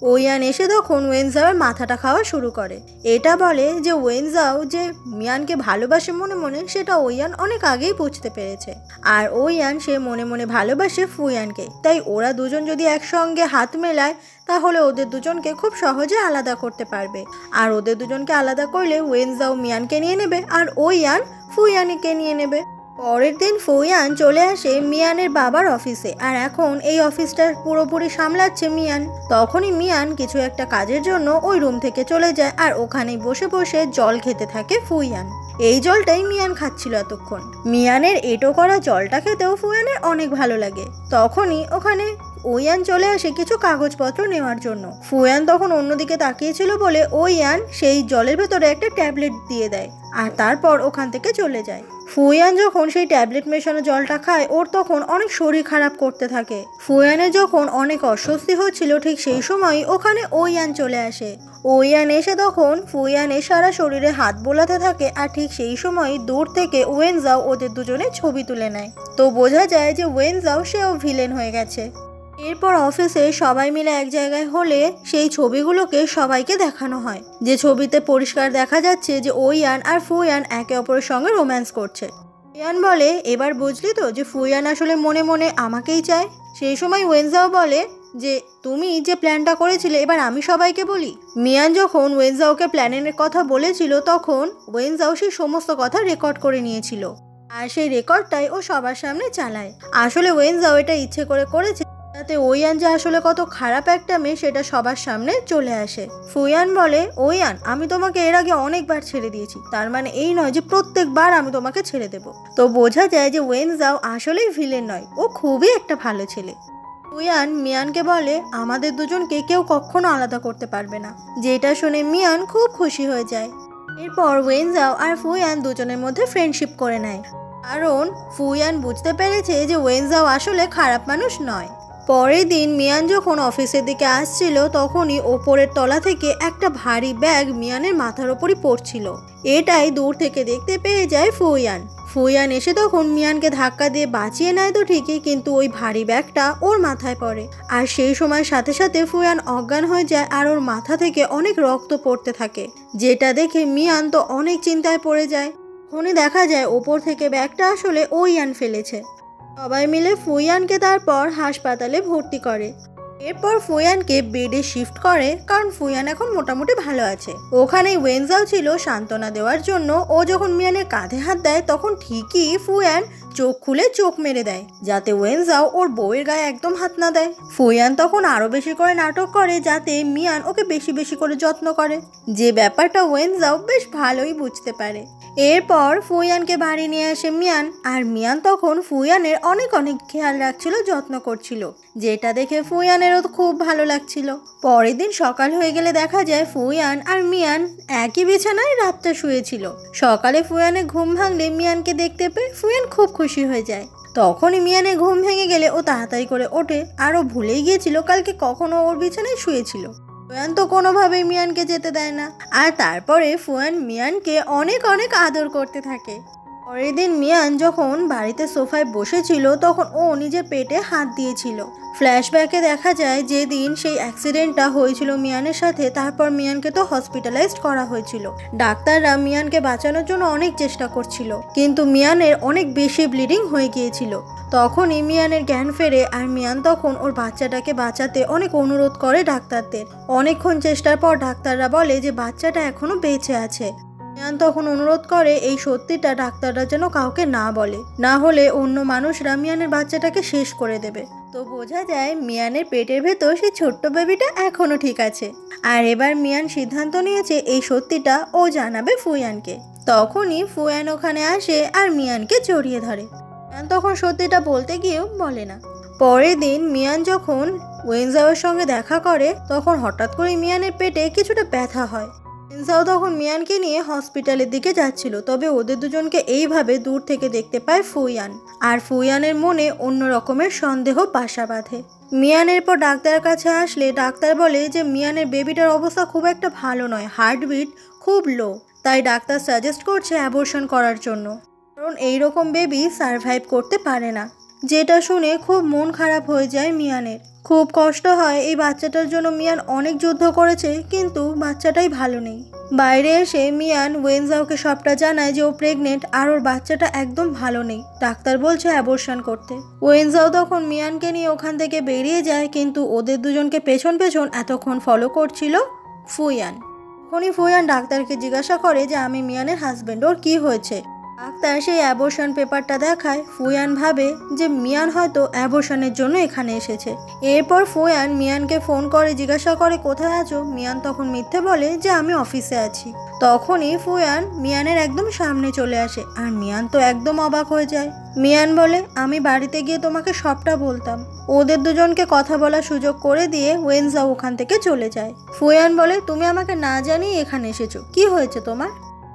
ওইয়ান এসে তখন ওয়েনজাওয়ের মাথাটা খাওয়া শুরু করে। এটা বলে যে ওয়েনজাও যে মিয়ানকে ভালোবাসে মনে মনে, সেটা ওইয়ান অনেক আগেই বুঝতে পেরেছে। আর ওইয়ান সে মনে মনে ভালোবাসে ফুইয়ানকে। তাই ওরা দুজন যদি একসঙ্গে হাত মেলায়, তাহলে ওদের দুজনকে খুব সহজে আলাদা করতে পারবে। আর ওদের দুজনকে আলাদা করলে ওয়েনজাও মিয়ানকে নিয়ে নেবে, আর ওইয়ান ফুইয়ানকে নিয়ে নেবে। পরের দিন ফুইয়ান চলে আসে মিয়ানের বাবার অফিসে, আর এখন এই অফিসটা পুরোপুরি সামলাচ্ছে মিয়ান। তখনই মিয়ান কিছু একটা কাজের জন্য ওই রুম থেকে চলে যায়, আর ওখানেই বসে বসে জল খেতে থাকে ফুইয়ান। এই জলটাই মিয়ান খাচ্ছিল এতক্ষণ। মিয়ানের এঁটো করা জলটা খেতেও ফুইয়ানের অনেক ভালো লাগে। তখনই ওখানে ওইয়ান চলে আসে কিছু কাগজপত্র নেওয়ার জন্য। ফুইয়ান তখন অন্যদিকে তাকিয়েছিল বলে ওইয়ান সেই জলের ভেতরে একটা ট্যাবলেট দিয়ে দেয়, আর তারপর ওখান থেকে চলে যায়। ফুইয়ান যখন সেই ট্যাবলেট মেশানো জলটা খায়, ওর তখন অনেক শরীর খারাপ করতে থাকে। ফুইয়ানের যখন অনেক অস্বস্তি হচ্ছিল, ঠিক সেই সময় ওখানে ওইয়ান চলে আসে। ওইয়ান এসে তখন ফুইয়ানের সারা শরীরে হাত বোলাতে থাকে, আর ঠিক সেই সময় দূর থেকে ওয়েনজাও ওদের দুজনের ছবি তুলে নেয়। তো বোঝা যায় যে ওয়েনজাও সেও ভিলেন হয়ে গেছে। এরপর অফিসে সবাই মিলে এক জায়গায় হলে সেই ছবিগুলোকে সবাইকে দেখানো হয়, যে ছবিতে পরিষ্কার দেখা যাচ্ছে যে ওইয়ান আর ফুইয়ান একে অপরের সঙ্গে রোম্যান্স করছে। ওইয়ান বলে এবার বুঝলি তো যে ফুইয়ান আসলে মনে মনে আমাকেই চায়। সেই সময় ওয়েনজাও বলে যে তুমি যে প্ল্যানটা করেছিলে এবার আমি সবাইকে বলি। মিয়ান যখন ওয়েনজাওকে প্ল্যানের কথা বলেছিল, তখন ওয়েনজাও সেই সমস্ত কথা রেকর্ড করে নিয়েছিল, আর সেই রেকর্ডটাই ও সবার সামনে চালায়। আসলে ওয়েনজাও এটা ইচ্ছে করে করেছে যাতে ওইয়ান যে আসলে কত খারাপ একটা মেয়ে সেটা সবার সামনে চলে আসে। ফুইয়ান বলে ওইয়ান আমি তোমাকে এর আগে অনেকবার ছেড়ে দিয়েছি, তার মানে এই নয় যে প্রত্যেকবার আমি তোমাকে ছেড়ে দেব। তো বোঝা যায় যে ওয়েনজাও আসলেই ভিলেন নয়, ও খুবই একটা ভালো ছেলে। ফুইয়ান মিয়ানকে বলে আমাদের দুজনকে কেউ কখনো আলাদা করতে পারবে না, যেটা শুনে মিয়ান খুব খুশি হয়ে যায়। এরপর ওয়েনজাও আর ফুইয়ান দুজনের মধ্যে ফ্রেন্ডশিপ করে নেয়, কারণ ফুইয়ান বুঝতে পেরেছে যে ওয়েনজাও আসলে খারাপ মানুষ নয়। পরের দিন মিয়ান যখন অফিসের দিকে আসছিল, তখনই ওপরের তলা থেকে একটা ভারী ব্যাগ মিয়ানের মাথার ওপরই পড়ছিল। এটাই দূর থেকে দেখতে পেয়ে যায় ফুইয়ান। ফুইয়ান এসে তখন মিয়ানকে ধাক্কা দিয়ে বাঁচিয়ে নেয় তো ঠিকই, কিন্তু ওই ভারী ব্যাগটা ওর মাথায় পড়ে, আর সেই সময় সাথে সাথে ফুইয়ান অজ্ঞান হয়ে যায়, আর ওর মাথা থেকে অনেক রক্ত পড়তে থাকে, যেটা দেখে মিয়ান তো অনেক চিন্তায় পড়ে যায়। তখনই দেখা যায় ওপর থেকে ব্যাগটা আসলে ওইয়ান ফেলেছে। সবাই মিলে ফুইয়ানকে তারপর হাসপাতালে ভর্তি করে। এরপর ফুইয়ানকে বেডে শিফট করে, কারণ ফুইয়ান এখন মোটামুটি ভালো আছে। ওখানেই ওয়েনজাও ছিল সান্ত্বনা দেওয়ার জন্য। ও যখন মিয়ানের কাঁধে হাত দেয়, তখন ঠিকই ফুইয়ান চোখ খুলে চোখ মেরে দেয়, যাতে ওয়েনজাও ওর বউয়ের গায়ে একদম হাত না দেয়। ফুইয়ান তখন আরো বেশি করে নাটক করে যাতে মিয়ান ওকে বেশি বেশি করে যত্ন করে, যে ব্যাপারটা ওয়েনজাও বেশ ভালোই বুঝতে পারে। এরপর ফুয়ানকে বাড়ি নিয়ে আসে মিয়ান, আর মিয়ান তখন ফুয়ানের অনেক অনেক খেয়াল রাখছিল, যত্ন করছিল, যেটা দেখে ফুয়ানেরও খুব ভালো লাগছিল। পরের দিন সকাল হয়ে গেলে দেখা যায় ফুয়ান আর মিয়ান একই বিছানায় রাতটা শুয়েছিল। সকালে ফুয়ানের ঘুম ভাঙলে মিয়ানকে দেখতে পেয়ে ফুয়ান খুব খুশি হয়ে যায়। তখনই মিয়ানের ঘুম ভেঙে গেলে ও তাড়াতাড়ি করে ওঠে, আর ও ভুলেই গিয়েছিল কালকে কখনো ওর বিছানায় শুয়েছিল। ফুয়ান তো কোনোভাবেই মিয়ানকে যেতে দেয় না, আর তারপরে ফুয়ান মিয়ানকে অনেক অনেক আদর করতে থাকে। পরের দিন মিয়ান যখন বাড়িতে সোফায় বসেছিল তখন ও নিজের পেটে হাত দিয়েছিল। ফ্ল্যাশব্যাকে দেখা যায় যেদিন সেই অ্যাক্সিডেন্টটা হয়েছিল মিয়ানের সাথে, তারপর মিয়ানকে তো হসপিটালাইজড করা হয়েছিল। ডাক্তাররা মিয়ানকে বাঁচানোর জন্য অনেক চেষ্টা করছিল, কিন্তু মিয়ানের অনেক বেশি ব্লিডিং হয়ে গিয়েছিল। তখনই মিয়ানের জ্ঞান ফেরে, আর মিয়ান তখন ওর বাচ্চাটাকে বাঁচাতে অনেক অনুরোধ করে ডাক্তারদের। অনেকক্ষণ চেষ্টার পর ডাক্তাররা বলে যে বাচ্চাটা এখনো বেঁচে আছে। মিয়ান তখন অনুরোধ করে এই সত্যিটা ডাক্তাররা যেন কাউকে না বলে, না হলে অন্য মানুষরা মিয়ানের বাচ্চাটাকে শেষ করে দেবে। তো বোঝা যায় মিয়ানের পেটের ভেতর সেই ছোট্ট বেবিটা এখনো ঠিক আছে। আর এবার মিয়ান সিদ্ধান্ত নিয়েছে এই সত্যিটা ও জানাবে ফুয়ানকে। তখনই ফুয়ান ওখানে আসে আর মিয়ানকে জড়িয়ে ধরে। মিয়ান তখন সত্যিটা বলতে গিয়েও বলে না। পরের দিন মিয়ান যখন ওয়েনজাওয়ের সঙ্গে দেখা করে তখন হঠাৎ করে মিয়ানের পেটে কিছুটা ব্যথা হয়। ওয়েনজাও তখন মিয়ানকে নিয়ে হসপিটালের দিকে যাচ্ছিল, তবে ওদের দুজনকে এইভাবে দূর থেকে দেখতে পায় ফুয়ান, আর ফুয়ানের মনে অন্য রকমের সন্দেহ বাসা বাঁধে। মিয়ানের পর ডাক্তারের কাছে আসলে ডাক্তার বলে যে মিয়ানের বেবিটার অবস্থা খুব একটা ভালো নয়, হার্টবিট খুব লো, তাই ডাক্তার সাজেস্ট করছে অ্যাবর্শন করার জন্য, কারণ এইরকম বেবি সারভাইভ করতে পারে না। যেটা শুনে খুব মন খারাপ হয়ে যায় মিয়ানের, খুব কষ্ট হয়। এই বাচ্চাটার জন্য মিয়ান অনেক যুদ্ধ করেছে, কিন্তু বাচ্চাটাই ভালো নেই। বাইরে এসে মিয়ান ওয়েনজাওকে সবটা জানায় যে ও প্রেগনেন্ট আর ওর বাচ্চাটা একদম ভালো নেই, ডাক্তার বলছে অ্যাবর্শন করতে। ওয়েনজাও তখন মিয়ানকে নিয়ে ওখান থেকে বেরিয়ে যায়, কিন্তু ওদের দুজনকে পেছন পেছন এতক্ষণ ফলো করছিল ফুয়ান। তখনই ফুয়ান ডাক্তারকে জিজ্ঞাসা করে যে আমি মিয়ানের হাজব্যান্ড, ওর কি হয়েছে। ডাক্তার সেই অ্যাবর্শন পেপারটা দেখায়। ফুয়ান ভাবে যে মিয়ান হয়তো অ্যাবর্শনের জন্য এখানে এসেছে। এরপর ফুয়ান মিয়ানকে ফোন করে জিজ্ঞাসা করে কোথায় আছো। মিয়ান তখন মিথ্যে বলে যে আমি অফিসে আছি। তখনই ফুয়ান মিয়ানের একদম সামনে চলে আসে, আর মিয়ান তো একদম অবাক হয়ে যায়। মিয়ান বলে আমি বাড়িতে গিয়ে তোমাকে সবটা বলতাম। ওদের দুজনকে কথা বলার সুযোগ করে দিয়ে ওয়েনজাও ওখান থেকে চলে যায়। ফুয়ান বলে তুমি আমাকে না জানিয়ে এখানে এসেছো, কি হয়েছে তোমার।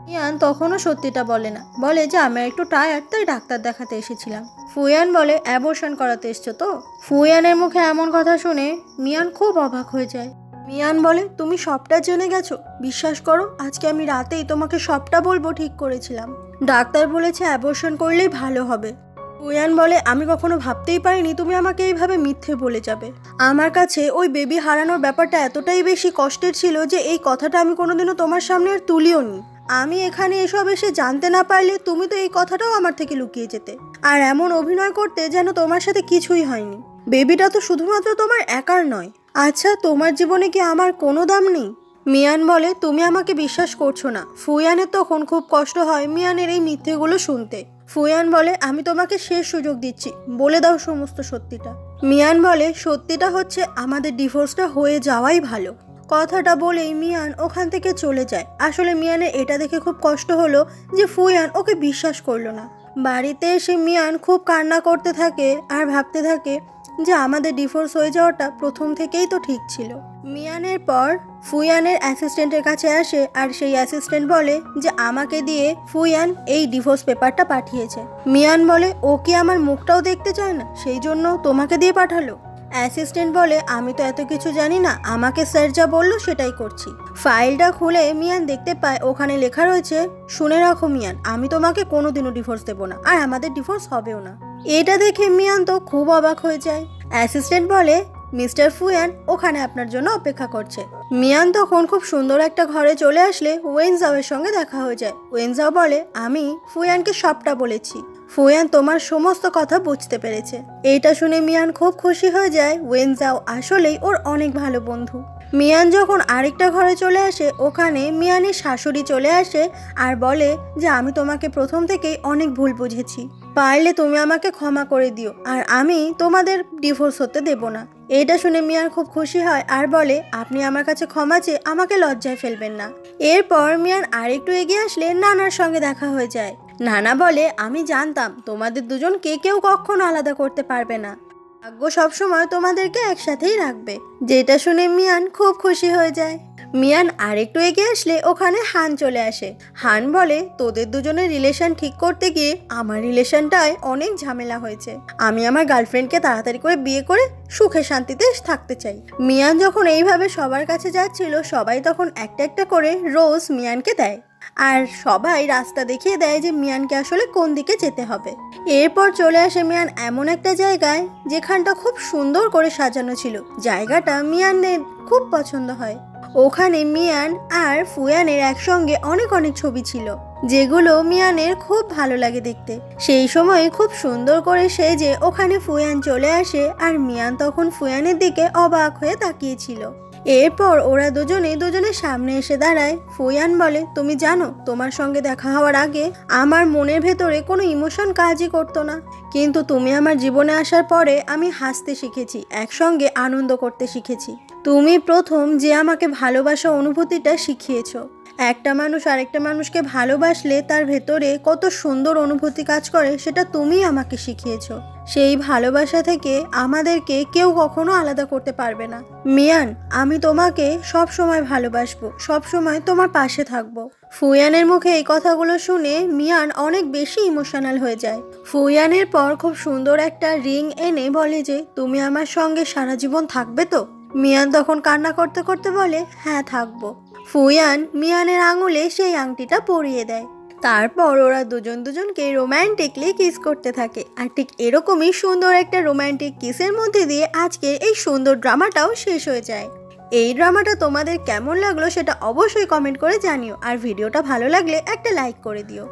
মিয়ান তখনও সত্যিটা বলে না, বলে যে আমি একটু টায়ার্ড তাই ডাক্তার দেখাতে এসেছিলাম। ফুয়ান বলে অ্যাবর্শন করাতে এসছো তো। ফুয়ানের মুখে এমন কথা শুনে মিয়ান খুব অবাক হয়ে যায়। মিয়ান বলে তুমি সবটা জেনে গেছো, বিশ্বাস করো আজকে আমি রাতেই তোমাকে সবটা বলবো ঠিক করেছিলাম। ডাক্তার বলেছে অ্যাবর্শন করলেই ভালো হবে। ফুয়ান বলে আমি কখনো ভাবতেই পারিনি তুমি আমাকে এইভাবে মিথ্যে বলে যাবে। আমার কাছে ওই বেবি হারানোর ব্যাপারটা এতটাই বেশি কষ্টের ছিল যে এই কথাটা আমি কোনোদিনও তোমার সামনে আর তুলিও নি। আমি এখানে এসব এসে জানতে না পারলে তুমি তো এই কথাটাও আমার থেকে লুকিয়ে যেতে, আর এমন অভিনয় করতে যেন তোমার সাথে কিছুই হয়নি। বেবিটা তো শুধুমাত্র তোমার একার নয়। আচ্ছা তোমার জীবনে কি আমার কোনো দাম নেই। মিয়ান বলে তুমি আমাকে বিশ্বাস করছো না। ফুয়ানের তখন খুব কষ্ট হয় মিয়ানের এই মিথ্যেগুলো শুনতে। ফুয়ান বলে আমি তোমাকে শেষ সুযোগ দিচ্ছি, বলে দাও সমস্ত সত্যিটা। মিয়ান বলে সত্যিটা হচ্ছে আমাদের ডিভোর্সটা হয়ে যাওয়াই ভালো। কথাটা বলেই মিয়ান ওখান থেকে চলে যায়। আসলে মিয়ানের এটা দেখে খুব কষ্ট হলো যে ফুয়ান ওকে বিশ্বাস করলো না। বাড়িতে এসে মিয়ান খুব কান্না করতে থাকে আর ভাবতে থাকে যে আমাদের ডিভোর্স হয়ে যাওয়াটা প্রথম থেকেই তো ঠিক ছিল। মিয়ানের পর ফুয়ানের অ্যাসিস্ট্যান্টের কাছে আসে, আর সেই অ্যাসিস্ট্যান্ট বলে যে আমাকে দিয়ে ফুয়ান এই ডিভোর্স পেপারটা পাঠিয়েছে। মিয়ান বলে ও কি আমার মুখটাও দেখতে চায় না, সেই জন্য তোমাকে দিয়ে পাঠালো। অ্যাসিস্ট্যান্ট বলে আমি তো এত কিছু জানি না, আমাকে স্যার যা বললো সেটাই করছি। ফাইলটা খুলে মিয়ান দেখতে পায় ওখানে লেখা রয়েছে শুনে রাখো মিয়ান, আমি তোমাকে কোনোদিনও ডিভোর্স দেবো না, আর আমাদের ডিভোর্স হবেও না। এটা দেখে মিয়ান তো খুব অবাক হয়ে যায়। অ্যাসিস্ট্যান্ট বলে মিস্টার ফুয়ান ওখানে আপনার জন্য অপেক্ষা করছে। মিয়ান তখন খুব সুন্দর একটা ঘরে চলে আসলে ওয়েনজাওয়ের সঙ্গে দেখা হয়ে যায়। ওয়েনজাও বলে আমি ফুয়ানকে সবটা বলেছি, ফুয়ান তোমার সমস্ত কথা বুঝতে পেরেছে। এইটা শুনে মিয়ান খুব খুশি হয়ে যায়। ওয়েনজাও আসলেই ওর অনেক ভালো বন্ধু। মিয়ান যখন আরেকটা ঘরে চলে আসে ওখানে মিয়ানের শাশুড়ি চলে আসে আর বলে যে আমি তোমাকে প্রথম থেকেই অনেক ভুল বুঝেছি। পারলে তুমি আমাকে ক্ষমা করে দিও, আর আমি তোমাদের ডিভোর্স হতে দেব না। এটা শুনে মিয়ান খুব খুশি হয় আর বলে, আপনি আমার কাছে ক্ষমা চেয়ে আমাকে লজ্জায় ফেলবেন না। এরপর মিয়ান আরেকটু এগিয়ে আসলে নানার সঙ্গে দেখা হয়ে যায়। নানা বলে, আমি জানতাম তোমাদের দুজনকে কেউ কখনো আলাদা করতে পারবে না, ভাগ্য সবসময় তোমাদেরকে একসাথেই রাখবে। যেটা শুনে মিয়ান খুব খুশি হয়ে যায়। মিয়ান আরেকটু এগিয়ে আসলে ওখানে হান চলে আসে। হান বলে, তোদের দুজনের রিলেশন ঠিক করতে গিয়ে আমার রিলেশনটায় অনেক ঝামেলা হয়েছে। আমি আমার গার্লফ্রেন্ডকে তাড়াতাড়ি করে বিয়ে করে সুখে শান্তিতে থাকতে চাই। মিয়ান যখন এইভাবে সবার কাছে যাচ্ছিল, সবাই তখন একটা একটা করে রোজ মিয়ানকে দেয়, আর সবাই রাস্তা দেখিয়ে দেয় যে মিয়ানকে আসলে কোন দিকে যেতে হবে। এরপর চলে আসে মিয়ান এমন একটা জায়গায় যেখানটা খুব সুন্দর করে সাজানো ছিল। জায়গাটা মিয়ানের খুব পছন্দ হয়। ওখানে মিয়ান আর ফুয়ানের একসঙ্গে অনেক অনেক ছবি ছিল, যেগুলো মিয়ানের খুব ভালো লাগে দেখতে। সেই সময় খুব সুন্দর করে সেজে ওখানে ফুয়ান চলে আসে, আর মিয়ান তখন ফুয়ানের দিকে অবাক হয়ে তাকিয়েছিল। এরপর ওরা দুজনের সামনে এসে দাঁড়ায়। ফুয়ান বলে, তুমি জানো তোমার সঙ্গে দেখা হওয়ার আগে আমার মনের ভেতরে কোনো ইমোশন কাজই করতো না, কিন্তু তুমি আমার জীবনে আসার পরে আমি হাসতে শিখেছি, একসঙ্গে আনন্দ করতে শিখেছি। তুমি প্রথম যে আমাকে ভালোবাসা অনুভূতিটা শিখিয়েছো। একটা মানুষ আরেকটা মানুষকে ভালোবাসলে তার ভেতরে কত সুন্দর অনুভূতি কাজ করে সেটা তুমি আমাকে শিখিয়েছো। সেই ভালোবাসা থেকে আমাদেরকে কেউ কখনো আলাদা করতে পারবে না। মিয়ান, আমি তোমাকে সব সময় ভালোবাসবো, সব সময় তোমার পাশে থাকবো। ফুয়ানের মুখে এই কথাগুলো শুনে মিয়ান অনেক বেশি ইমোশনাল হয়ে যায়। ফুয়ানের পর খুব সুন্দর একটা রিং এনে বলে যে, তুমি আমার সঙ্গে সারা জীবন থাকবে তো? মিয়ান তখন কান্না করতে করতে বলে, হ্যাঁ থাকবো। ফুয়ান মিয়ানের আঙুলে সেই আংটিটা পরিয়ে দেয়। তারপর ওরা দুজনকে রোম্যান্টিকলি কিস করতে থাকে। আর ঠিক এরকমই সুন্দর একটা রোম্যান্টিক কিসের মধ্যে দিয়ে আজকের এই সুন্দর ড্রামাটাও শেষ হয়ে যায়। এই ড্রামাটা তোমাদের কেমন লাগলো সেটা অবশ্যই কমেন্ট করে জানিও, আর ভিডিওটা ভালো লাগলে একটা লাইক করে দিও।